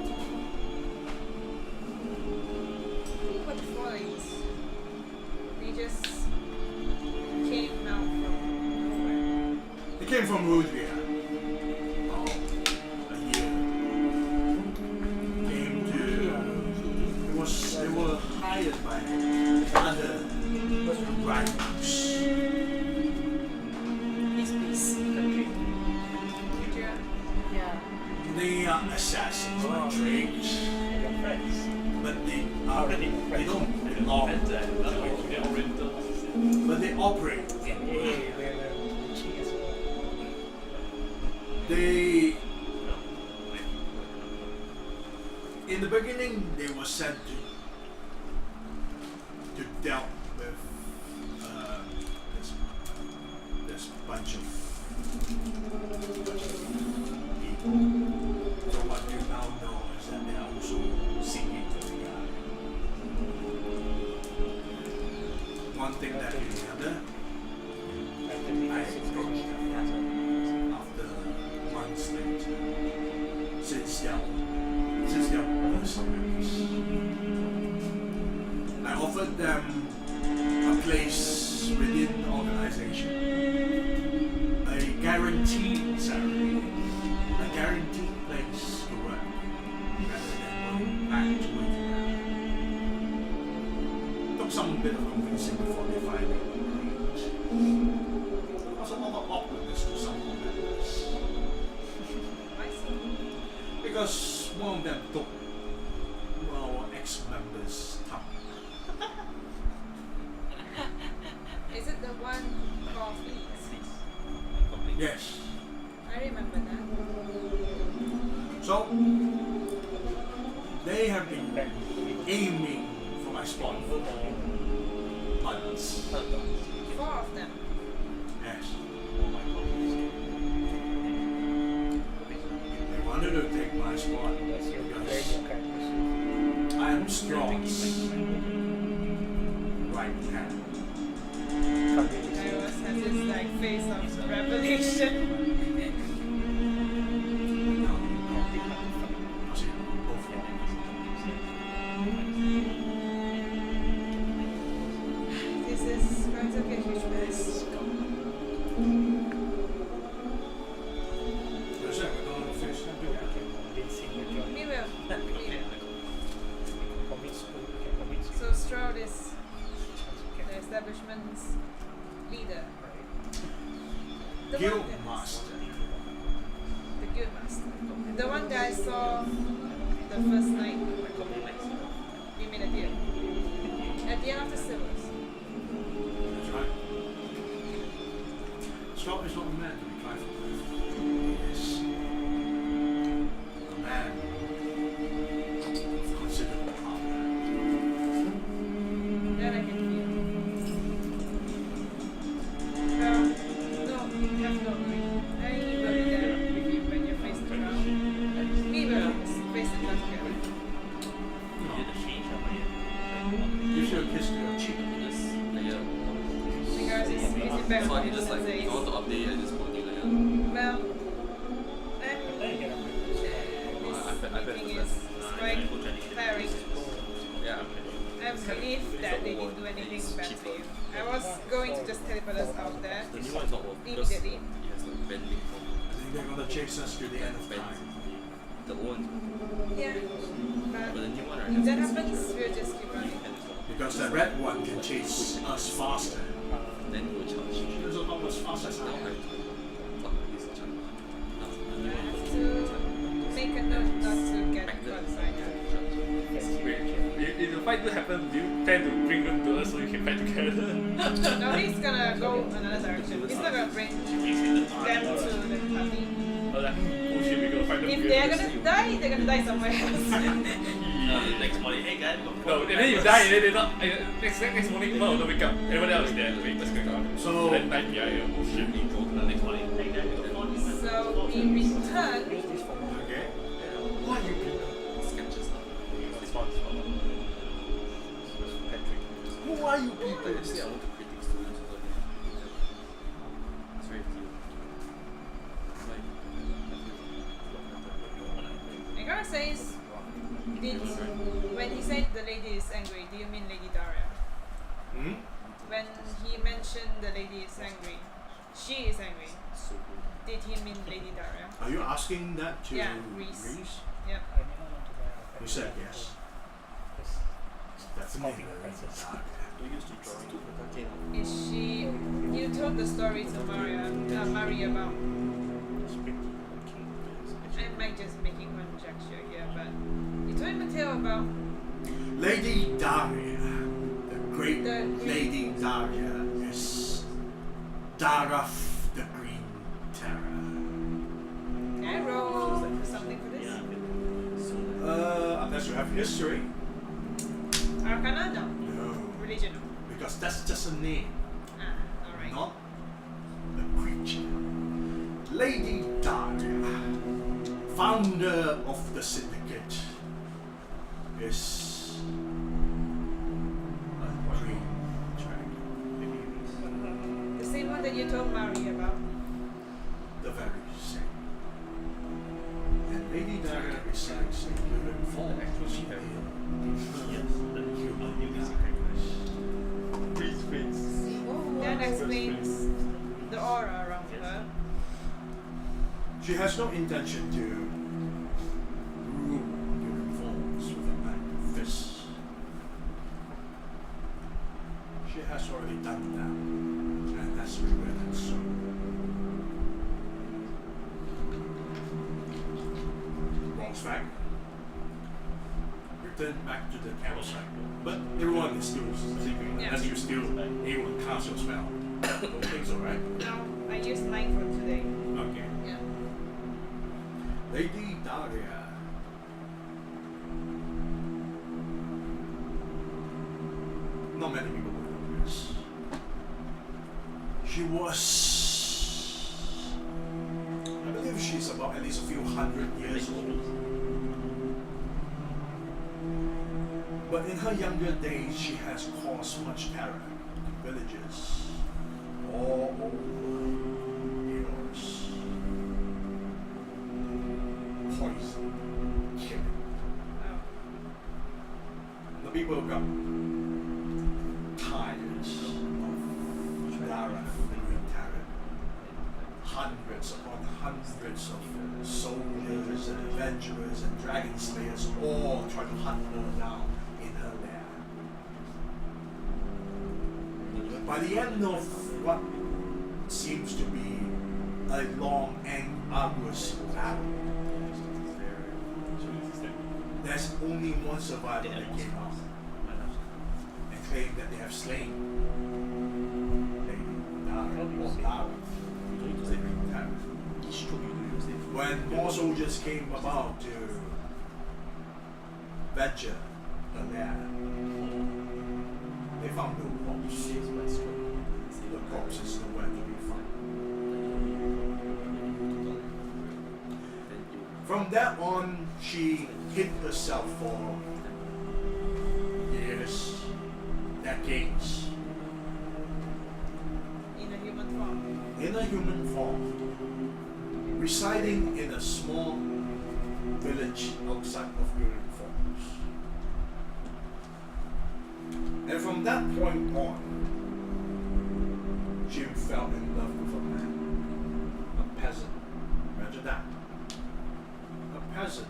What the foreigners? They just came out from nowhere. He came from Rudria. A year. Came to. They were hired by other rivals. This country. Rudria. Yeah. They are assassins by trade, Your friends. but they Already they don't belong. But they operate. They, in the beginning, they were sent to deal with this bunch of people. So what you now know is that they are also seeking the guy. One thing that you the other, I approached them after months later, since their mercenaries. I offered them a place within the organization, a guaranteed salary, a guaranteed place to work, rather than going back to working out. Took some bit of convincing before they finally agreed. There was a lot of awkwardness to some members. I see. Because one of them took our ex-members' tongue. Is it the one called Reese? Yes. I remember that. So, they have been aiming for my spot for months. 4 of them. Yes. They wanted to take my spot because I am strong. Right hand. Kairos has this like face of revelation. I'll see you both. So Stroud is the establishment's leader. The Guild one that- master. The guild master. The one that I saw the first night we made a deal. At the end of the syllabus. That's right. Scott is not a man to be trifled with. He is a man of considerable power. That I can feel. Well, no, you have no worry. I will be there with you when you're faced around. We will face it together. Gives you a kiss to your cheek. Because it's easy back So I home can just like, these if days. you want to update, I just put you like, Well, I bet meeting it's is quite tiring. yeah. I'm relieved that they didn't do anything bad to you. I was going to just teleport us out there The new one is not worth because it immediately. has like bending from I think they're gonna chase us to the end of time. the old, Yeah, but the but new one if that happens, we'll just keep running. Because the red one can chase us faster. then you will charge. There's not much faster as Now I I am. fuck this charge. Now the new I one have to make a note not to get back caught then. sidetracked. If the fight do happen, do you tend to bring them to us so you can fight together? No, he's gonna go another direction. He's not gonna bring them to the party. Or like, oh shit, we gotta fight them If together. they're gonna die, they're gonna die somewhere else. Next morning, hey guys, No, and then you die, and then they're not. Next morning, no, wake up. Everyone else is there. Wait, let's go. So- then 9 p.m. Oh shit. next morning, hey guys, So we return. Okay. Why you people? Sketches now. Who are you people? Yesterday I want to critique students also. It's very cute. Like, I gotta say, when he said the lady is angry, do you mean Lady Daria? Hmm? When he mentioned the lady is angry, she is angry. so good. Did he mean Lady Daria? Are you asking that to Yeah, Reese. Reese? Yep. You said yes. Definitely. We used to draw into the Is she? You told the story to Mari about. I might just making conjecture here, but you told him a tale about. Lady Daria, the great The Lady Daria, is Daraf the Green Terror. Can I roll something for this? Unless you have history. Arcana? No. No. Religion? No. Because that's just a name, Ah, alright. not a creature. Lady Daria, founder of the Syndicate, is a green dragon. The same one that you told Mari about. The very same. And Lady Daria resides in Human form. That explains the aura around her. She has no intention to rule human forms with a magic fist. She has already done that, and has regretted so. Walks back, return back to the campsite, but everyone is still sleeping unless you still able to cast your spell. Don't think so, right? No, I used mine for today. Okay. Yeah. Lady Daria. Not many people would know this. She was, I believe she's about at least a few hundred years old. But in her younger days, she has caused much terror to villages all over yours. Poison, killing. Oh. The people got tired of Lara, the Green Terror. Hundreds upon hundreds of soldiers and adventurers and dragon slayers servants all try to hunt her down in her lair. By the end of what seems to be a long and arduous battle, there's only one survivor that came out and claimed that they have slain Lady Dara or Dara. When more soldiers came about to venture the lair, they found no corpse. The corpse is nowhere to be found. From that on, she hid herself for years, decades, In a human form. in a human form, residing in a small village outside of Uthrid Falls. And from that point on, she fell in love with a man, a peasant. Imagine that. A peasant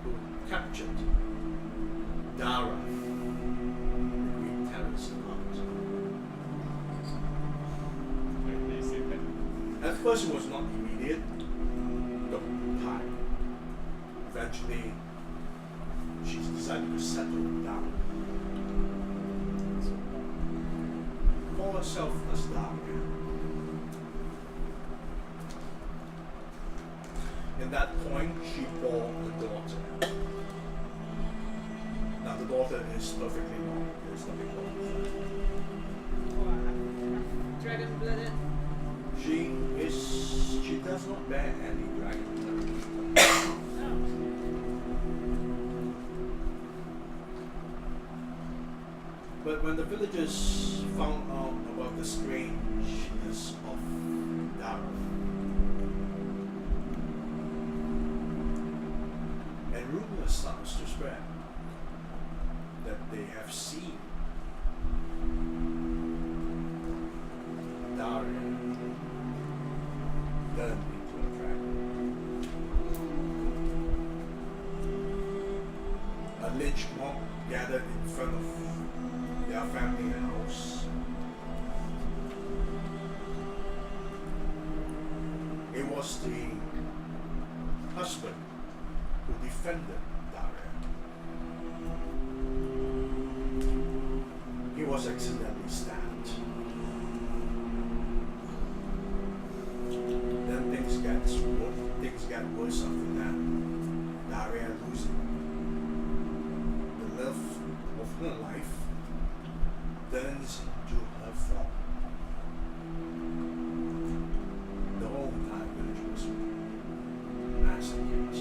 who captured Dara between terrace and heart. At first it was not immediate, took time. Eventually, she decided to settle down. Call herself as Daria. In that point, she bore a daughter. Now the daughter is perfectly normal. There's nothing wrong with her. Dragon blooded. She does not bear any dragon blood. But when the villagers found out about the strangeness of Dara, and rumors starts to spread that they have seen Daria turned into a dragon. A lynch mob gathered in front of their family house. It was the husband who defended Daria. He was accidentally stabbed. Then things get worse after that. Daria losing the love of her life turns into her form. The whole entire village was massacred.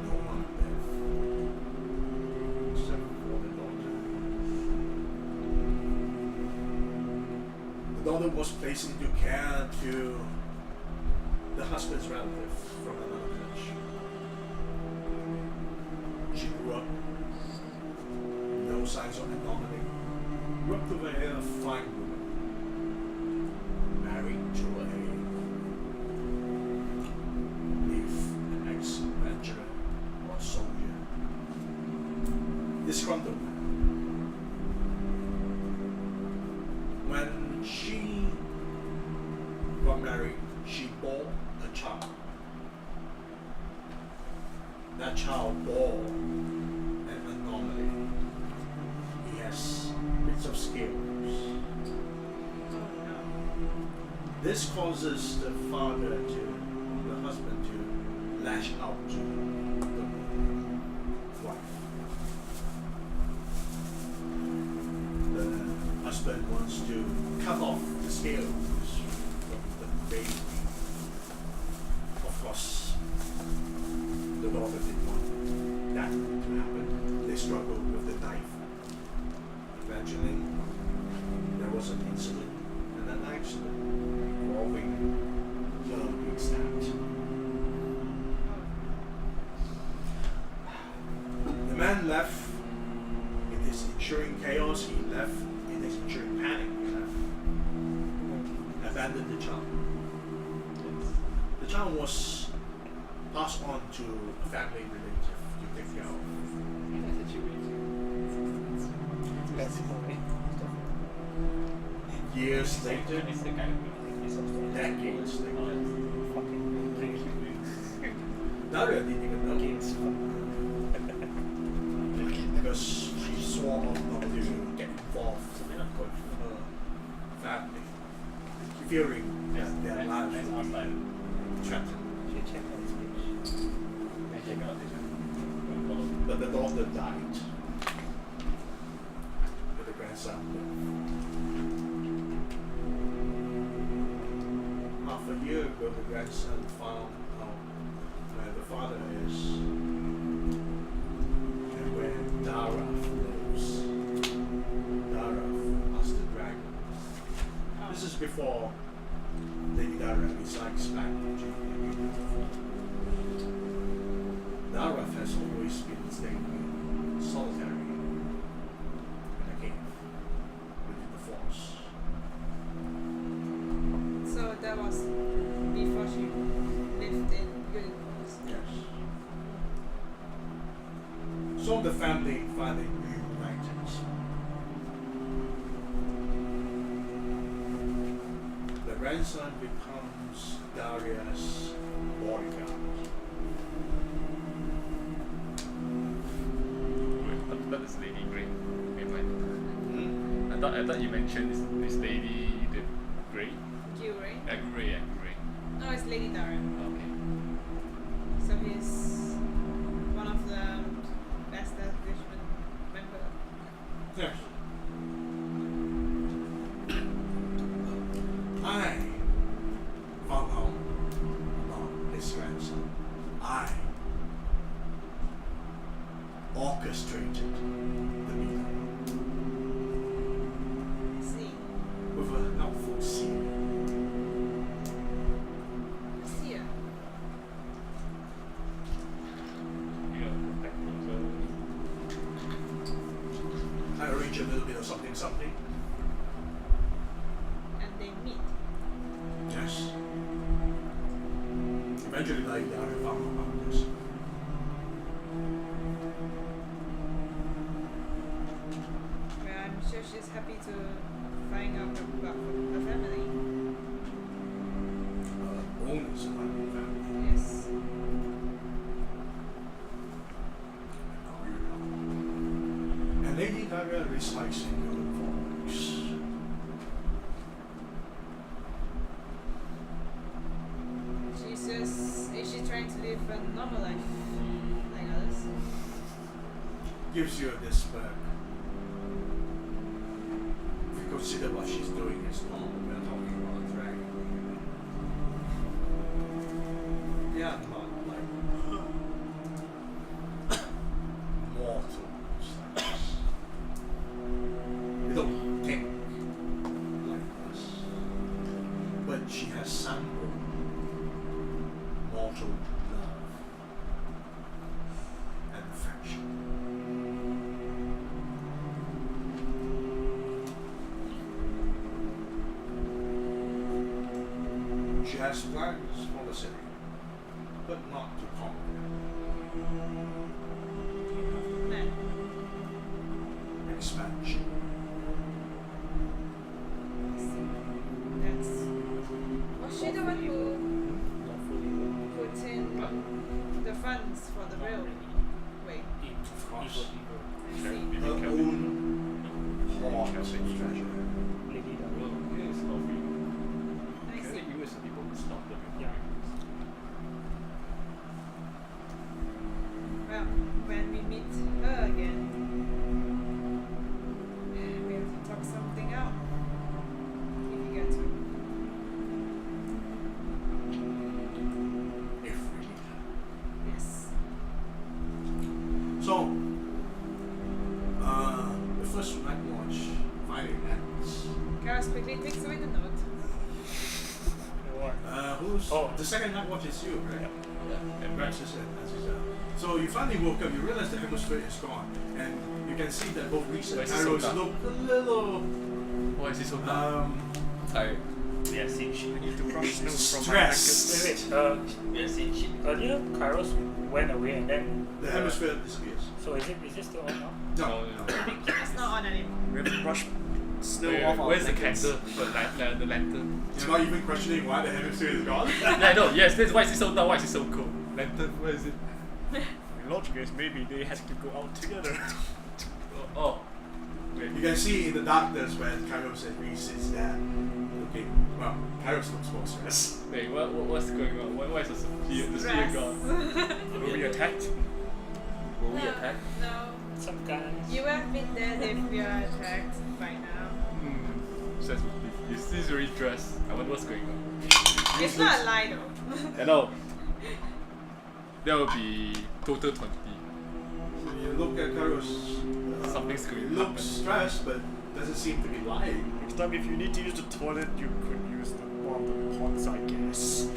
No one left except for the daughter. The daughter was placed into care to the husband's relative from another village. She grew up, no signs of anomaly, grew up to be a fine woman, married to a ex-adventurer or soldier, disgruntled man. When she got married, she bore a child. That child bore an anomaly. He has bits of scales. This causes the husband to lash out to the wife. The husband wants to cut off the scales from the baby. Of course, the daughter didn't want that to happen. They struggled with the knife. Eventually, there was an incident and an accident involving her being stabbed. The man left in his ensuing chaos. He left in his ensuing panic. He left. Abandoned the child. The child was pass on to a family relative you take care of. Years later, decades later, Daria didn't even know because she swore not to get involved with her family, fearing that their lives would be threatened. But the daughter died, but the grandson lived. Half a year ago, the grandson found out where the father is and where Darath lives. Darath as the dragon. This is before Lady Dara resides back in Japan. Darath has always been staying solitary in a cave within the forest. So that was before she lived in Unicorns. Yes. So the family finally reunited. The grandson becomes Daria's bodyguard. But this lady Grey. I thought you mentioned this lady the Grey. Gilray. Grey. No, it's Lady Dara. Okay. So he's one of the best establishment member. Yes. I found out about his grandson. I orchestrated the meeting See. with a helpful seer. See ya. I arranged a little bit of something. And they meet. Yes. Eventually, like Dara found out about this. Well, I'm sure she's happy to find out about her family. Owners of my family. Yes. And Lady Dara resides in Unicorns. Is she trying to live a normal life like others? Gives you this back. If you consider what she's doing is normal, we're talking about a dragon. Yeah, not like mortals like us. They don't think like us. But she has some mortal love and affection. She has plans for the city, but not to conquer Man. expansion. That's. Was she the one who put in the funds for the railway? Of course. I see. Her own hoard of treasure. I see. Well, when we meet her again, we have to talk something out. If you get to. If we need her. Yes. So, the first night watch finally ends. Kairos quickly takes away the note. Who's Oh. the second night watch is you, right? Yeah. And Francis and so you finally woke up, you realize the hemisphere is gone, and you can see that both Reese and Why is it so Kairos dark? look a little Why is it so dark? Tired. We are seeing shit. I need to brush snow from my Stress. blankets. We are seeing shit. Earlier, Kairos went away and then. The hemisphere disappears. So is it still on now? No. It's not on anymore. We have to brush snow Wait, off our where's the blankets. candle? The lantern. You're not even questioning why the hemisphere is gone. Yeah, I know. Yes, that's why is it so dark? Why is it so cold? Lantern, where is it? The logic is maybe they had to go out together. Oh. Wait. You can see in the darkness where Kairos and Reese is there. Okay, well, Kairos looks more stressed. Wait, what's going on? Why is the spear Stress. gone? Were we attacked? Were we attacked? No. Some guys. You would have been dead if we are attacked by now. Says you see very dressed. I wonder what's going on. It's not a lie though. I know. That would be total 20. So you look at Kairos. Something's going He to looks stressed, but doesn't seem to be lying. Next time, if you need to use the toilet, you could use one of the pots, I guess.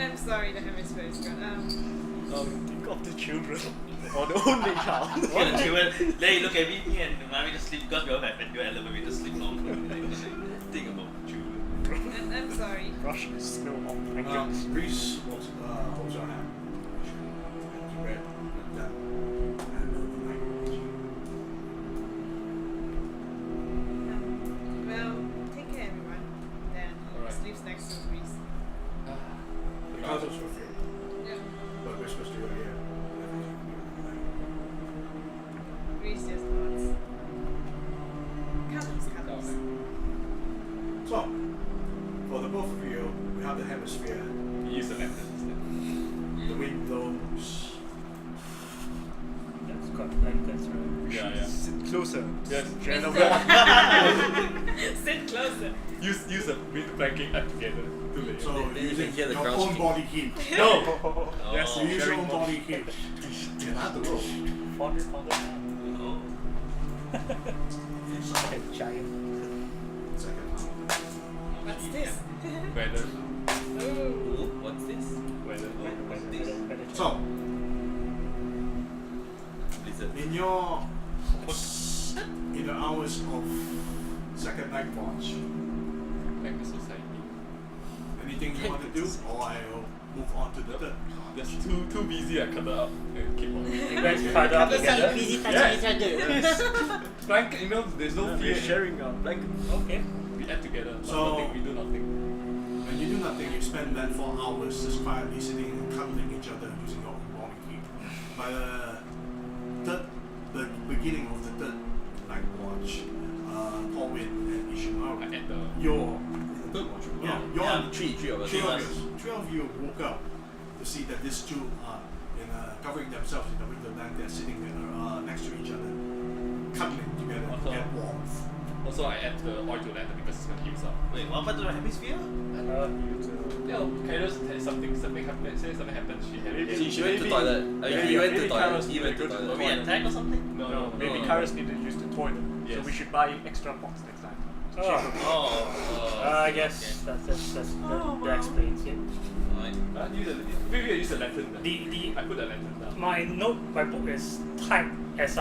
I'm sorry, the hemisphere is gone. Think of the children. Or the only child. Look at the children. Then you look at me and mommy just sleep because we all have your elevator sleep long. Think about children. I'm sorry. Brush snow off blankets. Reese holds your hand. And read that. And the night. Well, take care everyone. Then Alright. sleeps next to Reese. The castles were filled, Yeah. but whispers to your ear. Reese just nods. Cuddles. So, for the both of you, we have the hemisphere. You use the lantern instead. The wind blows. That's got blankets, right? Yeah. Sit closer. Yes. Share the Sit closer. Use a with blanket up together. Too late. So, Then you using can hear the your ground own shaking. body heat. No! Yes, You use your sharing own body heat. You have to roll. Fonder. Oh. Like a giant. Second round. What's this? Weather. Ooh. Ooh, what's this? Weather. So, Blizzard. in the hours of second night watch, Like the society. anything you want to do, or I'll move on to the third. Just too busy, I cut it up and keep on. You guys cuddle up together? Busy touching Yes. each other. Blanket, you know, there's no We're fear. sharing a blanket. Okay. We add together. But So- nothing, we do nothing. When you do nothing, you spend that 4 hours just quietly sitting and cuddling each other using your own body heat. By the beginning of the third night watch, Corwin and I Ishimaru, add the. you're the third watch. Yeah, you're Yeah, Three of us. Three of you woke up to see that these two are covering themselves in the winterland. They're sitting there next to each other, cuddling together to get warmth. Also, I add the oil to lantern because it's gonna use up. Wait, what happened to the hemisphere? Yeah, Kairos had something happened. Say something happened. She had it. She went to toilet. He went to toilet. He went to Were toilet. we attacked or something? No. Maybe no. Kairos need to use the toilet. So Yes. we should buy extra pots next time. Oh. Oh. I guess that explains it. Right. Maybe I use the lantern. Then. The I put the lantern down. my book is typed as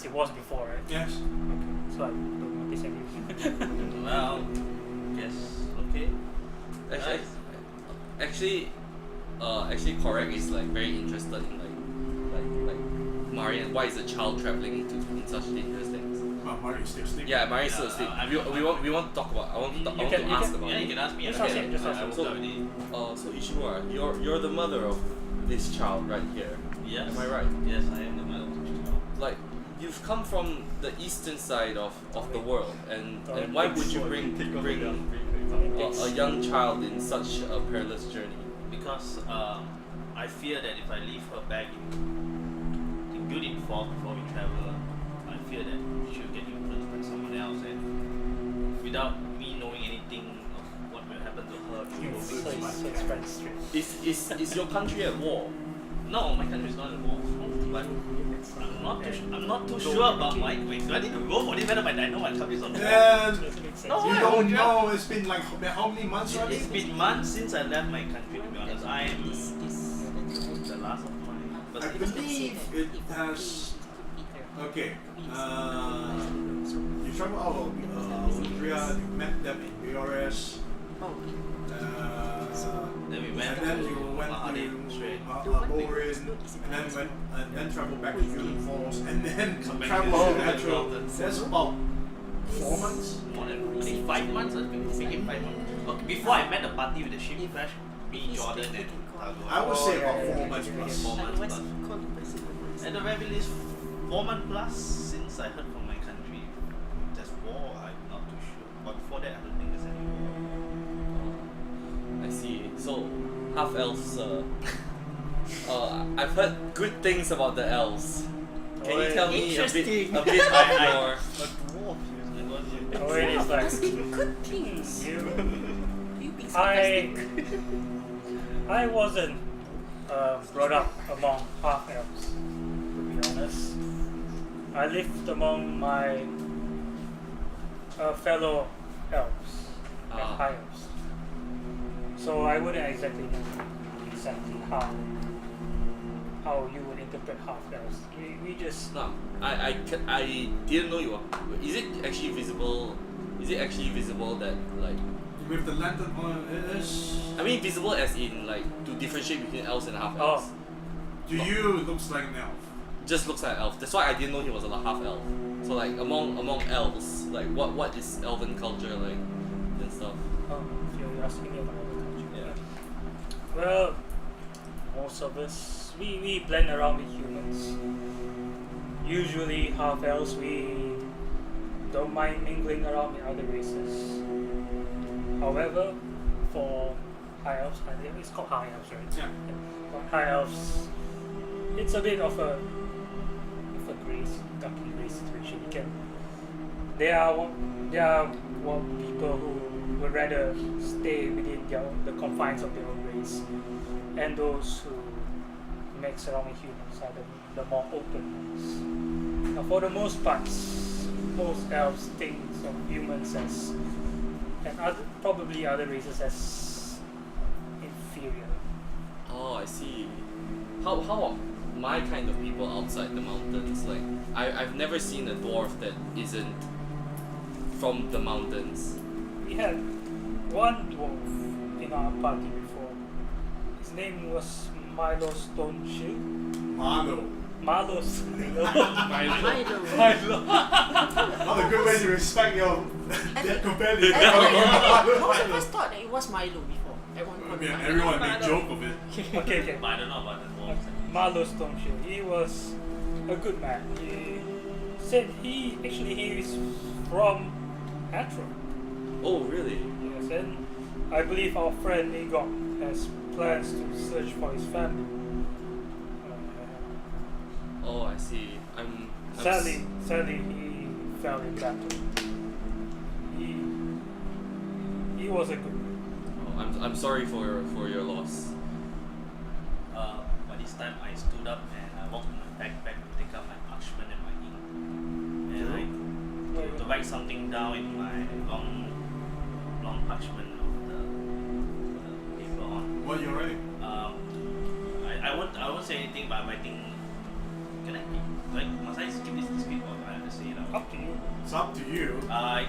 it was before, right? Yes. So I don't notice anything. Well, yes. Okay. Actually, Correct is like very interested in like Marian. Why is a child traveling in such dangerous things? Well, Mario's still sleeping. Yeah, Marian's still asleep. We want to talk about. I want to ask about. Yeah, you can ask me. Just I ask him, just ask I him. woke So- already. So Ishimura, you're the mother of this child right here. Yes. Am I right? Yes, I am the mother of the child. Like you've come from the eastern side of the world, and why would you bring a young child in such a perilous journey? Because I fear that if I leave her back in building force before we travel, I fear that she'll get influenced by someone else, and without me knowing anything of what will happen to her, she will So make it's spread straight. Is your country at war? No, my country is not at war. But I'm not too sure about my. Wait, do I need to roll for this? Whether I know my country is on war? And Doesn't make sense. No, you I don't won't. know. It's been like how many months already? It's been months since I left my country. To be honest, I am the last of my. I believe it has Okay. You travel out of Uldria, you met them in BRS. Oh, Then we went And then to you went Mahadin to straight. Borin, and then travel back to Union Falls, and then Come back travel to to the Natural. mountains. That's about 4 months. More than I think 5 months. I think it's making 5 months. Okay, before I met the party with the ship crash, me, Jordan, and Tago. I would say about yeah, 4 months plus. 4 months otherwise plus. called the At the very least, 4 months plus since I heard from my country. There's war, I'm not too sure. But before that, I don't think there's any war. I see. So, half elves. I've heard good things about the elves. Can you tell me a bit Interesting. of your? A dwarf. Owen is like, Asking good things. you. You being I sarcastic. I wasn't brought up among half elves, to be honest. I lived among my fellow elves, and high elves. So I wouldn't exactly know exactly how you would interpret half elves. We just No, I didn't know you were. Is it actually visible? Is it actually visible that like? With the lantern on, it is. I mean, visible as in like to differentiate between elves and half elves. To you, looks like an elf. Just looks like elf. That's why I didn't know he was a half elf. So like among elves, like what is elven culture like and stuff. you're asking me about other culture. Yeah. Well, most of us we blend around with humans. Usually half elves we don't mind mingling around with other races. However, for high elves, it's called high elves, right? Yeah. For high elves, it's a bit of a ducky race situation. They are people who would rather stay within the confines of their own race, and those who mix around with humans are the more open ones. Now, for the most part, most elves think of humans as, and probably other races as inferior. Oh, I see. How are my kind of people outside the mountains? Like I've never seen a dwarf that isn't from the mountains. We had one dwarf in our party before. His name was Milo Stoneshield. Marlo. Marlo's. Milo. Not a good way to respect your dead companion. I always thought that it was Milo before. At one point. Yeah, everyone make joke of it. Okay. But I don't know about the dwarves. Marlo Stoneshield. He was a good man. He said he is from Atro. Oh, really? Yes, and I believe our friend Igor has plans to search for his family. Oh, I see. I'm Sadly, he fell in battle. He was a good man. Oh, I'm sorry for your loss. By this time, I stood up and I walked in my backpack to take out my parchment and my ink. And to write something down in my long parchment of the paper on. What you're writing? I won't say anything, but I'm writing. Can I? Must I skip this speak or I have to say it out? Up to you. It's up to you.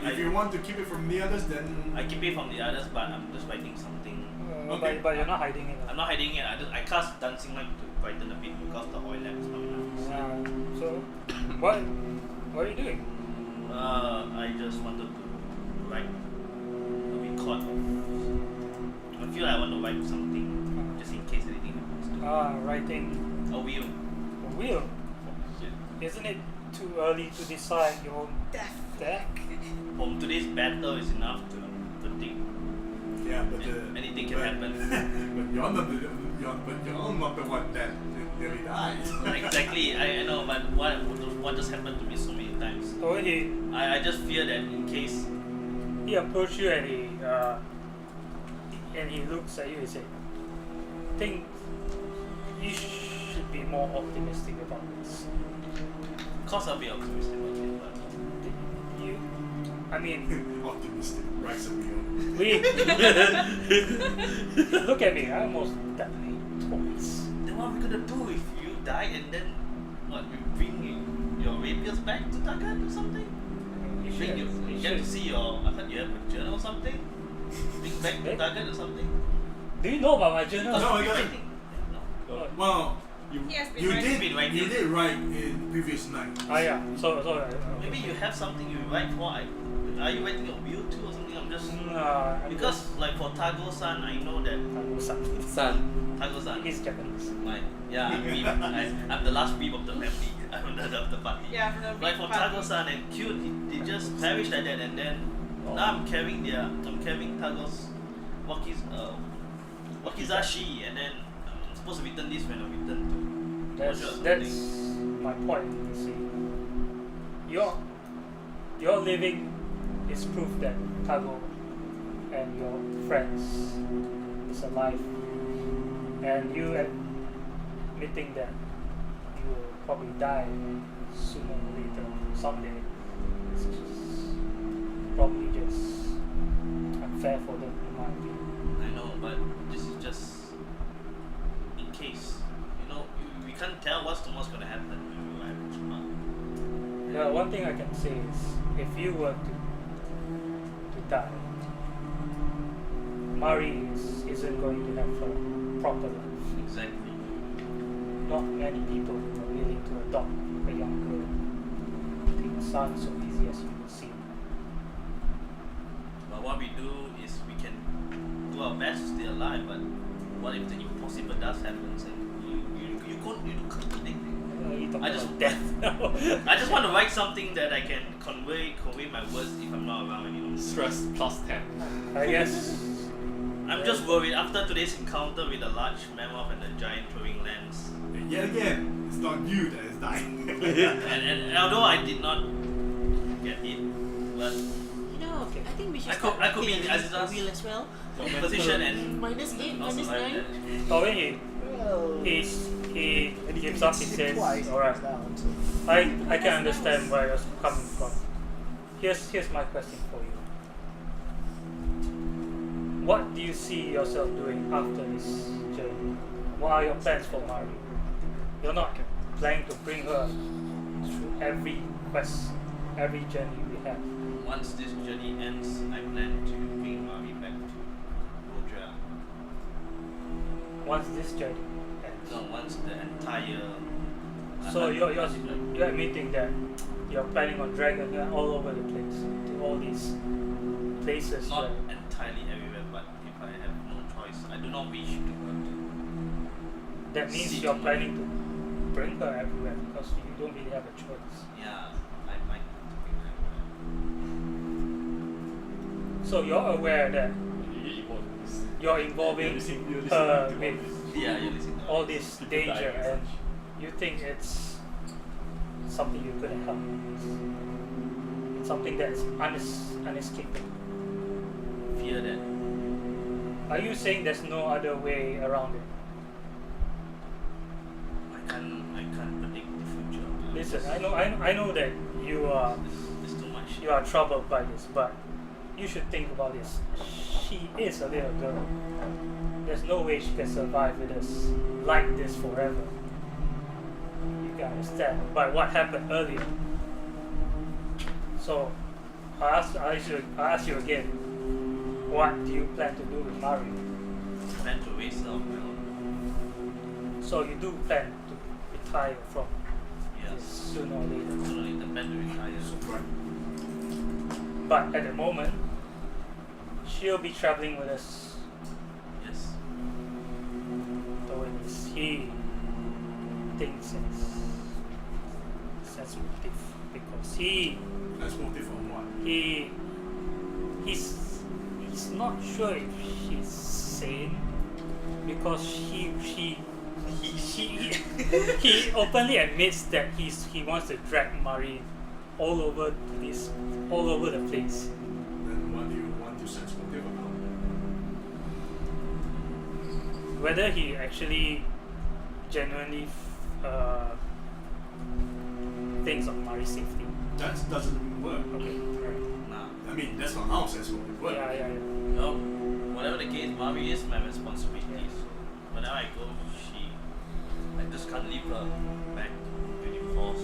If you want to keep it from the others, then I keep it from the others, but I'm just writing something. Okay. But you're not hiding it. I'm not hiding it. I cast dancing light to brighten a bit because the oil lamp is not enough. So, what are you doing? I just wanted to write a record of. I feel like I want to write something just in case anything happens to me. Writing A wheel. a will. Isn't it too early to decide your own death? From today's battle is enough to predict. yeah, but Anything can happen. But you're not the one that nearly dies. Exactly, I know, but what just happened to me so many times. So I just fear that in case. he approached you and he looks at you and said, think you should be more optimistic about this. Cause I'll be optimistic about it, but I mean, Optimistic. Writes a wheel. look at me, I almost died twice. then what are we gonna do if you die and then what? You bring your rapiers back to Target or something? You Bring should. you You get to should. see your. I heard you have a journal or something. Bring back to Eh? Target or something. Do you know about my journal? No, I I don't. think. No. Well, He has been you writing. Been writing. you did write in previous night. Ah, yeah. So Maybe you have something you write for. Are you writing a will too or something? I'm just because like for Tago-san, I know that Son. Tago-san. he's Japanese. I'm the last beep of the family. I'm the party. Yeah, from the Like big for party. Tago-san and Kyun, they just perished like that, and then now I'm carrying Tago's wakizashi, and then I'm supposed to return this when I return to That's Roger or that's something. my point. You see, your living is proof that Tago and your friends is alive, and you admitting that you will probably die sooner or later someday. It's just probably just unfair for them, in my opinion. I know, but this is just in case. You know, we can't tell what's gonna happen when we arrive in Chemak. Yeah, one thing I can say is if you were to die, Mari isn't going to have a proper life. Exactly. Not many people are willing to adopt a young girl. It sounds so easy as you will see. But what we do is we can do our best to stay alive. But what if the impossible does happen? And you can't predict. You talk I just- about death. I just want to write something that I can convey my words if I'm not around anymore. Stress plus 10. I guess. I'm just worried after today's encounter with the large mammoth and the giant throwing lance. And yet again, it's not you that is dying. And although I did not get hit, but You know, I think we should I could- start I could be writing Aziza's a wheel as well. position and Minus 8, not minus survive 9. that. Oh, when he gives up, he says, alright, I can understand where you're coming from. Here's my question for you. What do you see yourself doing after this journey? What are your plans for Mari? You're not planning to bring her through every quest, every journey we have. Once this journey ends, I plan to bring Mari back to Roger. Once this journey ends. No, once the entire. So you're admitting that you're planning on dragging her all over the place to all these places Not where entirely everywhere, but if I have no choice, I do not wish to hurt. that means See. you're planning to bring her everywhere because you don't really have a choice. Yeah, I might bring her everywhere. So you're aware that you're involving her with Yeah, you're listening. all this danger and you think it's something you couldn't help. It's something that's unescapable. Fear that. Are you saying there's no other way around it? I can't predict the future. Listen, I know that you are There's too much. you are troubled by this, but you should think about this. She is a little girl. There's no way she can survive with us like this forever. You can understand. But what happened earlier? So, I ask you again. What do you plan to do with Mari? Plan to raise her on my own. So you do plan to retire from this Yes. sooner or later. Sooner or later, plan to retire. But at the moment, she'll be traveling with us. Yes. So he thinks it's sensitive because That's motive on what? he's not sure if she's sane because he openly admits that he wants to drag Mari all over the place. Then what do you want to sense motive about? Whether he actually genuinely thinks of Mari's safety. That doesn't work. Okay, right. Nah. I mean, that's not how sense motive works. Yeah. No. Whatever the case, Mari is my responsibility. So whenever I go, I just can't leave her back to the force.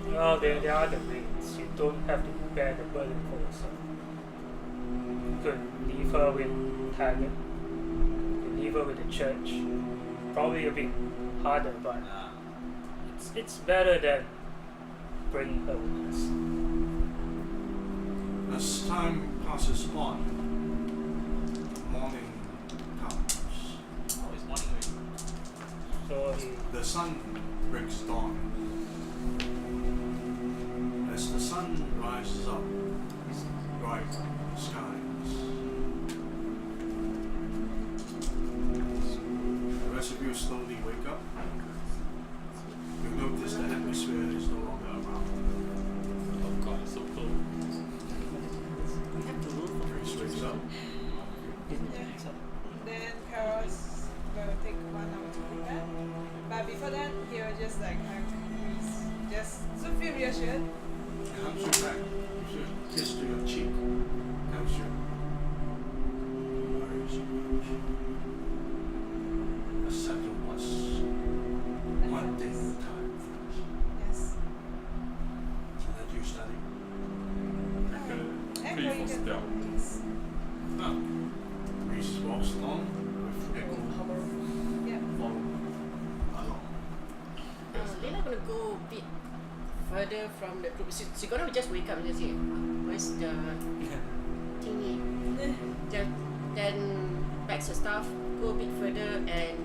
Well, there are the ways. You don't have to bear the burden for yourself. You could leave her with Taggart. You could leave her with the church. Probably a bit harder, but it's better than bringing her with us. As time passes on, morning comes. Oh, it's morning already. So The sun breaks dawn. As the sun rises up, bright skies. The rest of you slowly wake up. You notice the atmosphere is no longer around. Oh god, it's so cold. We have to roll for Reese wakes up. Then Kairos will take 1 hour to prepare. But before that, he will just like hug Reese. Just to feel reassured. Comes you back. Gives you a kiss to your cheek. Comes you. Where is you? Accept it was one day at a time. Yes. Let you study. Echo, Pay you for can spell. yes. Oh. Reese walks along with Echo Yeah. following along. Lena gonna go a bit further from the group. She's gonna just wake up and just say, where's the thingy? Then packs her stuff, go a bit further and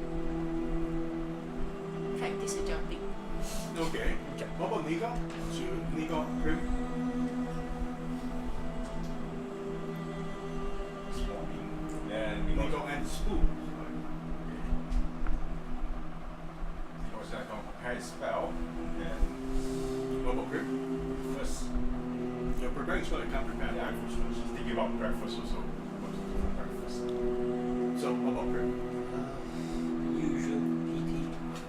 practice the jumping. Okay. What about Nico? So Nico, Primme? This morning. Then we Nico go and Spoon. because I can prepare a spell. Then What about Primme? first, You're preparing spell, you can't prepare yeah, breakfast first. thinking about breakfast also. What to do for breakfast. So what about Primme? Usual PT.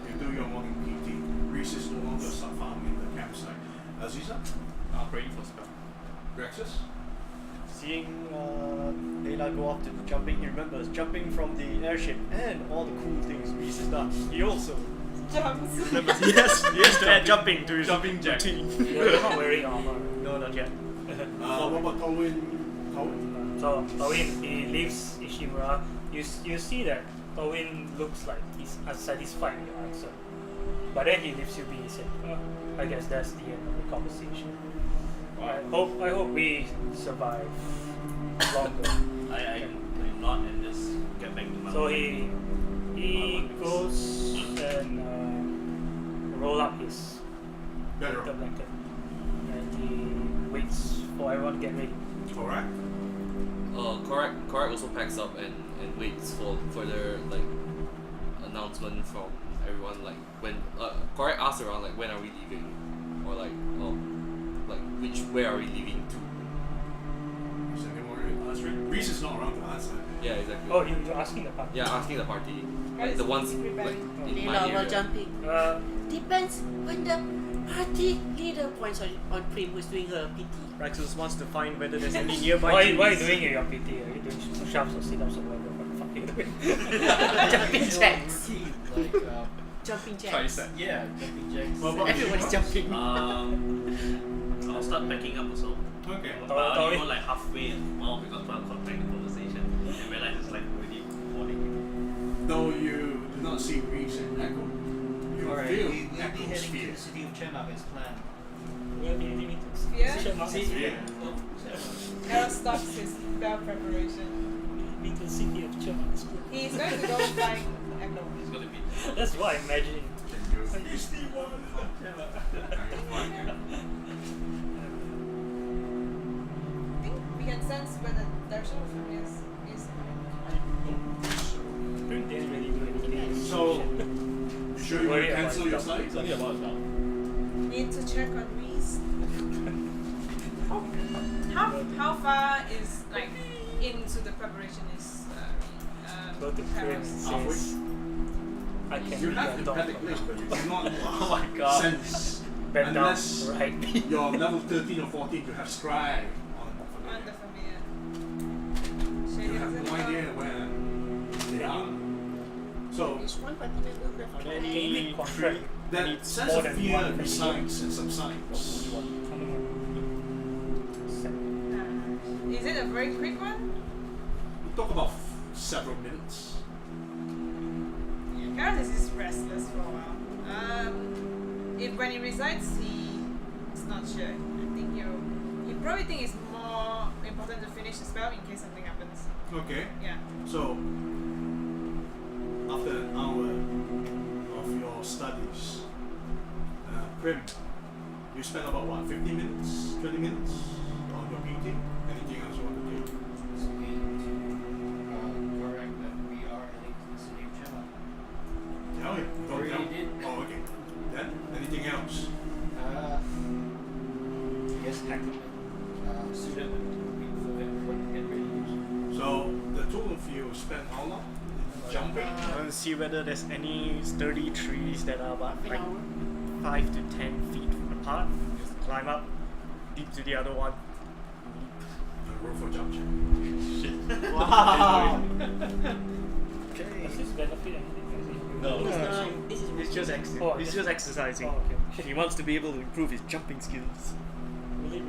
You do your morning PT. Reese is no longer found in the campsite. Aziza? Praying for spell. Rexus? Seeing Layla go off to jumping, he remembers jumping from the airship and all the cool things Reese has done. He also Jumps. remembers he has to add jumping to his Jumping jack. routine. you're not wearing armor. No, not yet. What about Towin? Towin? So Towin, he leaves Ishimura. You see that Towin looks like he's unsatisfied with your answer. But then he leaves you be. He said, I guess that's the end of the conversation. I hope we survive longer. I will not and just get back to my So he goes and roll up his Better. winter blanket and he waits for everyone to get ready. Alright. Korak also packs up and waits for further like announcement from everyone, like when Korak asks around like when are we leaving, or like where are we leaving to? Is there any more answering? Reese is not around to answer. Yeah, exactly. Oh, you're asking the party. Yeah, asking the party, What like is the he ones like preparing? in my Layla while area. jumping. Depends when the party leader points on Primme who's doing her PT. Raxus wants to find whether there's any nearby Why are you trees. doing your PT? Are you doing push-ups or sit-ups or whatever? What the fuck are you doing? Jumping jacks. Routine, like Jumping jacks. Tricep. yeah, jumping jacks. What about Everyone's Ishimura? jumping. I'll start packing up also. Okay. But I only go like halfway well because I got back the conversation and realize it's like already morning. Though you do not see Reese and Echo, you Alright, feel we'll be Echo's heading to fear. the city of Chemak as planned. Where do you need to Sphere? Fear. Kairos stops his spell preparation. Need to city of Chemak. He's going to go find Echo. It's gonna be That's what I imagine. Can you see one? Can you find him? I think we can sense where the direction of familiars is. Primme didn't really do anything. So, you sure you want to cancel your studies? It's only about now. Need to check on Reese. How far is like into the preparation is Go to Primme Kairos? says, I can You be have a the dog. panic list, but you cannot Oh my god. sense Bend down, unless right? you're level 13 or 14 to have scribe On on the familiar. familiar. You have no idea where they are. So So This one particular left. Are there Can you any make contract? that Needs sense more of than fear one resides and subsides. Is it a very quick one? We talk about several minutes. Kairos is just restless for a while. If when he resides, he's not sure. I think he probably think it's more important to finish the spell in case something happens. Okay. Yeah. So after an hour of your studies, Primme, you spent about what, 50 minutes, 20 minutes on your meeting? Anything else you want to do? So we need to correct that we are heading to the city of Chemak. Tell him. Don't Already tell. did. Oh, okay. Then anything else? Yes, Ackerman. Suited for everyone to get ready. So the two of you spent how long jumping? I want to see whether there's any sturdy trees that are about An like hour. 5 to 10 feet apart. Just climb up, leap to the other one. Roll for jump check. Wow. Does Okay. this benefit anything? No. It's not. This is It's just Oh, he's just- just exercising. Oh, okay. He wants to be able to improve his jumping skills. Really,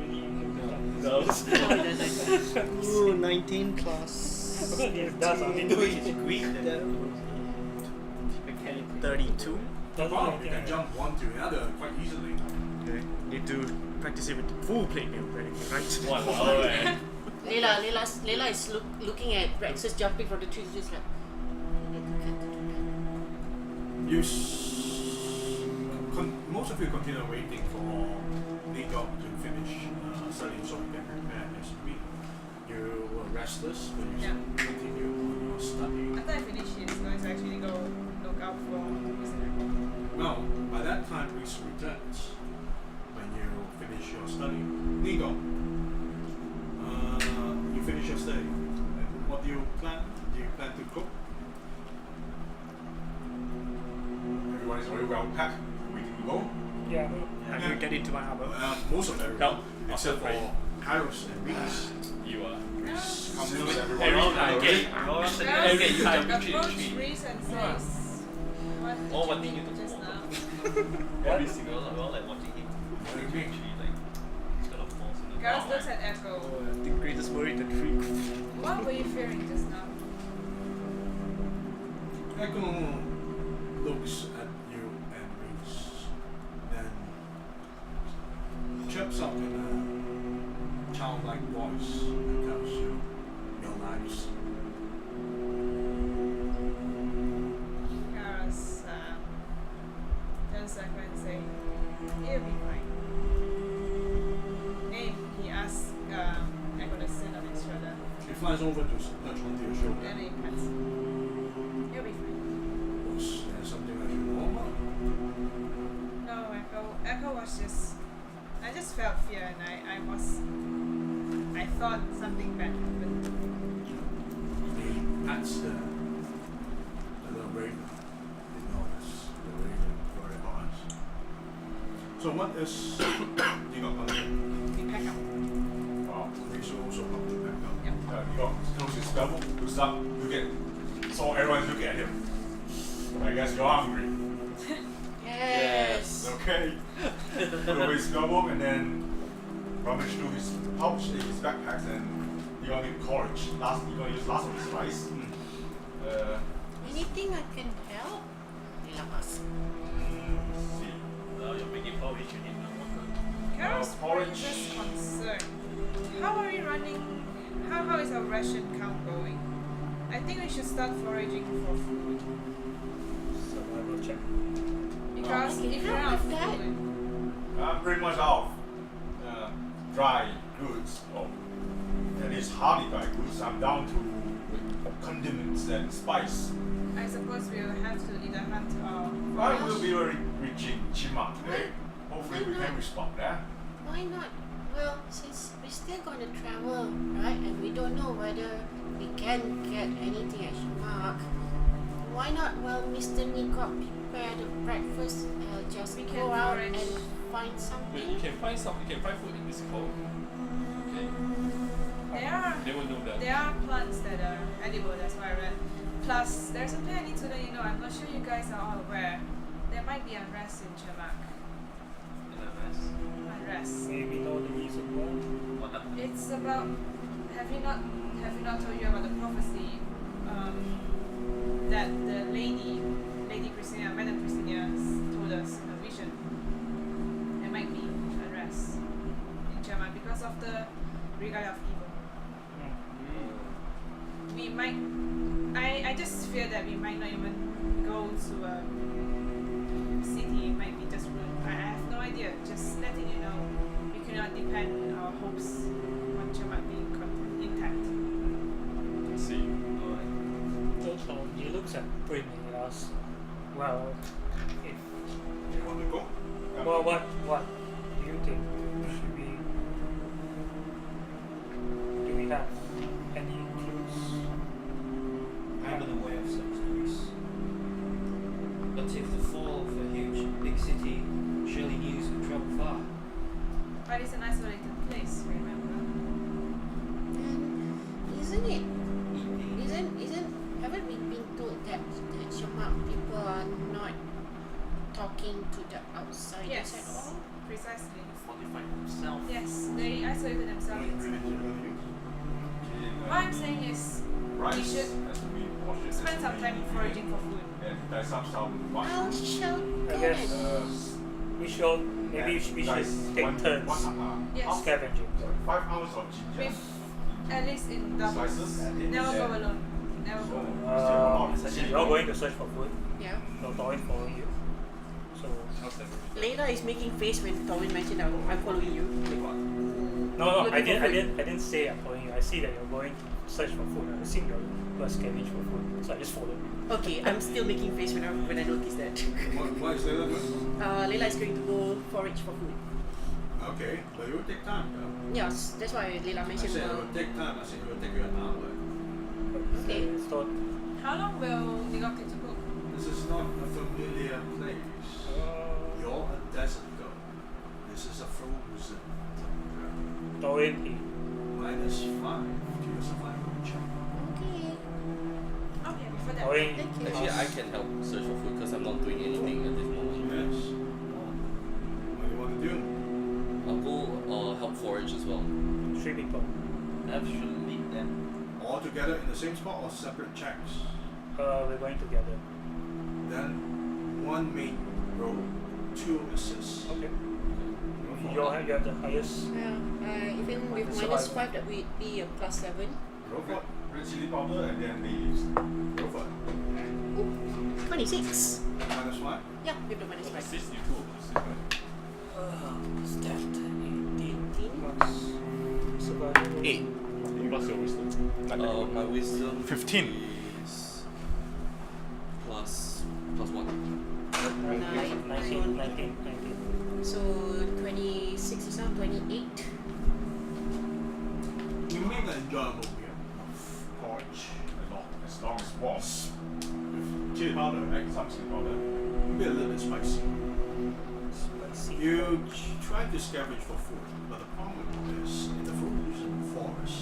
No. Ooh, 19 plus Because it does something to Which it. is great that mechanically. 32. Doesn't Wow, do you anything. can jump one to the other quite easily. Okay. Need to practice it with full plate mail, right? Wow, man. Layla is looking at Rex's jumping from the trees, just like. You most of you continue waiting for Nico to finish studying so you can prepare next week. You were restless, but you Yeah. continue on your study. After I finish, he's going to actually go look out for Mr. Well, by that time, Reese returns. When you finish your study, Nico, you finish your study. And what do you plan? Do you plan to cook? Everyone is already well packed, waiting to go. Yeah. I can get into my armor. Most of everyone, No, except for afraid. Kairos and Reese. You are. Reese comes Still with everyone. Every time. Every Every time. approach Reese and says, "What did Oh, you what did mean you do? just now?" Every single We're all like watching him. What do you mean? Actually, like, he's gonna fall in the Kairos ground. looks at Echo. The greatest worry, the tree. What were you fearing just now? Echo looks at you and Reese, then chirps up in a childlike voice and tells you your lives. Kairos turns back and say, "It'll be fine." Then he asks Echo to sit on his shoulder. He flies over to perch onto your shoulder. Then he pats. It'll be fine. Was there something that you know about? No, Echo was just. I just felt fear and I thought something bad happened. He pats the little raven. He notices the raven very hard. So what is you got gonna do? We pack up. Wow. Reese will also help you back up. Yep. He got close his spellbook, looks up, look at, so everyone's looking at him. I guess you're hungry. Yes. Okay. Put away his spellbook and then rummage through his pouch, his backpacks, and you're gonna need courage. You're gonna use last of his spice. Anything I can help? Layla asks. Let's see. Now you're making porridge, you need more water. Kairos porridge. raises concern. How are we running? How is our ration count going? I think we should start foraging for food. Survival check. Because I can if you're help out of with that. food, I'm pretty much out of dry goods, or at least hardly dry goods. I'm down to condiments and spice. I suppose we'll have to either hunt or I forage. will be very rich in Chemak today. Hopefully we can respond there. Why not? Well, since we're still going to travel, right, and we don't know whether we can get anything at Chemak, why not, well, Mr. Nico prepare the breakfast, just We go can out forage. and find Wait, something? you can find food in this cold. Okay. There are They won't know that. there are plants that are edible. That's why I read. Plus, there's something I need to let you know. I'm not sure you guys are all aware. There might be unrest in Chemak. Unrest. Maybe know the reason why. What happened? It's about. Have you not told you about the prophecy? That the Lady Christina, Madam Christina, told us in a vision. There might be unrest in Chemak because of the regalia of evil. We might. I just fear that we might not even go to a city. It might be just ruined. I have no idea. Just letting you know, we cannot depend our hopes on Chemak being intact. I see. So he looks at Primme and asks, well, if You want to go? well, what do you think? Do we have any clues? I'm unaware of such news. But if the fall of a huge, big city, surely news would travel far. But it's an isolated place, remember? Isn't it? Haven't we been told that the Chemak people are not talking to the outsiders Yes, at all? precisely. Fortified himself. Yes, they isolated themselves inside. What I'm saying is, Rice we should has to be portioned. spend some time foraging for food. And there's some How mushrooms. shall I guess we should maybe we should take turns Yes, scavenging. 5 ounces of ginger. with at least in doubles. Slices. Never go alone. Never go alone. You're going to search for food. Yeah. So Dorin following you. So Layla is making face when Torwin mentioned I'm following you. no, Looking I for food. didn't say I'm following you. I see that you're going to search for food. I assume you're going to scavenge for food. So I just followed you. Okay, I'm still making face when I notice that. What is Layla doing? Layla is going to go forage for food. Okay, but it will take time, though. Yes, that's why Layla I mentioned. said it will take time. I said it will take you an hour. Okay. So, How long will Nigok take to cook? This is not a familiar place. You're a desert girl. This is a frozen tundra. Dorin, -5 to your survival check. Okay. Okay, for that. Dorin, Thank you. Actually, I can help search for food because I'm not doing anything at this moment. Yes. What do you want to do? I'll go help forage as well. 3 people. Perhaps you should lead them. All together in the same spot or separate checks? We're going together. Then 1 main row, 2 assists. Okay. Go for You it. have the highest. Even with -5, that would be a +7. Go for it. Red chili powder and then leaves. Go for it. 26. -5. Yeah, with the -5. Assist you too. Assist you. What's that? 18 18. plus survival. 8. What's your wisdom? My wisdom 15. is plus 1. 19. So 26 is now 28. You make an enjoyable meal of porridge As long as warm. with chili powder, right? Some chili powder. Maybe a little bit spicy. Spicy. You try to scavenge for food, but the problem is in the frozen forest,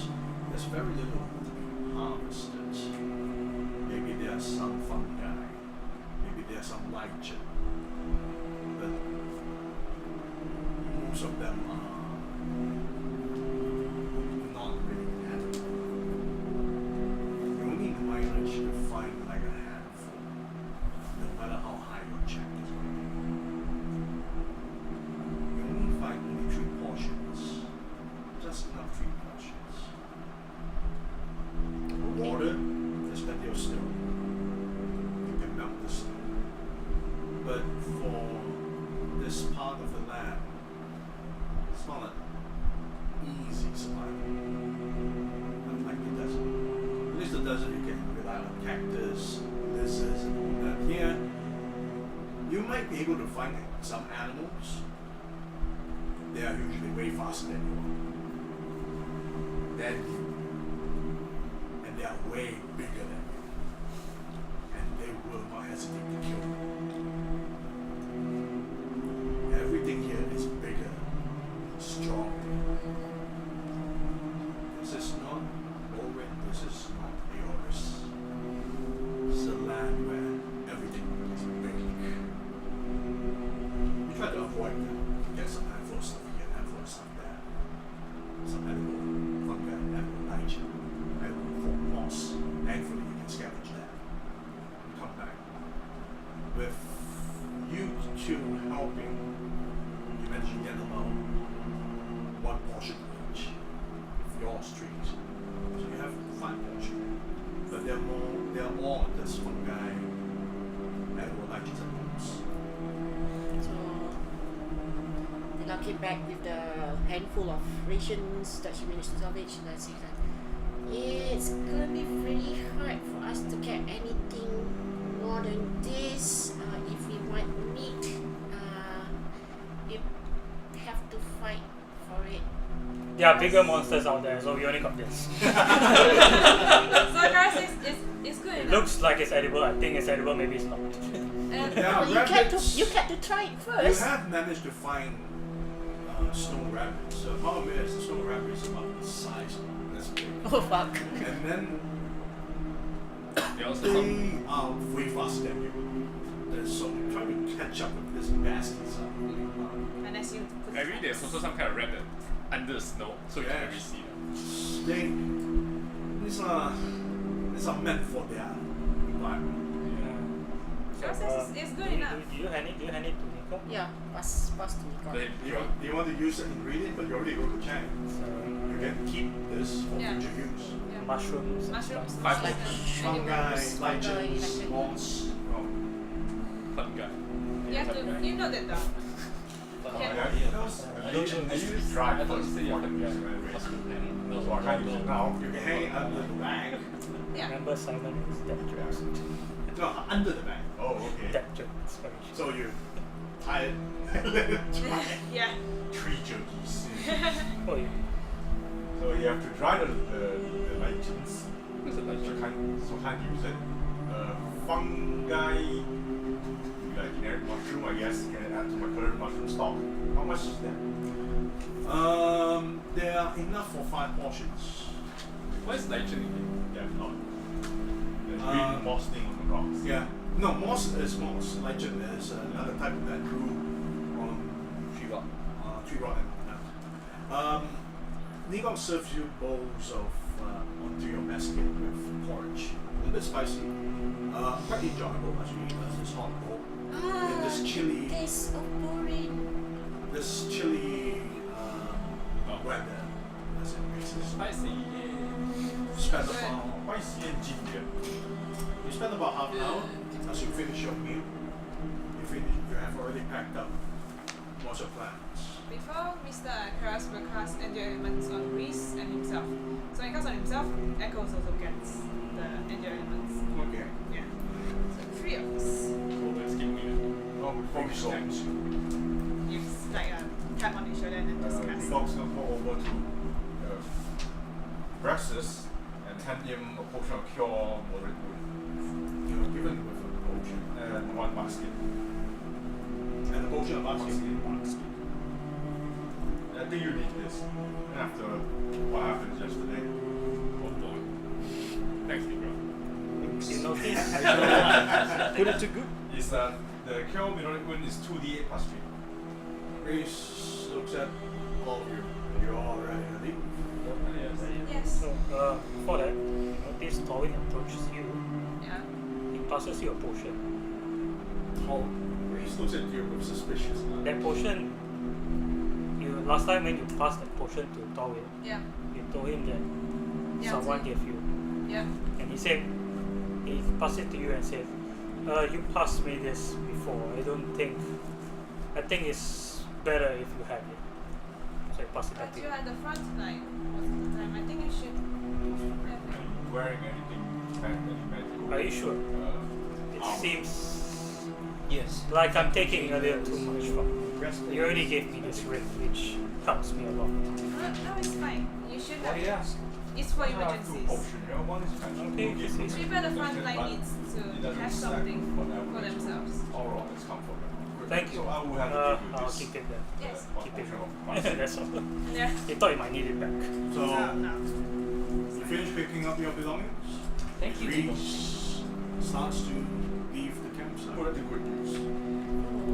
there's very little to be harvested. Maybe there's some fungi, maybe there's some lichen, but most of them are not really edible. You only manage to find like a handful, no matter how high your check is going to be. You only find only 3 portions. Just enough 3 portions. Water is plenty of snow. You can melt the snow. But for this part of the land, it's not an easy survival. Unlike the desert. At least the desert you can rely on cactus, lizards, and all that. Here, you might be able to find some animals. They are usually way faster than you are. And they are way bigger than you. And they will not hesitate to kill you. Everything here is bigger, stronger. This is not Rowan, this is not yours. with you two helping, you managed to get about one portion each of your street. So you have 5 portions. But they're all on this one guy and would like to take notes. So they now came back with the handful of rations that she managed to salvage, and I say that it's gonna be very hard for us to get anything more than this. If we want meat, we have to fight for it. There are bigger monsters out there, so we only got this. So Kairos it's good It enough. looks like it's edible. I think it's edible. Maybe it's not. And Yeah, But you had rabbits. to try it You first. have managed to find snow rabbits. The problem is the snow rabbit is about the size of this big. Oh fuck. And then They also they some are way faster than you. And so trying to catch up with this basket is really hard. unless you put maybe there's also some kind of rabbit under the snow, so you can Yes. really see them. These are meant for their environment. Kairos it's good enough. Do you hand it to Nico? Yeah, pass to Nicole. They, Do you want to use an ingredient, but you already go to Chang. So, You can keep this for Yeah. future use. Yeah. mushrooms. and Mushrooms. stuff. Five like Fungi, fungi, lichens, like- moss. fun guy. You have to you know that though. Oh, Yeah. yeah, I used to try I thought first you said you for have the to music and Must race. be planning. No, So I can't use it now. You can hang it under the bag. Yeah. Remember Simon is that jokes. No, under the bag. Oh, okay. That jokes. Very sure. So you tie it and let it dry. Yeah. 3 jerkies. Oh yeah. So you have to dry the lichens. What's the So budget? can't use it. Fungi, like generic mushroom, I guess, can add to my current mushroom stock. How much is that? They are enough for 5 portions. What is lichen again? Yeah, not. The Uh, green moss thing on the rocks. Yeah. No, moss is moss. Lichen is another type that grew on Tree rock. tree rot and whatnot. Nikon serves you bowls of onto your basket with porridge. A little bit spicy. Quite enjoyable actually because it's hot bowl. And this chili, Taste of boring. this chili weather as it makes it. Spicy. Spend Good. about Spicy and ginger. you spend about half an hour as you finish your meal. You have already packed up what's your plans. Before Mr. Kairos will cast Angel Elements on Reese and himself. So when he casts on himself, Echoes also gets the Angel Elements. Okay. Yeah. So 3 of us. Cool, let's keep moving. Oh, before we go, Use like a tap on each other and then just cast. Nikon's gonna go over to Braxis and hand him a potion of cure moderate wound You're given with a potion. and 1 basket. And the potion of basket. I think you need this. After what happened yesterday. Oh boy. Thanks, Nico. You notice? Put it to good. Is the cure moderate wound is 2d8 plus 3. Reese looks at all of you. You're all ready. Yes. So for that, you notice Torwin approaches you. Yeah. He passes you a potion. How Reese looks at you with suspicious. That potion, last time when you passed that potion to Torwin, Yeah. you told him that Yeah, someone so- gave you. Yeah. And he said, he passed it to you and said, you passed me this before. I think it's better if you have it. So I passed it back But to you you. at the front line most of the time. I think you should have Are it. you wearing anything magical? Are you sure? It armor? seems Yes. like I'm taking a little too much from you. You already gave me this ring, which helps me a lot. No, it's fine. You should have Oh, it. yeah. It's for I have 2 emergencies. potions, yeah? One is magical. Okay, Okay, it's so easy. People at the front line but needs it to doesn't have stack something whatever for is themselves. All right, let's come for it. Thank you. So I will have to give you I'll this. keep it there. Yes. One Keep it. potion of master. That's all. Yeah. He thought you might need it back. So No, no. you finish picking up your belongings. Thank you, Nico. Reese starts to leave the campsite. Put it to good use.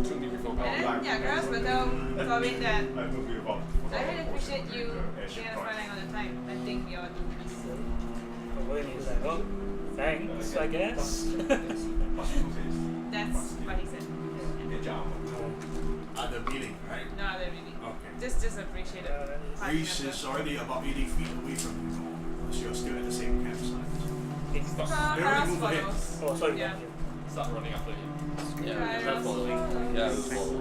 Took me before And then, yeah, Kairos will tell Torwin that I will be about to put I out really a appreciate potion you with the being airship at the front line all the time. I think you're doing this. Torwin is like, oh, thanks, I guess. Plus 2 taste. That's what he meeting, right? No, they're really. Okay. Just appreciate it. Reese is already about 80 feet away from you all, so you're still at the same campsite. It's So not. They already Kairos move ahead. follows. Oh, sorry. Yeah. Start running after him. Yeah, Kairos start following. follows. Yeah, we'll follow.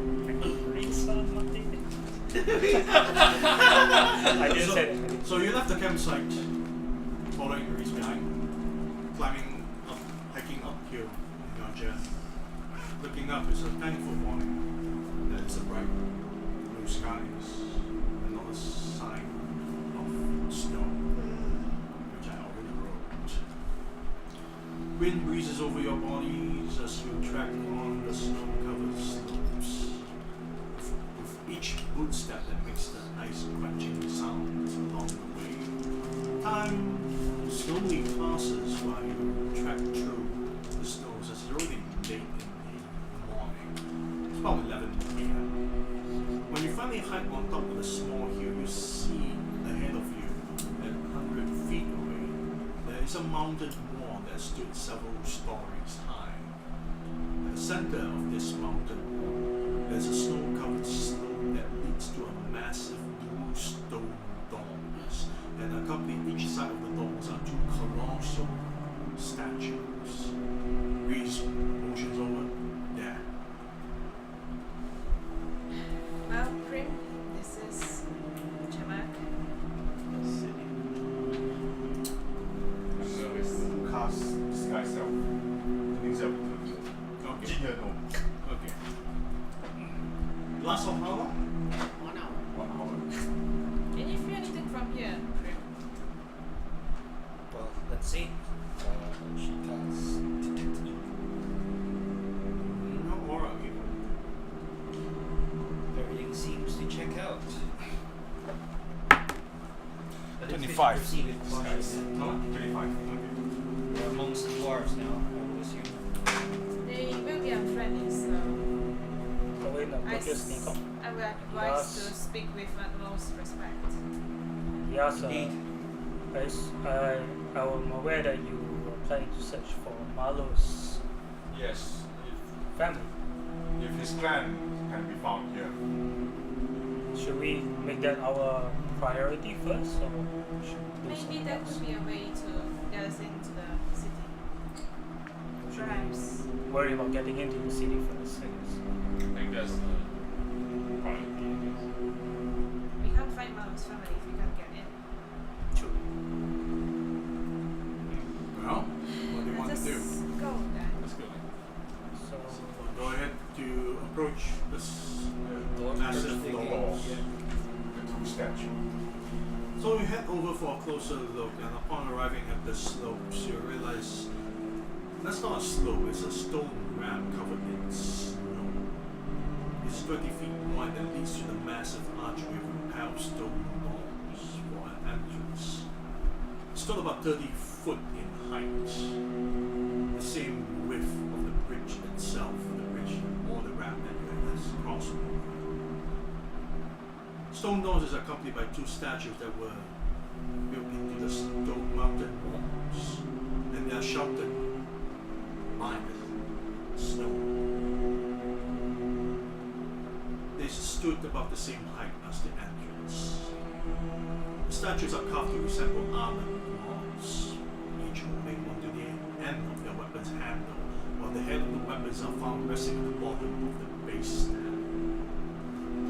I didn't say that. So you left the campsite, following Reese behind, climbing up, hiking uphill in your journey. Looking up, it's a thankful morning. There's a bright blue skies and not a sign of snow, which I already wrote. Wind breezes over your bodies as you trek on the snow-covered slopes. With each footstep that makes the ice-crunching sounds along the way. Time slowly passes while you trek through the snows as it's already late in the morning. It's about 11 p.m. When you finally hike on top of a small hill, you see ahead of you, at 100 feet away, there is a mountain wall that stood several stories high. At the center of this mountain wall, there's a snow-covered slope that leads to a massive blue stone doors, and accompanying each side of the doors are two colossal statues. Reese motions over. There. Well, Primme, this is Chemak. Cast disguise self. Himself. Okay. Junior no. Okay. Last of how long? 1 hour. 1 hour. Can you feel anything from here, Primme? Well, let's see. She casts detect evil. No aura even. Everything seems to check out. But it's 25. 50% with Disguise. caution. No? 25. Okay. We're amongst dwarves now, I would assume. They will be unfriendly, so Going to I put your sneak up. will advise to speak with utmost respect. Yes, Indeed. I am aware that you are planning to search for Marlowe's Yes. family. If his clan can be found here. Should we make that our priority first, or should we do Maybe something that else? could be a way to get us into the city. Should Perhaps. we worry about getting into the city first? I guess. I think that's the priority, I guess. We can't find Marlon's family if we can't get in. True. Well, what do you want Let's to do? just go then. Let's go. So Go ahead to approach this Door massive thinking. doors. The two statues. So you head over for a closer look, and upon arriving at the slopes, you realize that's not a slope, it's a stone ramp covered in snow. It's 20 feet wide and leads to the massive archway with pale stone walls for an entrance. It's still about 30 foot in height. The same width of the bridge itself, the bridge or the ramp that you have crossed over. Stone doors is accompanied by two statues that were built into the stone mountain walls, and they are sheltered by the snow. They stood about the same height as the entrance. The statues are carved to resemble armored claws, each holding onto the end of their weapon's handle, while the head of the weapons are found resting at the bottom of the base stand.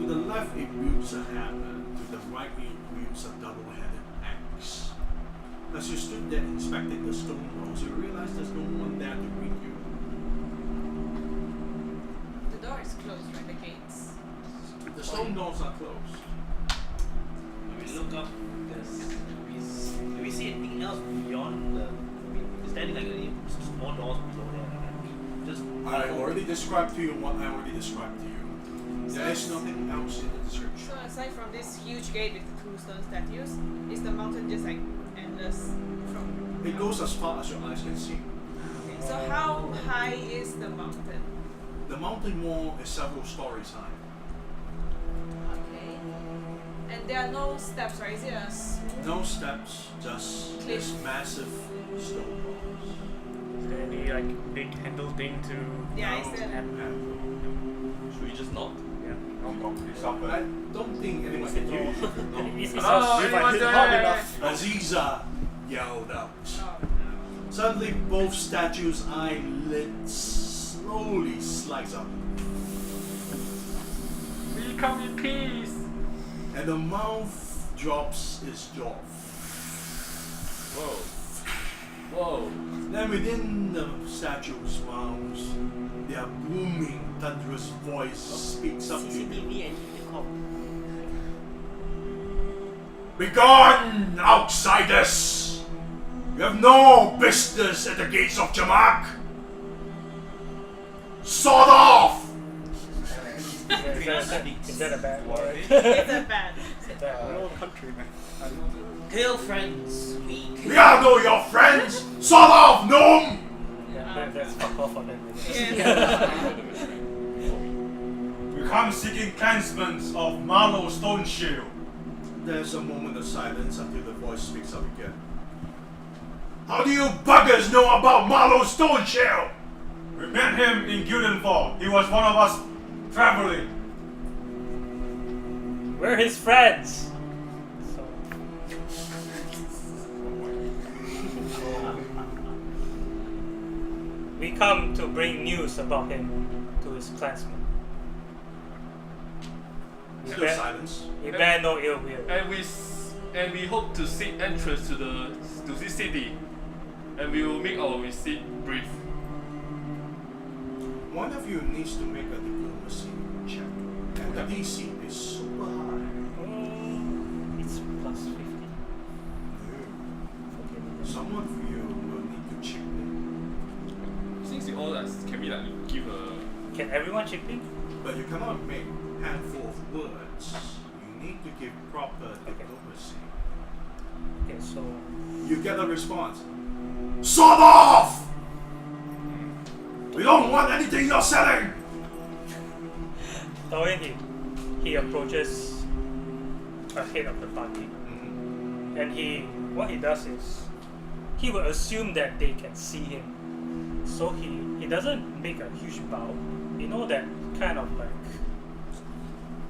To the left it wields a hammer, to the right it wields a double-headed axe. As you stood there inspecting the stone walls, you realize there's no one there to greet you. The door is closed, right? The gates. The stone doors are closed. When we look up, do we see anything else beyond the? Is there any like any small doors below there? Just I already described to you what I already described to you. There is nothing else in the description. So aside from this huge gate with the two stone statues, is the mountain just like endless from? It goes as far as your eyes can see. Okay, so how high is the mountain? The mountain wall is several stories high. Okay. And there are no steps, right? Is it a smooth? No steps, just this Cliff. massive stone walls. is there any any like big handle thing to? Yeah, No. it's the Should we just knock? It's up, I don't think anyone can hear you. It's If I hit hard enough. Aziza yelled out. oh no. Suddenly, both statues' eyelids slowly slice up, We come in peace. and the mouth drops its jaw. Whoa. Whoa. Then within the statue's mouths, their booming, thunderous voice speaks up to you. CCTV and the cop. Begone, outsiders! You have no business at the Gates of Chemak! Sawed off! Is that a bad word? It's a bad. We're all country, man. Hail friends, We are no your friends! Sawed off, gnome! That's fuck off on them. Yeah. We come seeking clansmen of Marlow Stone Shield. There's a moment of silence until the voice speaks up again. How do you buggers know about Marlow Stone Shield? We met him in Gildenfall. He was one of us traveling. We're his friends. So, we come to bring news about him to his clansmen. Still silence. We bear no ill will. And we hope to seek entrance to this city, and we will make our visit brief. One of you needs to make a diplomacy check. And the DC is super high. It's plus 50. Someone of you will need to chip in. Since we all can we like give a Can everyone chip in? But you cannot make handful of words. You need to give proper diplomacy. Okay, so You get a response. Sawed off! We don't want anything you're selling! so when he approaches ahead of the party, and what he does is he will assume that they can see him, so he doesn't make a huge bow. You know that kind of like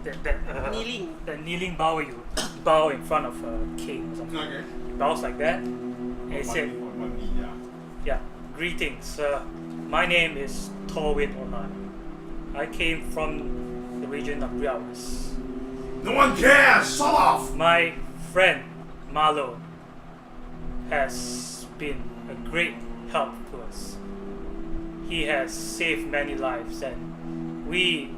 Kneeling. that kneeling bow where you bow in front of a king or something. Okay. He bows like that, and he said, "Yeah, greetings. My name is Torwin Onan. I came from the region of Briaris. No one cares! Sawed off! My friend Marlo has been a great help to us. He has saved many lives, and we,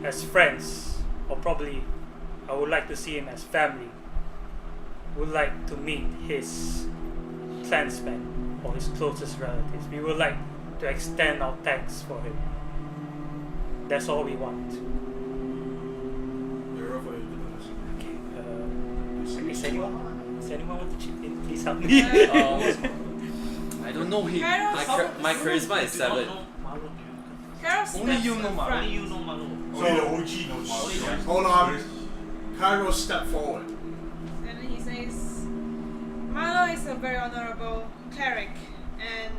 as friends, or probably I would like to see him as family, would like to meet his clansmen or his closest relatives. We would like to extend our thanks for him. That's all we want." You're over your diplomacy. Okay, is anyone want to chip in? Please help me. I don't know him. Kairos, My charisma is 7. Kairos Only steps you in know Marlo. front. Only you know Manu. Only the OG knows Marlow. Hold on. Kairos step forward. And then he says, Marlo is a very honorable cleric, and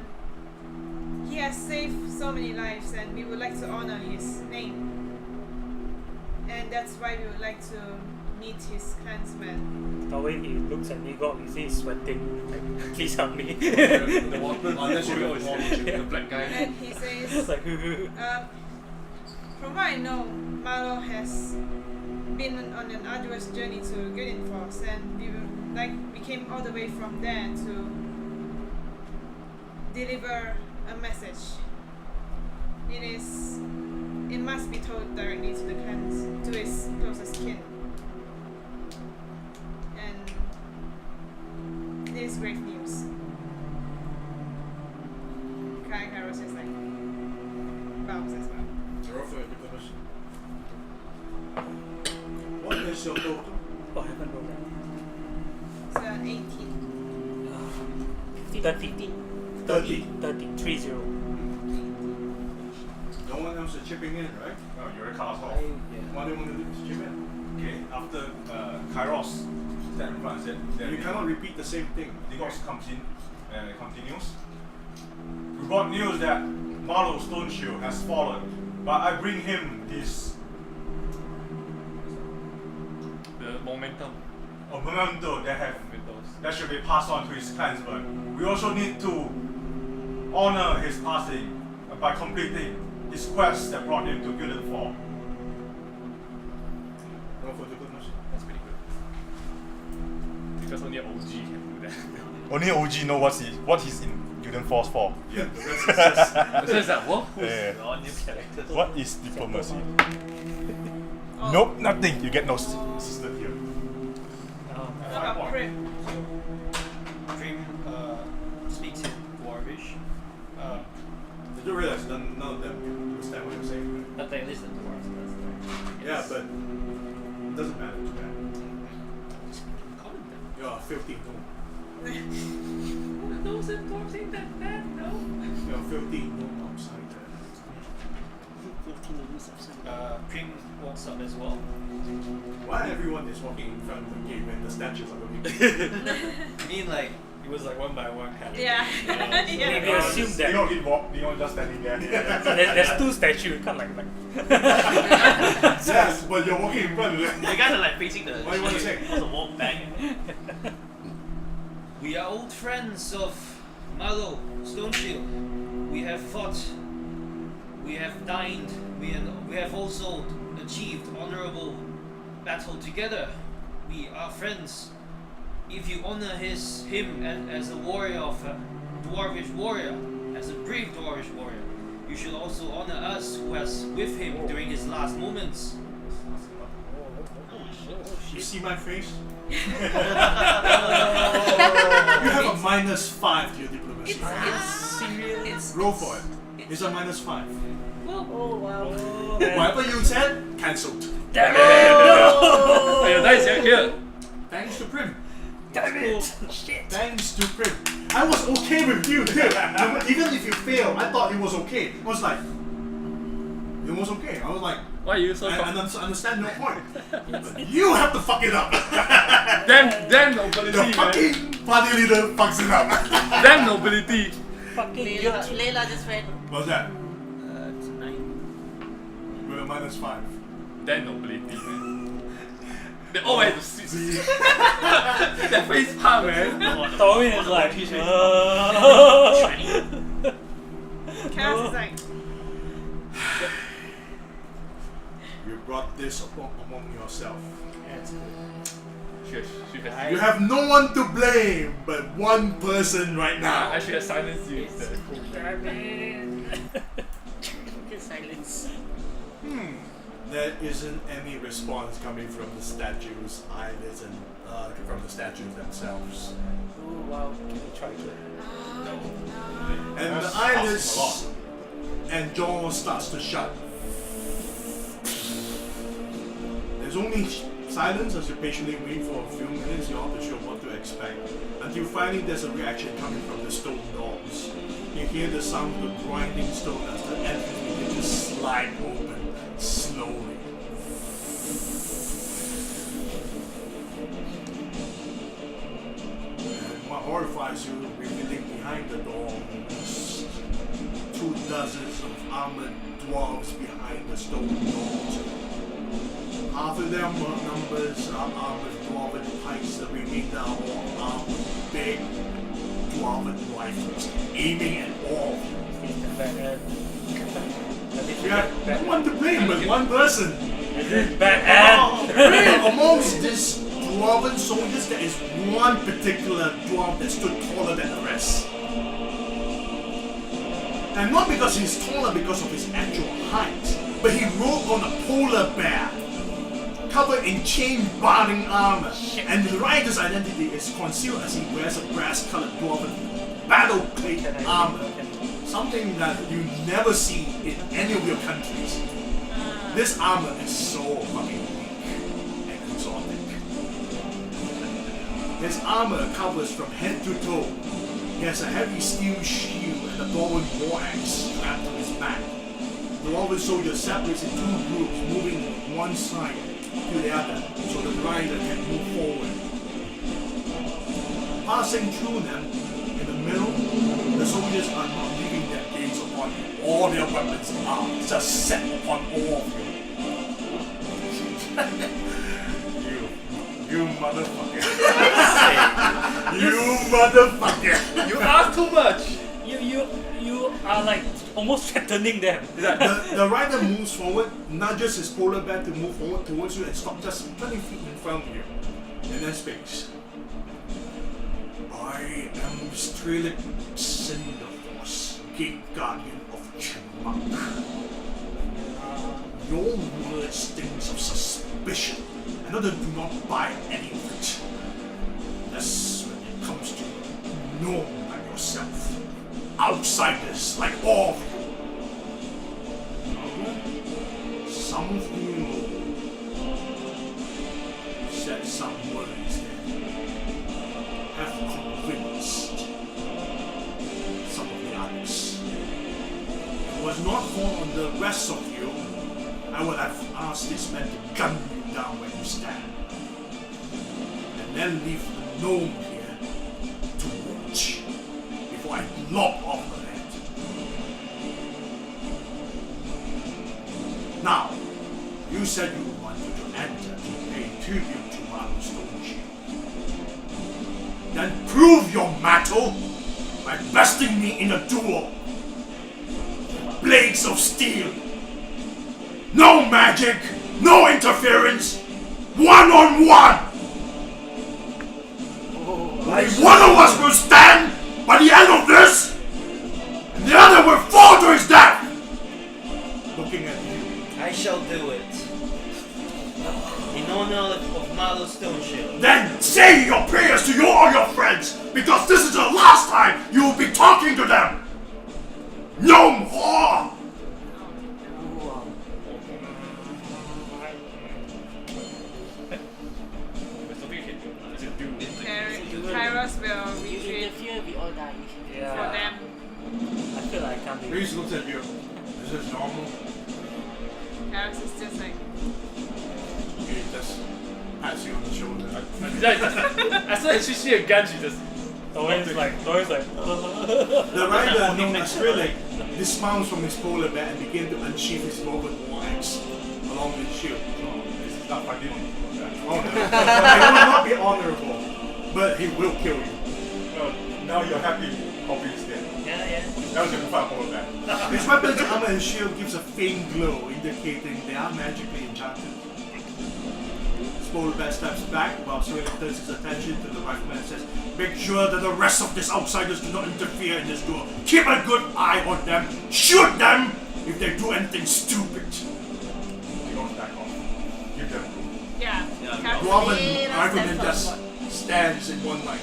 he has saved so many lives, and we would like to honor his name. And that's why we would like to meet his clansmen. The way he looks at me, God, is he sweating? Like, please help me. The water, Unless you the don't the black guy. And he says, It's like, from what I know, Marlo has been on an arduous journey to Gildenfall, and we came all the way from there to deliver a message. It must be told directly to the clans, to his closest kin. And it is great news. Kairos is like bows as well. You're over your diplomacy. What is your total? oh, I haven't rolled It's an 18. that. 30. 30. 30. No one else is chipping in, right? No, you're a cast off. What do you want to do to chip in? Okay, after Kairos step in front and said, You cannot repeat the same thing. Digos comes in and continues. got news that Marlow Stone Shield has fallen, but I bring him this The momentum. memento Momentos. that should be passed on to his clansmen. We also need to honor his passing by completing his quest that brought him to Gilden Fall. Roll for diplomacy. That's pretty good. Because only an OG can do that. Only OG know what he's in Gilden Falls for. Yeah, the rest is just. So it's like, what? Yeah. All new characters. What is diplomacy? Oh. Nope, nothing. You get no assistant here. What about Primme? Primme speaks in Dwarvish, Did you realize none of them understand what you're saying? but they listen to us. That's the Yeah, but it doesn't matter to them. common then. You're a filthy gnome. Those dwarves ain't that bad, no. You're a filthy gnome outside there. 15 degrees of sun. Primme walks up as well. Why everyone is walking in front of the gate when the statues are looking? I mean, like, it was like one by one kind of Yeah. thing, Yeah. Maybe assume You that don't hit walk, you don't just standing there. there's two statues. You can't like. Yes, but you're walking in front of them. The guys are like facing the. What do you want to say? Also walk back. We are old friends of Mallow Stoneshield. We have fought, we have dined, we have also achieved honorable battle together. We are friends. If you honor him as a warrior of a dwarvish warrior, as a brave dwarvish warrior, you should also honor us who was with him during his last moments. You see my face? You have a -5 to your diplomacy. It's Roll for it. It's a -5. Oh wow. Whatever you said, cancelled. Damn Oh, your dice are here. Thanks to Primme. Damn it! Shit! Thanks to Primme. I was okay with you too. Even if you fail, I thought it was okay. I was like, it was okay. I was like, Why are you so I confident? understand your point. But you have to fuck it up. Damn nobility, The man. fucking party leader fucks it up. Damn nobility. Fucking Layla just went. What's that? It's 9. With a -5. Damn nobility, man. They all had to sit. That face palm, man. Tommy is like, Chaos is like, You brought this among yourself. She You have no one to blame but one person right I now. should have silenced you instead. damn it! Silence. There isn't any response coming from the statues, eyelids, and from the statues themselves. Oh wow, can we try to? And the That's eyelids awesome, and jaw starts to shut. There's only silence as you patiently wait for a few minutes. You're not sure what to expect. Until finally there's a reaction coming from the stone doors. You hear the sound of the grinding stone as the entrance begins to slide open slowly. And what horrifies you, revealing behind the door, 2 dozens of armored dwarves behind the stone doors. Half of their numbers are armored dwarven pikes, the remainder are all armored big dwarven rifles, aiming at all. You have no one to blame but one person. Amongst these dwarven soldiers, there is one particular dwarf that stood taller than the rest. And not because he's taller because of his actual height, but he rode on a polar bear, covered in chain-barring armor, and the rider's identity is concealed as he wears a brass-colored dwarven battle-plate armor, something that you never see in any of your countries. This armor is so fucking weak and exotic. His armor covers from head to toe. He has a heavy steel shield and a dwarven war axe strapped to his back. The dwarven soldier separates in 2 groups, moving one side to the other so the rider can move forward. Passing through them, in the middle, the soldiers are not leaving their upon you. All their weapons are just set upon all of you. You motherfucker. You motherfucker. You ask too much. You are like almost threatening them. The rider moves forward, nudges his polar bear to move forward towards you and stop just 20 feet in front of you. And then speaks. I am Strelic Cinderforce, Gate Guardian of Chemak. Your words stings of suspicion, and others do not buy any of it. That's when it comes to no like yourself. Outsiders like all of you. Some of you said some words that have convinced some of the others. If it was not for the rest of you, I would have asked this man to gun you down where you stand. And then leave the gnome here to watch before I lop off the head. Now, you said you wanted to enter to pay tribute to Marlo's Stone Shield. Then prove your mettle by besting me in a duel. Blades of steel. No magic, no interference, one-on-one! Only one of us will stand by the end of this, and the other will fall to his death! Looking at you. I shall do it. In honor of Marlo's Stone Shield. Then say your prayers to all your friends, because this is the last time you will be talking to them! Gnome whore! There's something you can do. There's a duel. Kairos will You retreat interfere, we all die. Yeah. for them. I feel like I can't be. Reese looks at you. Is this normal? Kairos is just like, He just pats you on the shoulder. As soon as she see a gun, she just. Always like. The rider, known as Strelic, dismounts from his polar bear and begins to unsheath his woven war axe along his shield. No, this is not fighting on you. Oh, no. It will not be honorable, but he will kill you. Well, now you're happy. Copy is dead. Yeah. That was your fight over that. His weapons, armor, and shield gives a faint glow, indicating they are magically enchanted. His polar bear steps back while Strelic turns his attention to the rifleman and says, "Make sure that the rest of these outsiders do not interfere in this duel. Keep a good eye on them. Shoot them if they do anything stupid." You don't back off. Give them room. yeah. Yeah, Kairos Dwarven rifleman stands just on stands in one line.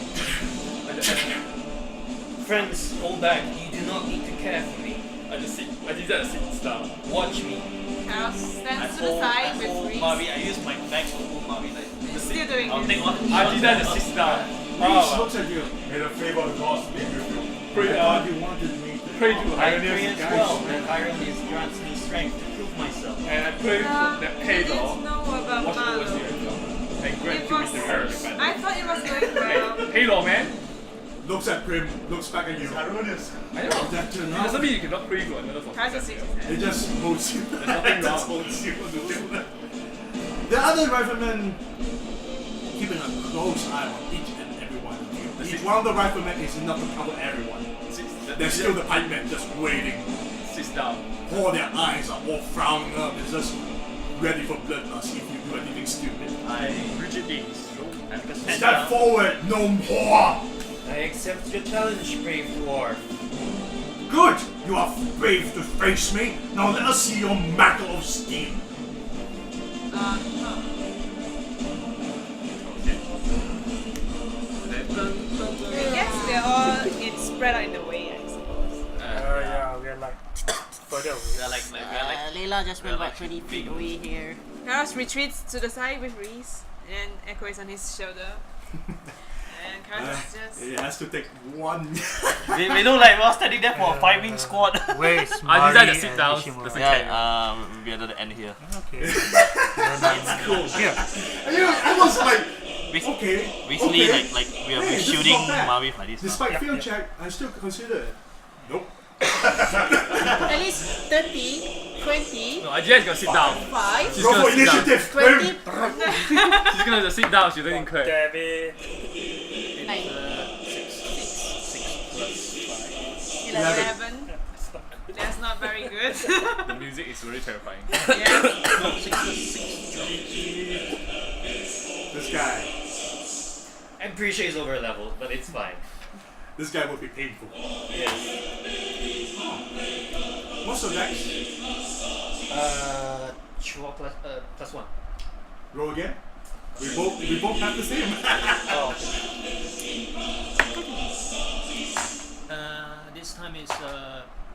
Friends, hold back. You do not need to care for me. I just sit down. Watch me. Kairos stands to the I side hold with Reese. Mavi. I use my back to hold Mavi like. He's still doing I'll it. take one. I did that to sit down. Reese looks at you. May the favor of the gods be with you. Pray, I thought you wanted me to. pray to I pray Highness, as well that Ireland grants me strength to prove myself. and I pray that You Halo didn't know about watch over Malo. you and grant It you was, Mr. Harris. I thought it was going well. Halo, man. Looks at Primme, looks back at you. Ironious. I know. That turned It out. doesn't mean you cannot pray to another for. Kairos shakes his head. It just holds you. There's nothing It just wrong. holds you on the shoulder. The other riflemen keeping a close eye on each and every one of you. Each one of the riflemen is enough to cover everyone. There's still the pikemen just waiting. Sits down. All their eyes are all frowning up. It's just ready for bloodlust if you do anything stupid. Rigid knees. Step forward, gnome whore! I accept your challenge, brave dwarf. Good! You are brave to face me. Now let us see your metal of steel. I guess they're all it's spread out in the way, I suppose. Yeah, we're like further away. We are like Layla just went we're about like 20 feet away here. Kairos retreats to the side with Reese, and Echo is on his shoulder. And Kairos just. It has to take one. we look like we're standing there for a firing squad. Where is I decided to Mari sit and down. Ishimura? There's a Yeah, we are at the end here. Okay. That's cool. Yeah. And you know, I was like, Rec- okay. Recently, okay. like we are Hey, this is shooting not bad. Mavi like this. Despite Yeah, field yeah. check, I still consider it. Nope. At least 30, 20, No, Ajay is gonna sit down. 5, She's Roll gonna for sit down. initiative. 20, She's gonna sit down. She doesn't clear. Damn it. 9, 11. That's not good. That's not very good. The music is really terrifying. yeah. This guy. I'm pretty sure he's over level, but it's fine. This guy would be painful. Yes. What's your dex? 12 plus 1. Roll again. We both have the same. Oh. This time is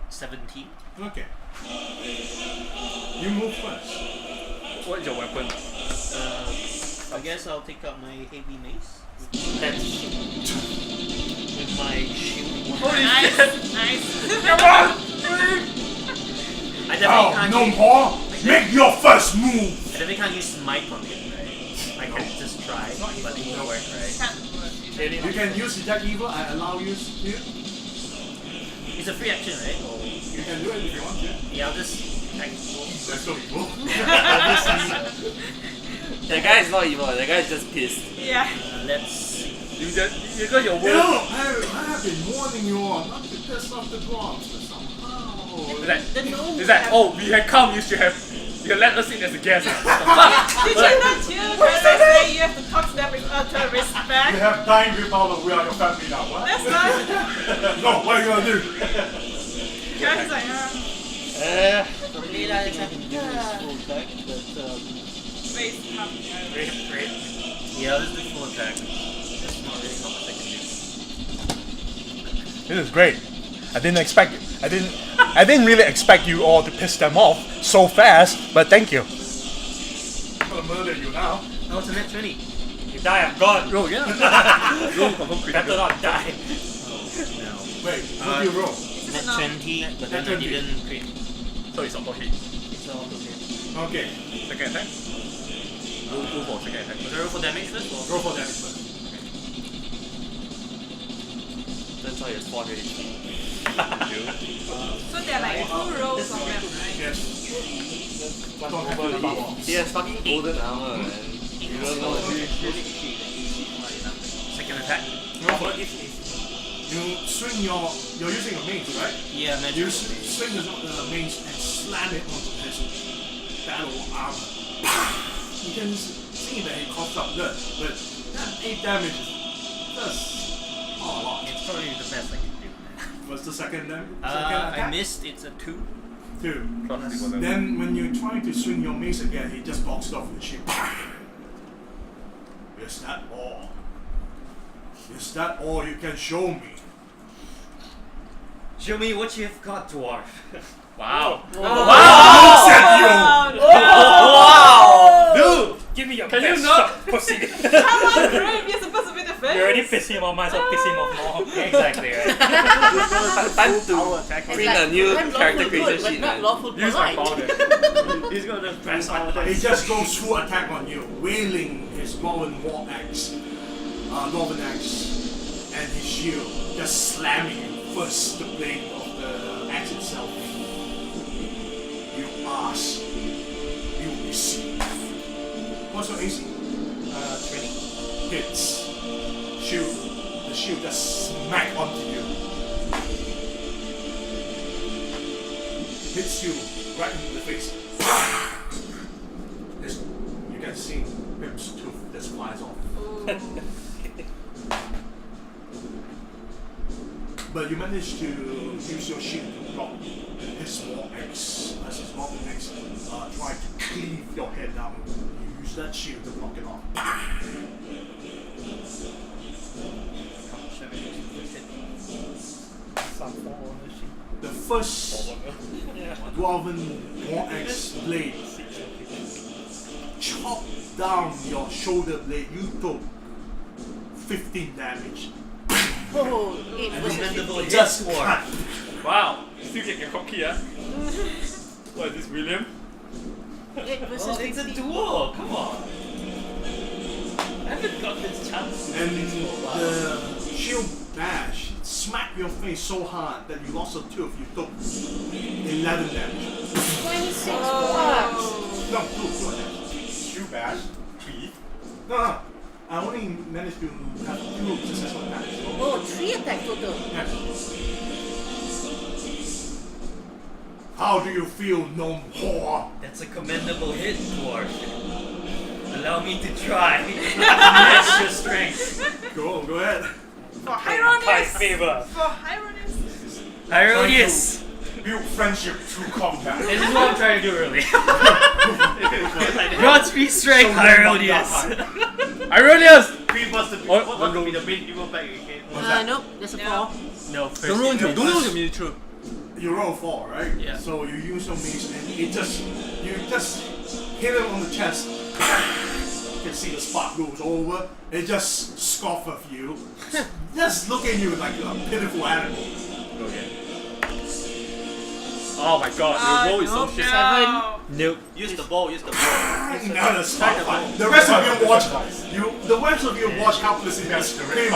17. Okay. You move first. What is your weapon? I guess I'll take out my heavy mace That's with my shield. Nice. Nice. I definitely Oh, can't no use, more. Make your first move. I definitely can't use smite on it, right? I can just try, but it won't work, right? Can't work. You can use Detect Evil. I allow you to. It's a free action, right? Or, You can do it if you want. Yeah. yeah, I'll just attack. That's so evil. That guy is not evil. That guy is just pissed. Yeah. Let's. You got your You word. know, I have been warning you all not to piss off the dwarves, but somehow. It's like, the gnome. it's like, oh, we had come. You should have let us in as a guest. Did you not hear the say you have to talk to them with utter We respect? have time without we are your family now. What? That's not. No, what are you gonna do? Guys like, Boleh lah macam face up. Yeah, I'll just do full attack. That's not really how much I can do. This is great. I didn't really expect you all to piss them off so fast, but thank you. I'm gonna murder you now. Oh, it's a net 20. you die, I'm gone. Roll, yeah. Roll confirm Better critical. not die. No. Wait, what do you roll? Net 20, but then I Net 20. didn't crit. So it's auto hit. It's all okay. Okay, Second attack. Go for second attack. Was I roll for damage first? Or? roll for damage first. That's why it's 4 HP. So there are like 2 rows of them, right? Yes. Don't have to He, bubble. he has fucking golden armor, man. You don't know. Second attack? Roll for it. You swing you're using a mace, right? Yeah, You magic. swing the mace and slam it onto his battle armor. You can see that he coughs up blood, but that 8 damage is just not a lot. It's probably the best I can do. What's the second damage? I attack? missed, it's a 2. 2. Plus equal level. Then when you try to swing your mace again, he just boxed off with the shield. Is that all? Is that all you can show me? Show me what you've got, dwarf. Wow. Looks at Dude! Give me your Can best you not- shot, pussy. Come on, Primme, you're supposed to be the face. You already piss him off, might as well piss him off more. Exactly, right? Time to It's print a new I'm character lawful creation good, but sheet, not man. lawful Use my polite. power. He's gonna press all you. He that. just goes full attack on you, wailing his Roland war axe, Northern axe, and his shield, just slamming you first the blade of the axe itself. You ask, you receive. What's your AC? 20. Hits. Shield. The shield just smack onto you. Hits you right in the face. This, you can see Pim's tooth just flies off. But you manage to use your shield to block his war axe as his Northern axe try to cleave your head down. You use that shield to block it off. The first dwarven war axe blade chopped down your shoulder blade. You took 15 damage. Oh, 8 versus Commendable 15. Just war. cut. Wow. Still get cocky, huh? What is this, William? 8 versus Oh, it's a 15. duel, come on. I haven't got this chance. And the shield bash smacked your face so hard that you lost a tooth. You took 11 damage. 26 Oh. No, two attacks. Shoe bash, teeth. No. I only managed to have 2 successful attacks. Oh, 3 attack total. Yes. How do you feel, gnome whore? That's a commendable hit, dwarf. Allow me to try. Match your strength. Go ahead. For High Hyronius! favor. For Hyronius! Hyronius! Build friendship through combat. This is what I'm trying to do early. Godspeed strength, Hyronius! Ironius! 3 plus the What? what must be the main people back again? Nope, there's a No. 4. No, Don't roll into don't roll true. You roll 4, right? Yeah. So you use your mace and you just hit him on the chest. You can see the spot goes over. It just scoff at you. Just look at you like a pitiful animal. Okay. Oh my god, your roll is so shit. No. Nope. Use the ball, use the ball. Another spot fight. The rest of you watch. The rest of you watch helplessly. That's the You the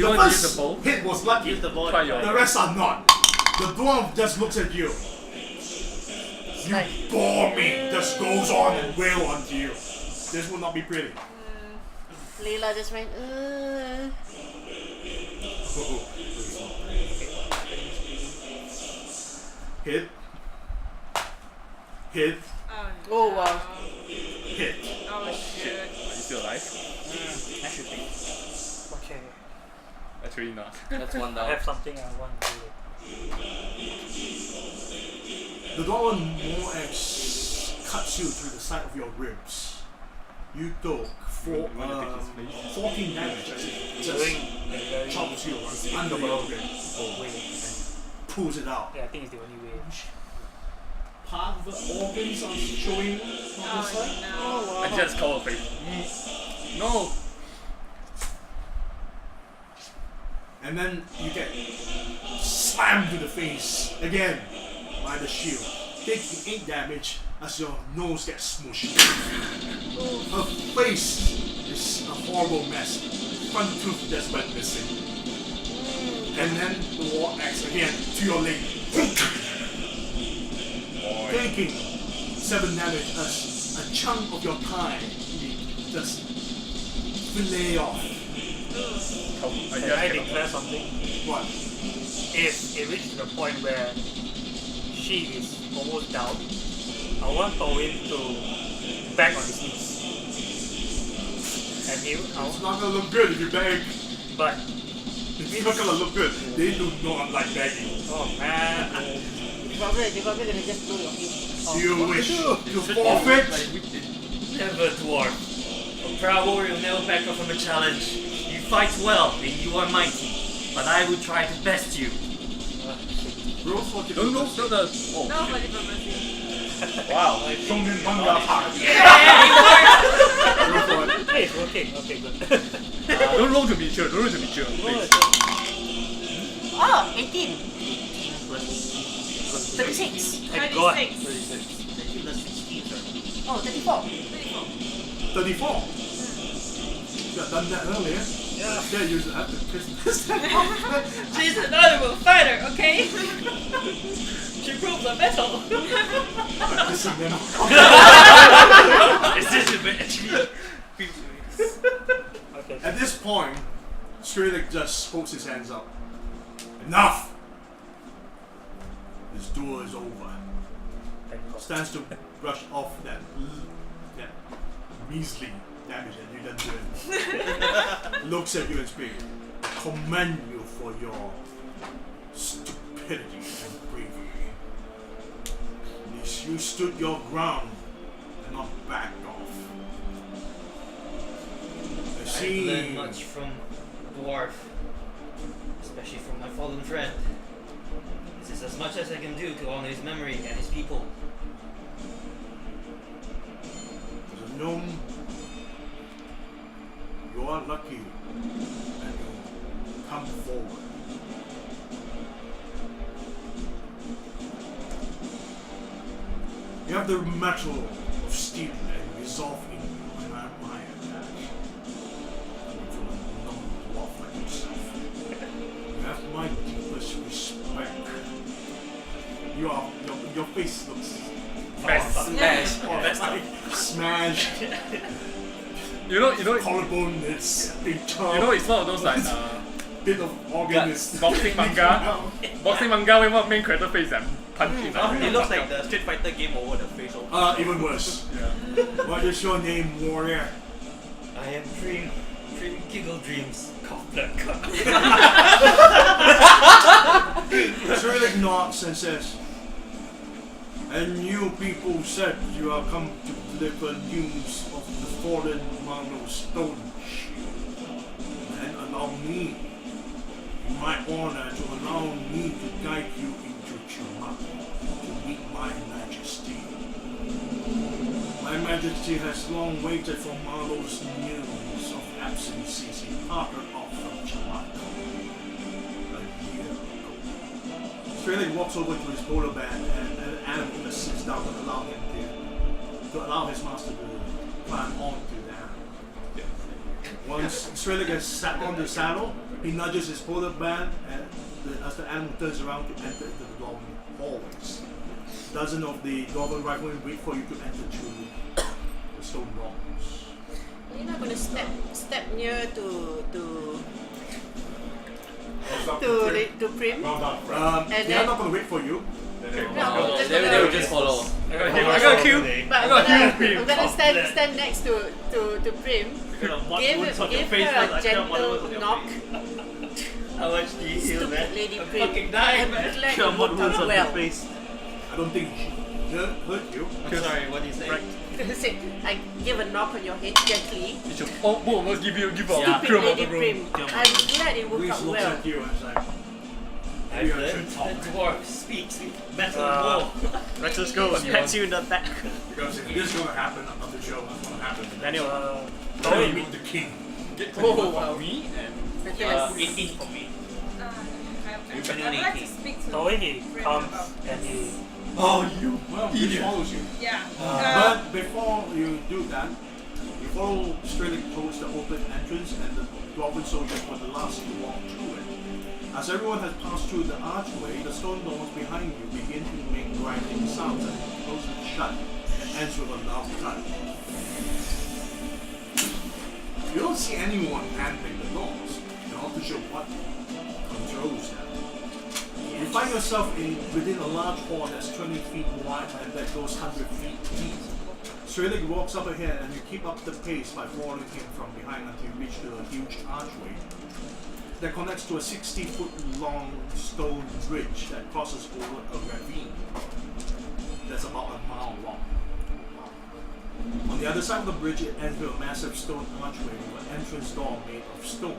want to use first the ball? hit was lucky. Use the ball. Try your- The rest are not. The dwarf just looks at you. You bore me. Just goes on and wail onto you. This will not be pretty. Leela just went, Hit. Hit. Oh, wow. Hit. Oh shit. Are you still alive? I should be. Okay. Actually not. That's one I down. have something I want to do. The dwarf more cuts you through the side of your ribs. You took 14 damage as it just Doing the very chops you under your rib. way. Pulls it out. Yeah, I think it's the only way. Part of the organs are showing on this side. Oh I just call a face. No! And then you get slammed to the face again by the shield, taking 8 damage as your nose gets smushed. Her face is a horrible mess. Front tooth just went missing. And then the war axe again to your leg. Taking 7 damage as a chunk of your thigh just fillet off. Can I declare something? What? If it reaches the point where she is almost down, I want Thorwin to back on his knees. And It's not gonna look good if you beg. but It's not gonna look good. They do not like begging. oh man, You're probably gonna just blow your head. Do you wish to forfeit? Never, dwarf. A proud warrior will never back off from a challenge. You fight well, and you are mighty. But I will try to best you. Roll for Don't go through the. Oh, no, but diplomacy. wow. Shonen manga part. Roll for it. hey, it's working. Okay, good. Don't roll to be sure. Don't roll to be sure. Please. Oh, 18. 36. Thank God. 36. Oh, 34. 34. You have done that earlier. Yeah, you should have to piss that off. She's an honorable fighter, okay? She proves a metal. Pissing them off. Is this a bit Okay. At this point, Skrillex just holds his hands up. Enough! This duel is over. Thank God. Stands to brush off that measly damage that you done doing. Looks at you and speaks. Commend you for your stupidity and bravery. At least you stood your ground and not backed off. I I've see. learned much from dwarf, especially from my fallen friend. This is as much as I can do to honor his memory and his people. As a gnome, you are lucky that you come forward. You have the metal of steel and resolve in you, and I admire that. For a gnome dwarf like yourself. your face looks Smash. smashed. You know, Collarbone is big chunk. it's one of those like bit of organ is boxing manga. Boxing manga when one main character face and punching. It looks like the Street Fighter game over the face. Even worse. What is your name, warrior? I am Primme Giggle Dreams. Cough blood cut. Cyrillic nods and says, and you people said you are come to deliver news of the fallen Mano stone shield. And allow me, my honor, to allow me to guide you into Chemak to meet my majesty. My majesty has long waited for Mano's news of absence since he parted off from Chemak a year ago. Cyrillic walks over to his polar bear and an animal that sits down to allow him to allow his master to climb onto the animal. Once Cyrillic has sat on the saddle, he nudges his polar bear as the animal turns around to enter into the dwarven hallways. Dozen of the dwarven riflemen wait for you to enter through the stone walls. You're not gonna step near to Primme. Well done. And They are then- not going to wait for you. No, They will just follow. But I'm gonna stand next to Primme. Give her a gentle knock. How much do you heal, man? Stupid Lady I'm Primme. fucking dying, I'm man. glad Kill you what worked wounds out on well. your face. I don't think she hurt you. I'm sorry, what do you say? I give a knock on your head gently. Both of us give a Stupid crew of Lady the room. Primme. I'm glad it worked Reese out looks well. at you and is like, I've you are learned true the talk. dwarf speaks metal more. Rexus goes, pats you in the back. Because if this is going to happen on the show, what's going to happen? Daniel. Then you meet the king. Get to Oh, for me and 18 for me. I'd like to speak to The way he Primme comes about and he Oh, you. Well, he follows you. Yeah. But before you do that, you follow straight towards the open entrance, and the dwarven soldiers were the last to walk through it. As everyone has passed through the archway, the stone doors behind you begin to make grinding sounds and close and shut, and ends with a loud thud. You don't see anyone handling the doors. You're not too sure what controls them. You find yourself within a large hall that's 20 feet wide and that goes 100 feet deep. Cyrillic walks up ahead and you keep up the pace by following him from behind until you reach to a huge archway that connects to a 60-foot long stone bridge that crosses over a ravine that's about a mile long. On the other side of the bridge, it ends with a massive stone archway with an entrance door made of stone.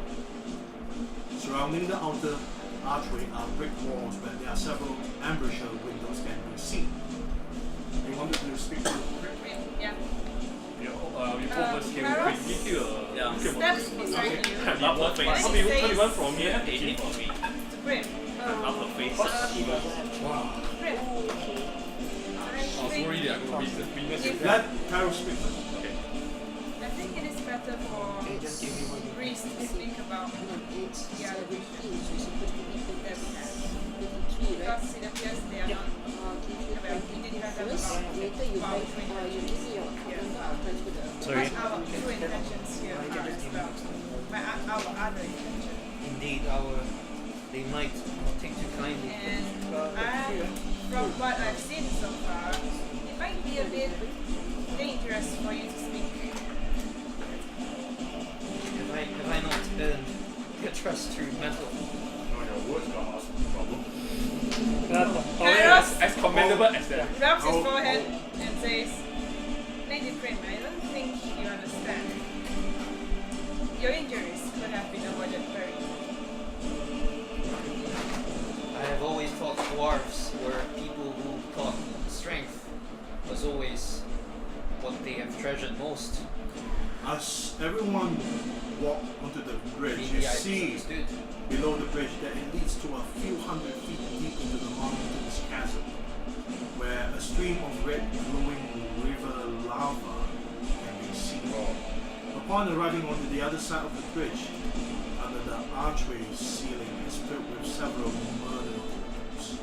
Surrounding the outer archway are brick walls where there are several ambusher windows can be seen. You wanted to speak to Yeah. we both of us came Kairos? give you a Steps beside you. Up her face. How do you want from me? 18 for me. To Primme. Up her face. Wow. Primme. I was I worried that I'm going to be witness with that. Let Kairos speak. think it is better for Reese to speak about the other vision that we have. Because it appears they are not, well, we didn't have them about our true intentions here. Sorry. But our true intentions here are as well. Our other intentions. Indeed, they might take too kindly. And from what I've seen so far, it might be a bit dangerous for you to speak. Have I not earned your trust through metal? Your words got us problem. Kairos As commendable as that. rubs his forehead and says, Lady Primme, I don't think you understand. Your injuries could have been avoided very I have always thought dwarves were people who thought strength was always what they have treasured most. As everyone walk onto the bridge, you Maybe I see misunderstood. below the bridge that it leads to a few hundred feet deep into the mountain's chasm, where a stream of red glowing river lava can be seen. Upon arriving onto the other side of the bridge, under the archway ceiling is filled with several murder holes,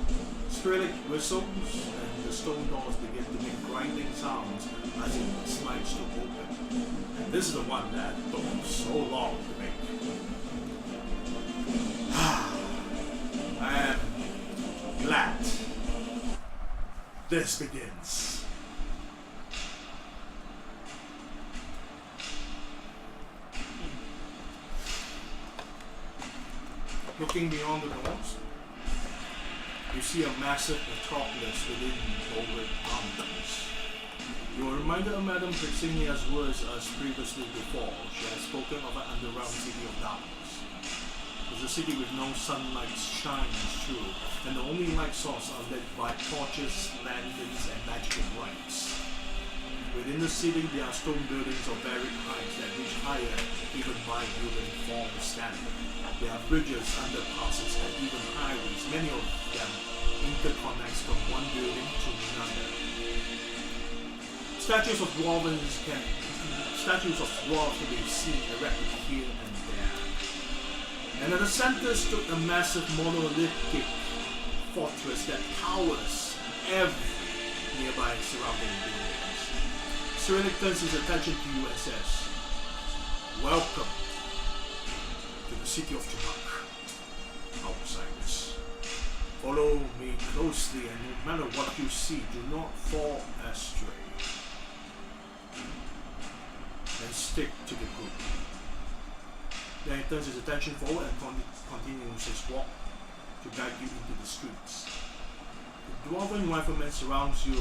Skrillex whistles and the stone doors begin to make grinding sounds as it slides to open. And this is the one that took so long to make. I am glad this begins. Looking beyond the doors, you see a massive metropolis within Bolwick Mountains. You are reminded of Madame Vixinia's words as previously before. She has spoken of an underground city of darkness. It's a city with no sunlight shines through, and the only light sources are lit by torches, lanterns, and magical lights. Within the city, there are stone buildings of varied heights that reach higher even by human form standard. There are bridges, underpasses, and even highways. Many of them interconnect from one building to another. Statues of dwarves can be seen erected here and there. And at the center stood a massive monolithic fortress that towers every nearby surrounding buildings. Cyrillic turns his attention to you and says, "Welcome to the city of Chemak, outsiders. Follow me closely, and no matter what you see, do not fall astray. And stick to the group." Then he turns his attention forward and continues his walk to guide you into the streets. The dwarven riflemen surrounds you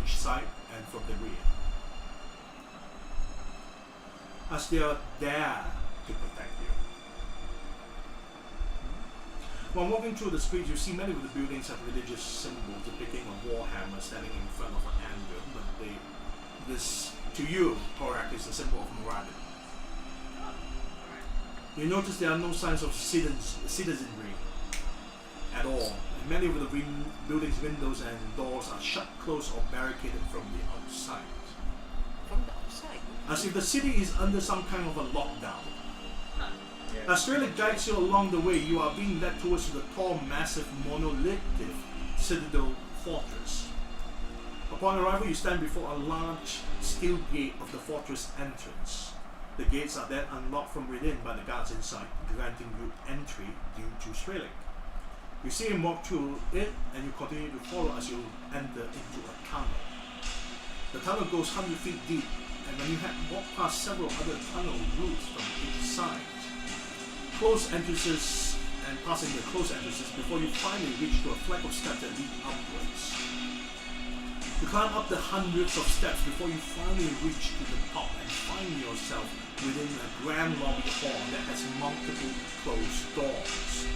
each side and from the rear, as they are there to protect you. While walking through the streets, you see many of the buildings have religious symbols depicting a warhammer standing in front of an anvil, but this, to you, Korak, is a symbol of morality. You notice there are no signs of citizenry at all, and many of the building's windows and doors are shut closed or barricaded from the outside. From the outside? As if the city is under some kind of a lockdown. As Skrillex guides you along the way, you are being led towards the tall, massive, monolithic citadel fortress. Upon arrival, you stand before a large steel gate of the fortress entrance. The gates are then unlocked from within by the guards inside, granting you entry due to Skrillex. You see him walk through it, and you continue to follow as you enter into a tunnel. The tunnel goes 100 feet deep, and when you have walked past several other tunnel routes from each side, closed entrances and passing the closed entrances before you finally reach to a flight of steps that lead upwards. You climb up the hundreds of steps before you finally reach to the top and find yourself within a grand lobby hall that has multiple closed doors.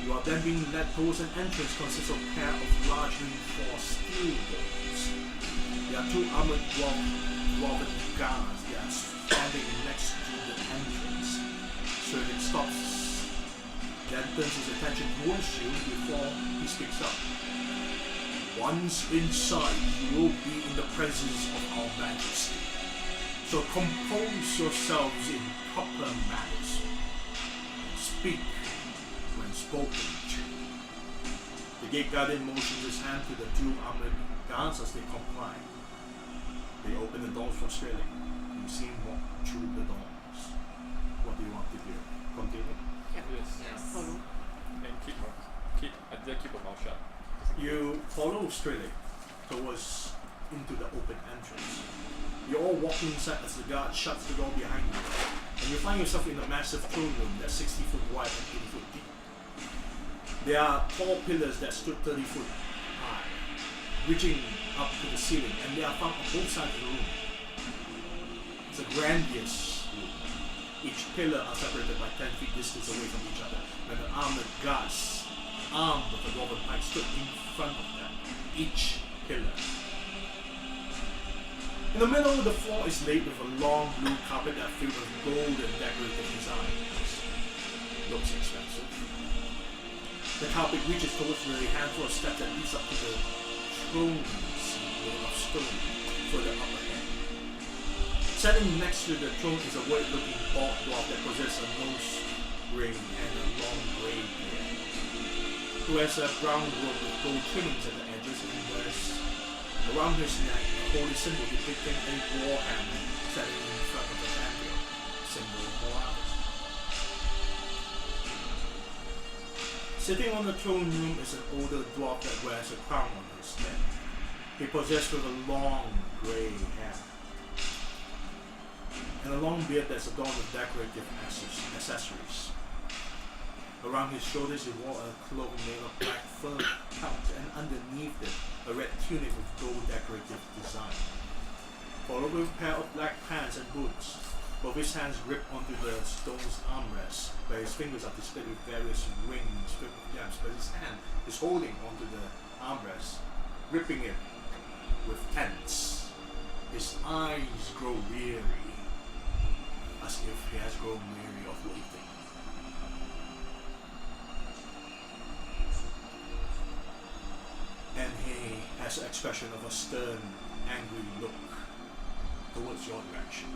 You are then being led towards an entrance consists of a pair of large reinforced steel doors. There are two armored dwarven guards that are standing next to the entrance. So it stops, then turns his attention towards you before he speaks up. "Once inside, you will be in the presence of our majesty. So compose yourselves in proper manners. Speak when spoken to." The gate guardian motions his hand to the two armored guards as they comply. They open the doors for Skrillex. You see him walk through the doors. What do you want to do? Continue? Yes. Follow. And keep a mouth shut. You follow Skrillex towards into the open entrance. You all walk inside as the guard shuts the door behind you, and you find yourself in a massive throne room that's 60 foot wide and 80 foot deep. There are tall pillars that stood 30 foot high, reaching up to the ceiling, and they are found on both sides of the room. It's a grandiose room. Each pillar are separated by 10 feet distance away from each other, and the armored guards, armed with a dwarven pike, stood in front of them, each pillar. In the middle of the floor is laid with a long blue carpet that filled with gold and decorative designs. Looks expensive. The carpet reaches towards the handful of steps that leads up to the throne seat made of stone further up ahead. Standing next to the throne is a weird-looking bald dwarf that possesses a nose ring and a long grey beard. who has a brown robe with gold trimmings at the edges and wears around his neck a holy symbol depicting a war hammer set in front of the handle, symbol of morality. Sitting on the throne room is an older dwarf that wears a crown on his head. He possessed with a long grey hair and a long beard that's adorned with decorative accessories. Around his shoulders he wore a cloak made of black fur pelt, and underneath it a red tunic with gold decorative design. Followed with a pair of black pants and boots. Both his hands grip onto the stone's armrest, where his fingers are displayed with various rings filled with gems, but his hand is holding onto the armrest, gripping it with tense. His eyes grow weary, as if he has grown weary of waiting. And he has an expression of a stern, angry look towards your direction.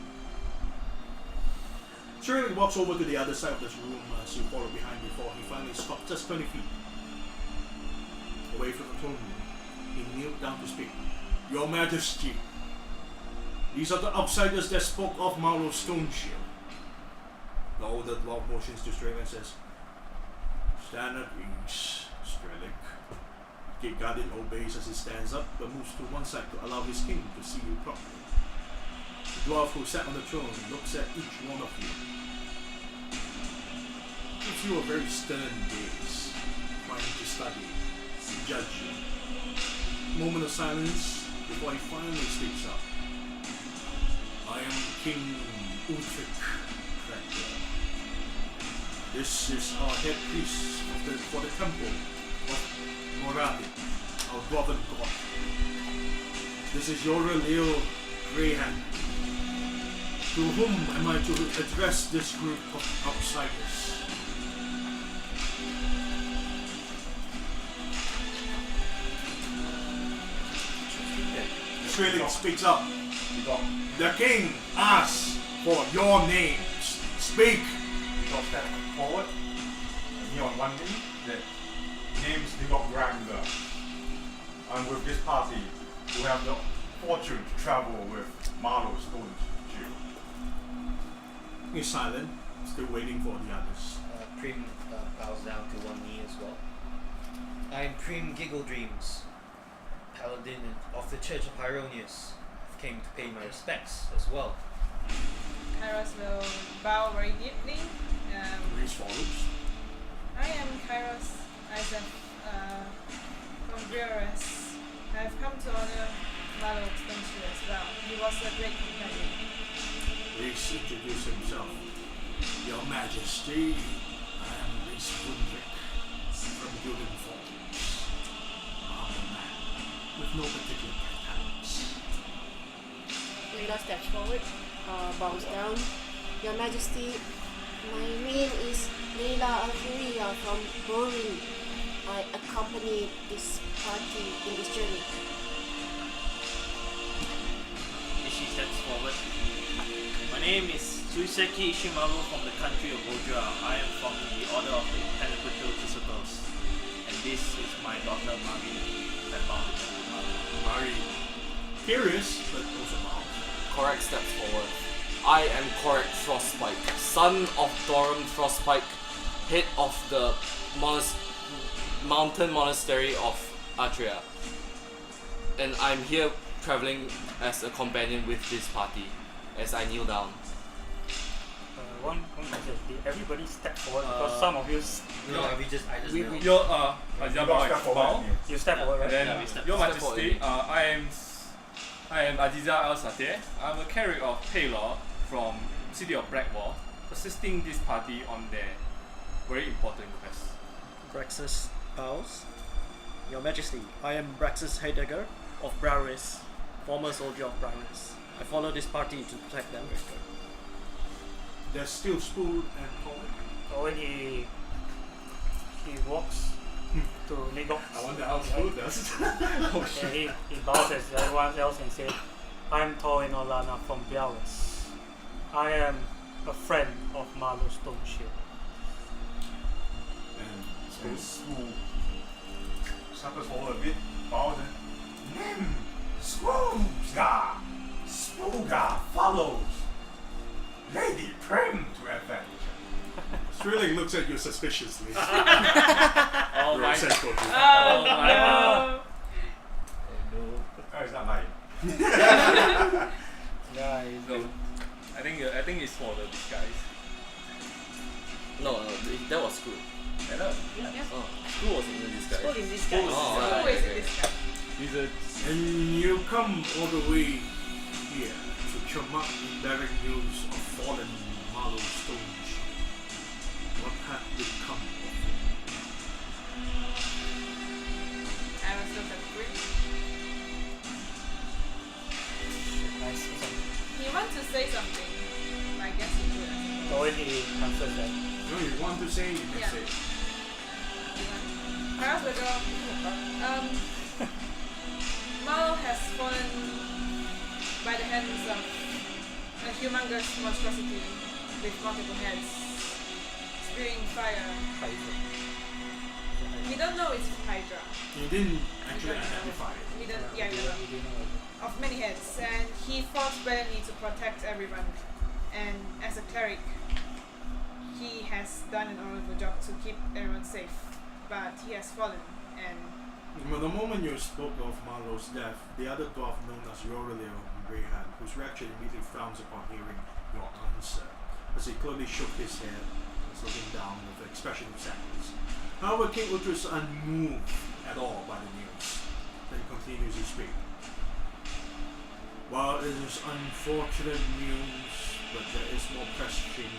Shirley walks over to the other side of this room as you follow behind before he finally stops just 20 feet away from the throne room. He kneeled down to speak. Your Majesty, these are the outsiders that spoke of Marlowe's stone shield. The older dwarf motions to Strelick and says, Stand at ease, Strelick. The guardian obeys as he stands up, but moves to one side to allow his king to see you properly. The dwarf who sat on the throne looks at each one of you. Gives you a very stern gaze, trying to study, judge you. Moment of silence before he finally speaks up. I am King Uthrid Kragmore. This is our head priest for the temple of Moradi, our dwarven god. This is your Leo Greyhand. To whom am I to address this group of outsiders? Strelick speaks up. The king asks for your names. Speak. You got step forward. Me on one knee. The name's Grandeur. I'm with this party who have the fortune to travel with Marlowe's stone shield. He's silent, still waiting for the others. Primme bows down to one knee as well. I'm Primme Giggledreams, paladin of the Church of Hieronius. I've came to pay my respects as well. Kairos will bow very deeply. Reese follows. I am Kairos Isaac from Breweres. I have come to honor Marlowe's stone shield as well. He was a great companion. Reese introduced himself. Your Majesty, I am Reese from Gilden Falls. I'm a man with no particular talents. Layla steps forward, bows down. Your Majesty, my name is Layla Alfuria from Boring. I accompany this party in this journey. She steps forward. My name is Suiseki Ishimaru from the country of Bodra. I am from the Order of the Impenetrable Disciples. And this is my daughter Marie. Mari, curious, but also bound. Correct steps forward. I am Correct Frostpike, son of Doran Frostpike, head of the mountain monastery of Atria. And I'm here traveling as a companion with this party as I kneel down. One question, did everybody step forward? Because some of you, No, I just we- know. Your You got step forward. bow. you step forward, right? And then, Yeah, we step Your forward. Majesty, I am Aziza Al Sateh. I'm a cleric of Paylor from city of Blackmore, assisting this party on their very important quest. Braxis bows. Your Majesty, I am Braxis Heidegger of Braris, former soldier of Braris. I follow this party to protect them. There's still Spool and Colin. So when he walks to Nigok, I wonder how Spool does. and he bows as everyone else and says, I'm Torin Olana from Bialis. I am a friend of Marlowe's Stone Shield. And Spool. Steps forward a bit, bows and Nim Spooga follows. Lady Primme to advantage. Sterling looks at you suspiciously. Oh my. Says for you. Oh, my no. Oh, it's not lying. Guys. No, I think it's for the disguise. No, that was Screw. I know. Oh, Screw was in the disguise. School in this guy. Oh, Who right, is okay. this guy? He's a And you come all the way here to Chemak in bearing news of fallen Marlow stones. What had become of him? I was look at Primme. Nice. He wants to say something, but I guess he could. Already answered that. No, you want to say, you can Yeah. say. Kairos will go, Marlow has fallen by the hands of a humongous monstrosity with multiple heads, spewing fire. We don't know it's Hydra. You didn't actually identify it. We don't, yeah, we don't know. Of many heads, and he fought valiantly to protect everyone. And as a cleric, he has done an honorable job to keep everyone safe. But he has fallen, and Well, the moment you spoke of Marlow's death, the other dwarf known as Yorelio Greyhand, whose reaction immediately frowns upon hearing your answer, as he clearly shook his head and was looking down with an expression of sadness. However, King Uthrid is unmoved at all by the news. Then continues to speak. While it is unfortunate news, but there is more pressing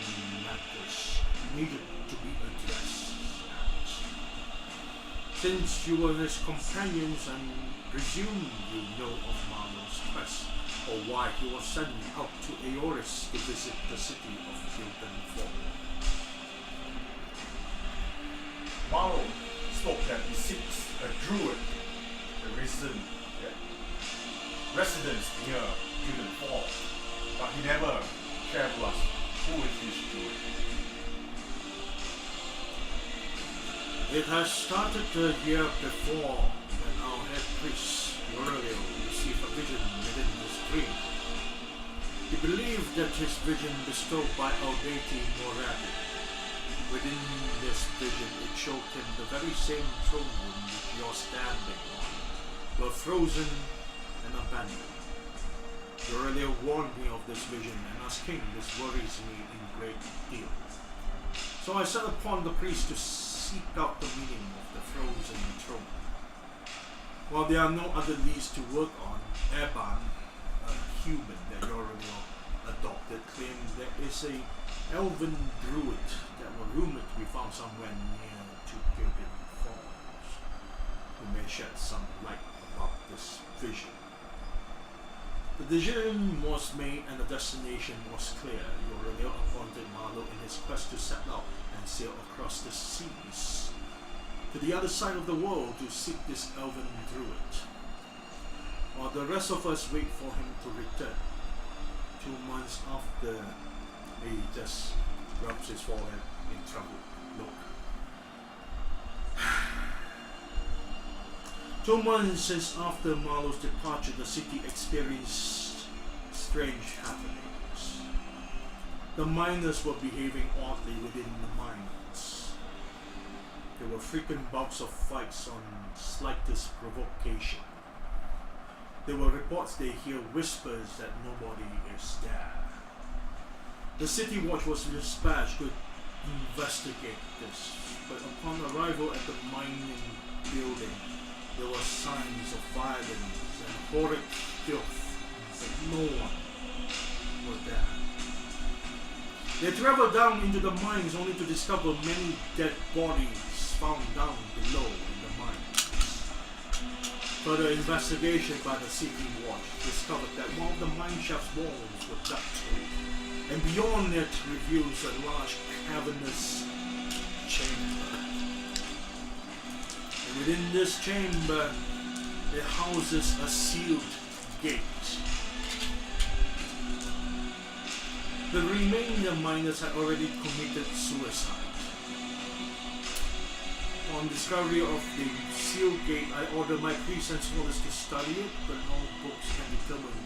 matters needed to be addressed. Since you were his companions and presume you know of Marlow's quest, or why he was sent out to Aoris to visit the city of Gildan Fall. Marlow spoke that he seeks a druid, the residence near Gildan Fall, but he never shared with us who is this druid. It has started a year before when our head priest, Yorelio, received a vision within his dream. He believed that his vision bestowed by our deity Moradi. Within this vision, it showed him the very same throne room which you're standing on, were frozen and abandoned. Yorelio warned me of this vision, and as king, this worries me in great deal. So I set upon the priest to seek out the meaning of the frozen throne. While there are no other leads to work on, Eban, a human that Yorelio adopted, claimed there is a elven druid that were rumored to be found somewhere near to Gildan Falls, who may shed some light about this vision. The decision was made and the destination was clear. Yorelio appointed Marlow in his quest to set out and sail across the seas to the other side of the world to seek this elven druid, while the rest of us wait for him to return. 2 months after, he just rubs his forehead in trouble. Look. 2 months since after Marlow's departure, the city experienced strange happenings. The miners were behaving oddly within the mines. There were frequent bouts of fights on slightest provocation. There were reports they hear whispers that nobody is there. The city watch was dispatched to investigate this, but upon arrival at the mining building, there were signs of violence and horrid filth, but no one was there. They traveled down into the mines only to discover many dead bodies found down below in the mines. Further investigation by the city watch discovered that one of the mine shaft's walls were dug through, and beyond it reveals a large cavernous chamber. And within this chamber, it houses a sealed gate. The remainder miners had already committed suicide. On discovery of the seal gate, I ordered my priests and scholars to study it, but no books can determine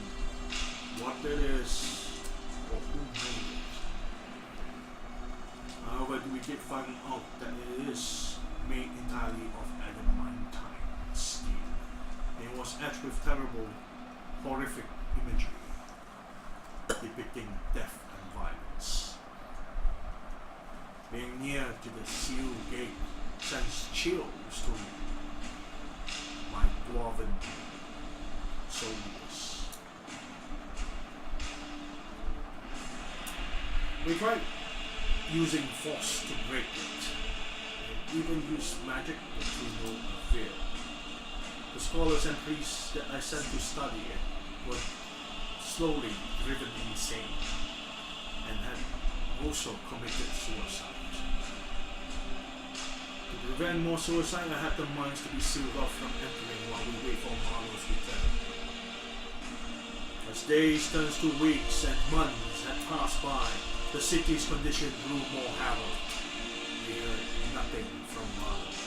what it is or who made it. However, we did find out that it is made entirely of adamantine steel. It was etched with terrible, horrific imagery depicting death and violence. Being near to the seal gate sends chills to my dwarven soldiers. We tried using force to break it, and even used magic, but to no avail. The scholars and priests that I sent to study it were slowly driven insane and had also committed suicide. To prevent more suicide, I had the mines to be sealed off from entering while we wait for Marlowe's return. As days turned to weeks and months had passed by, the city's condition grew more harrowed. We heard nothing from Marlowe.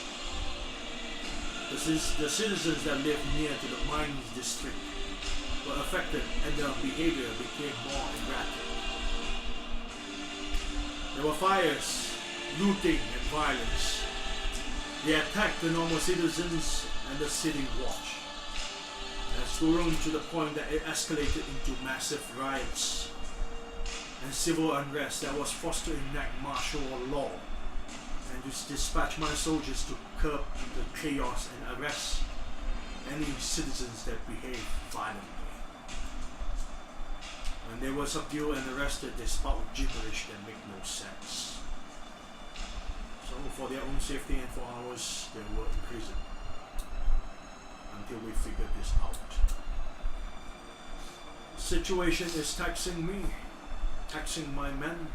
The citizens that lived near to the mines district were affected and their behavior became more erratic. There were fires, looting and violence. They attacked the normal citizens and the city watch. It has grown to the point that it escalated into massive riots and civil unrest that was forced to enact martial law and to dispatch my soldiers to curb the chaos and arrest any citizens that behaved violently. When they were subdued and arrested, they spout gibberish that make no sense. So for their own safety and for ours, they were imprisoned until we figured this out. The situation is taxing me, taxing my men,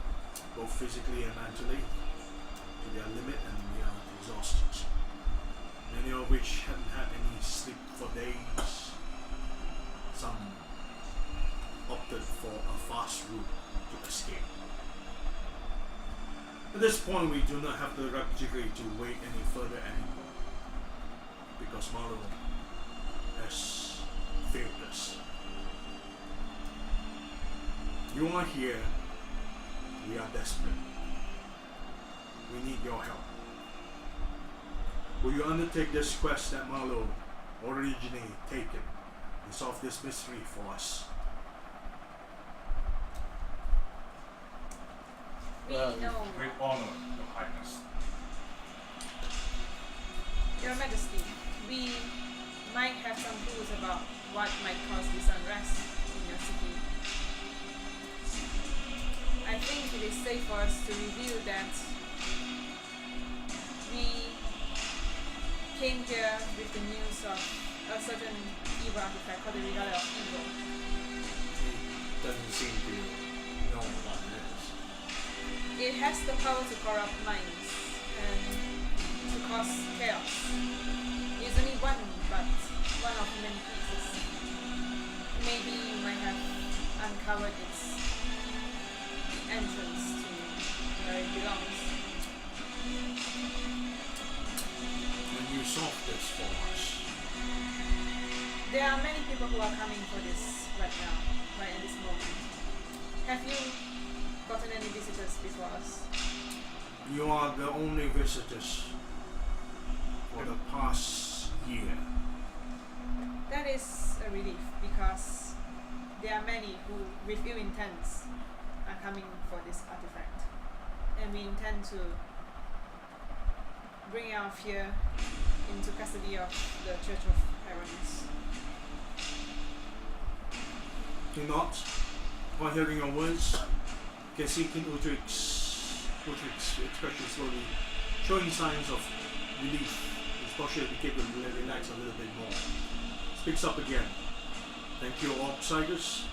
both physically and mentally, to their limit, and we are exhausted. Many of which haven't had any sleep for days. Some opted for a fast route to escape. At this point, we do not have the luxury to wait any further anymore, because Marlowe has failed us. You are here. We are desperate. We need your help. Will you undertake this quest that Marlowe originally taken and solve this mystery for us? Great honor, Your Highness. Your Majesty, we might have some clues about what might cause this unrest in your city. I think it is safe for us to reveal that we came here with the news of a certain evil artifact called the Regala of Evil. Doesn't seem to know what it is. It has the power to corrupt minds and to cause chaos. It's only one, but one of many pieces. Maybe you might have uncovered its entrance to where it belongs. When you solve this for us, There are many people who are coming for this right now, right at this moment. Have you gotten any visitors before us? you are the only visitors for the past year. That is a relief because there are many who, with ill intents, are coming for this artifact. And we intend to bring our fear into custody of the Church of Irons. Do not, upon hearing your words, you can see King Uthrid's expression slowly showing signs of relief. His posture became to relax a little bit more. Speaks up again. Thank you, outsiders.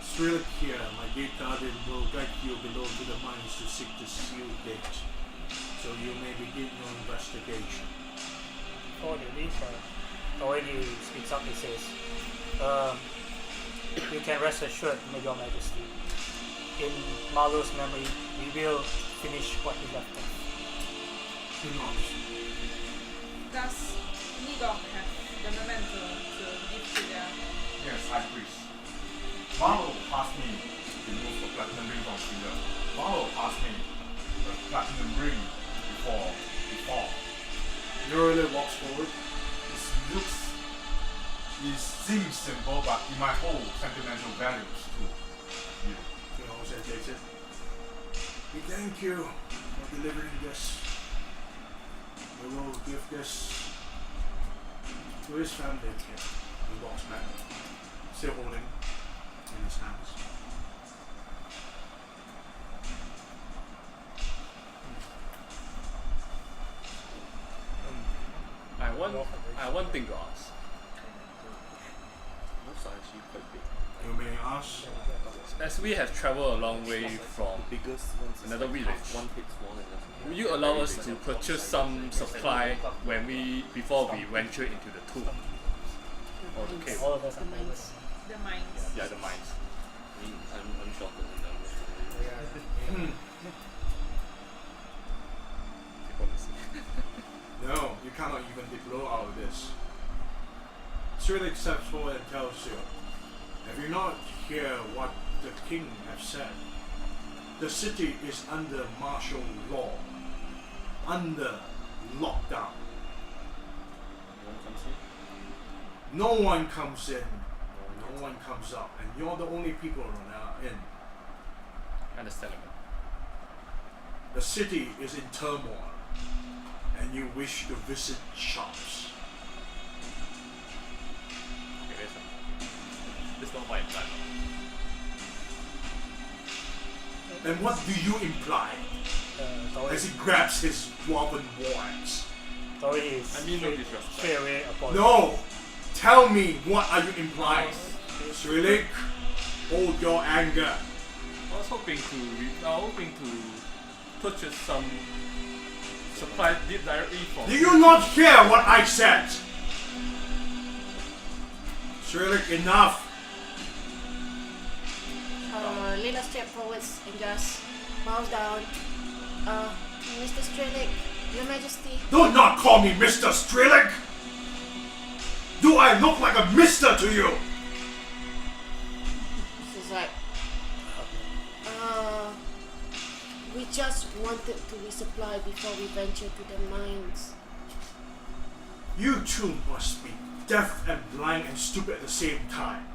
Strelick here, my gate guardian, will guide you below to the mines to seek the sealed gate, so you may begin your investigation. Before they leave, already speaks up, he says, you can rest assured, Your Majesty. In Marlowe's memory, we will finish what he left off. He nods. Does Nidok have the memento to give to their... Yes, High Priest. Marlo passed me to remove the platinum ring from Caesar. Marlo passed me the platinum ring before he fall. Nearly walks forward. It seems simple, but it might hold sentimental values too. You. He also takes it. We thank you for delivering this. We will give this to his family. He walks back, still holding in his hands. I have one thing to ask. Those are actually quite big. You may ask. As we have traveled a long way from Biggest ones is another like village, one pit smaller than that. will you allow us to purchase some supply before we venture into the tomb or the cave? All of us The are mines. The mines. Yeah, the mines. I mean, I'm shocked at the numbers. No, you cannot even deploy out of this. Cyrillic steps forward and tells you, have you not hear what the king has said? The city is under martial law, under lockdown. No one comes in, no one comes out, and you're the only people in. Understandable. The city is in turmoil, and you wish to visit shops. Okay, that's not my plan. And what do you imply? As he grabs his dwarven war axe. Sorry, is I mean no disrespect. straight away apologize. No! Tell me, what are you implying? Cyrillic, hold your anger. I was hoping to purchase some supplies directly from. Do you not hear what I said? Cyrillic, enough. Lila steps forwards and just bows down. Mr. Strelick, Your Majesty. Do not call me Mr. Strelick! Do I look like a mister to you? She's like, we just wanted to resupply before we venture to the mines. You two must be deaf and blind and stupid at the same time.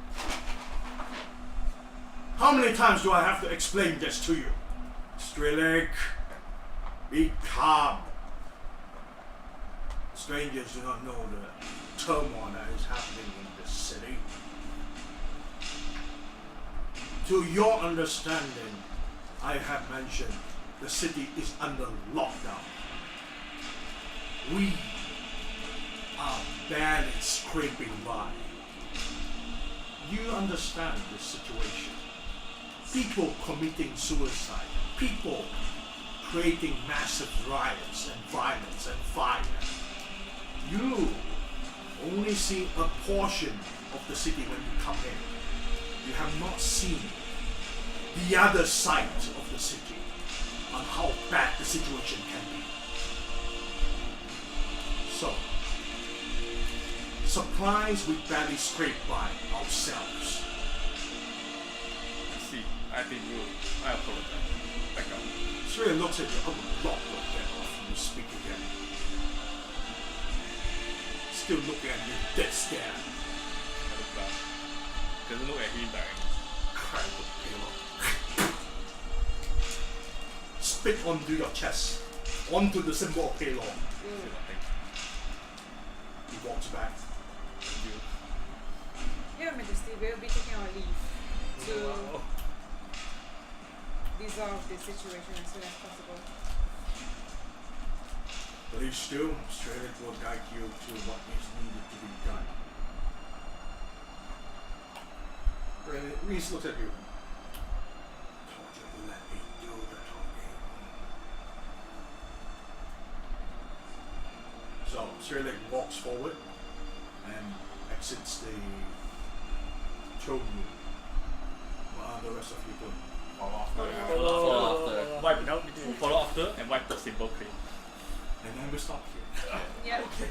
How many times do I have to explain this to you? Strelick, be calm. Strangers do not know the turmoil that is happening in this city. To your understanding, I have mentioned the city is under lockdown. We are barely scraping by. You understand this situation. People committing suicide, people creating massive riots and violence and fire. You only see a portion of the city when you come in. You have not seen the other side of the city on how bad the situation can be. So, supplies we barely scrape by ourselves. See, I think I apologize. Back up. Siri looks at you, I will lock your head off when you speak again. Still looking at you, dead scared. I look back. Doesn't look at him directly. Crack the payload. Spit onto your chest, onto the symbol of payload. Say nothing. He walks back. Thank you. Your Majesty, we'll be taking our leave to resolve this situation as soon as possible. Please do. Strelick will guide you to what is needed to be done. Reese looks at you. Told you to let me do the talking. So Strelick walks forward and exits the throne room. What are the rest of you doing? Follow after. Follow after. Wipe it out. Follow after and wipe the symbol clean. And then we stop here. Yep. Okay.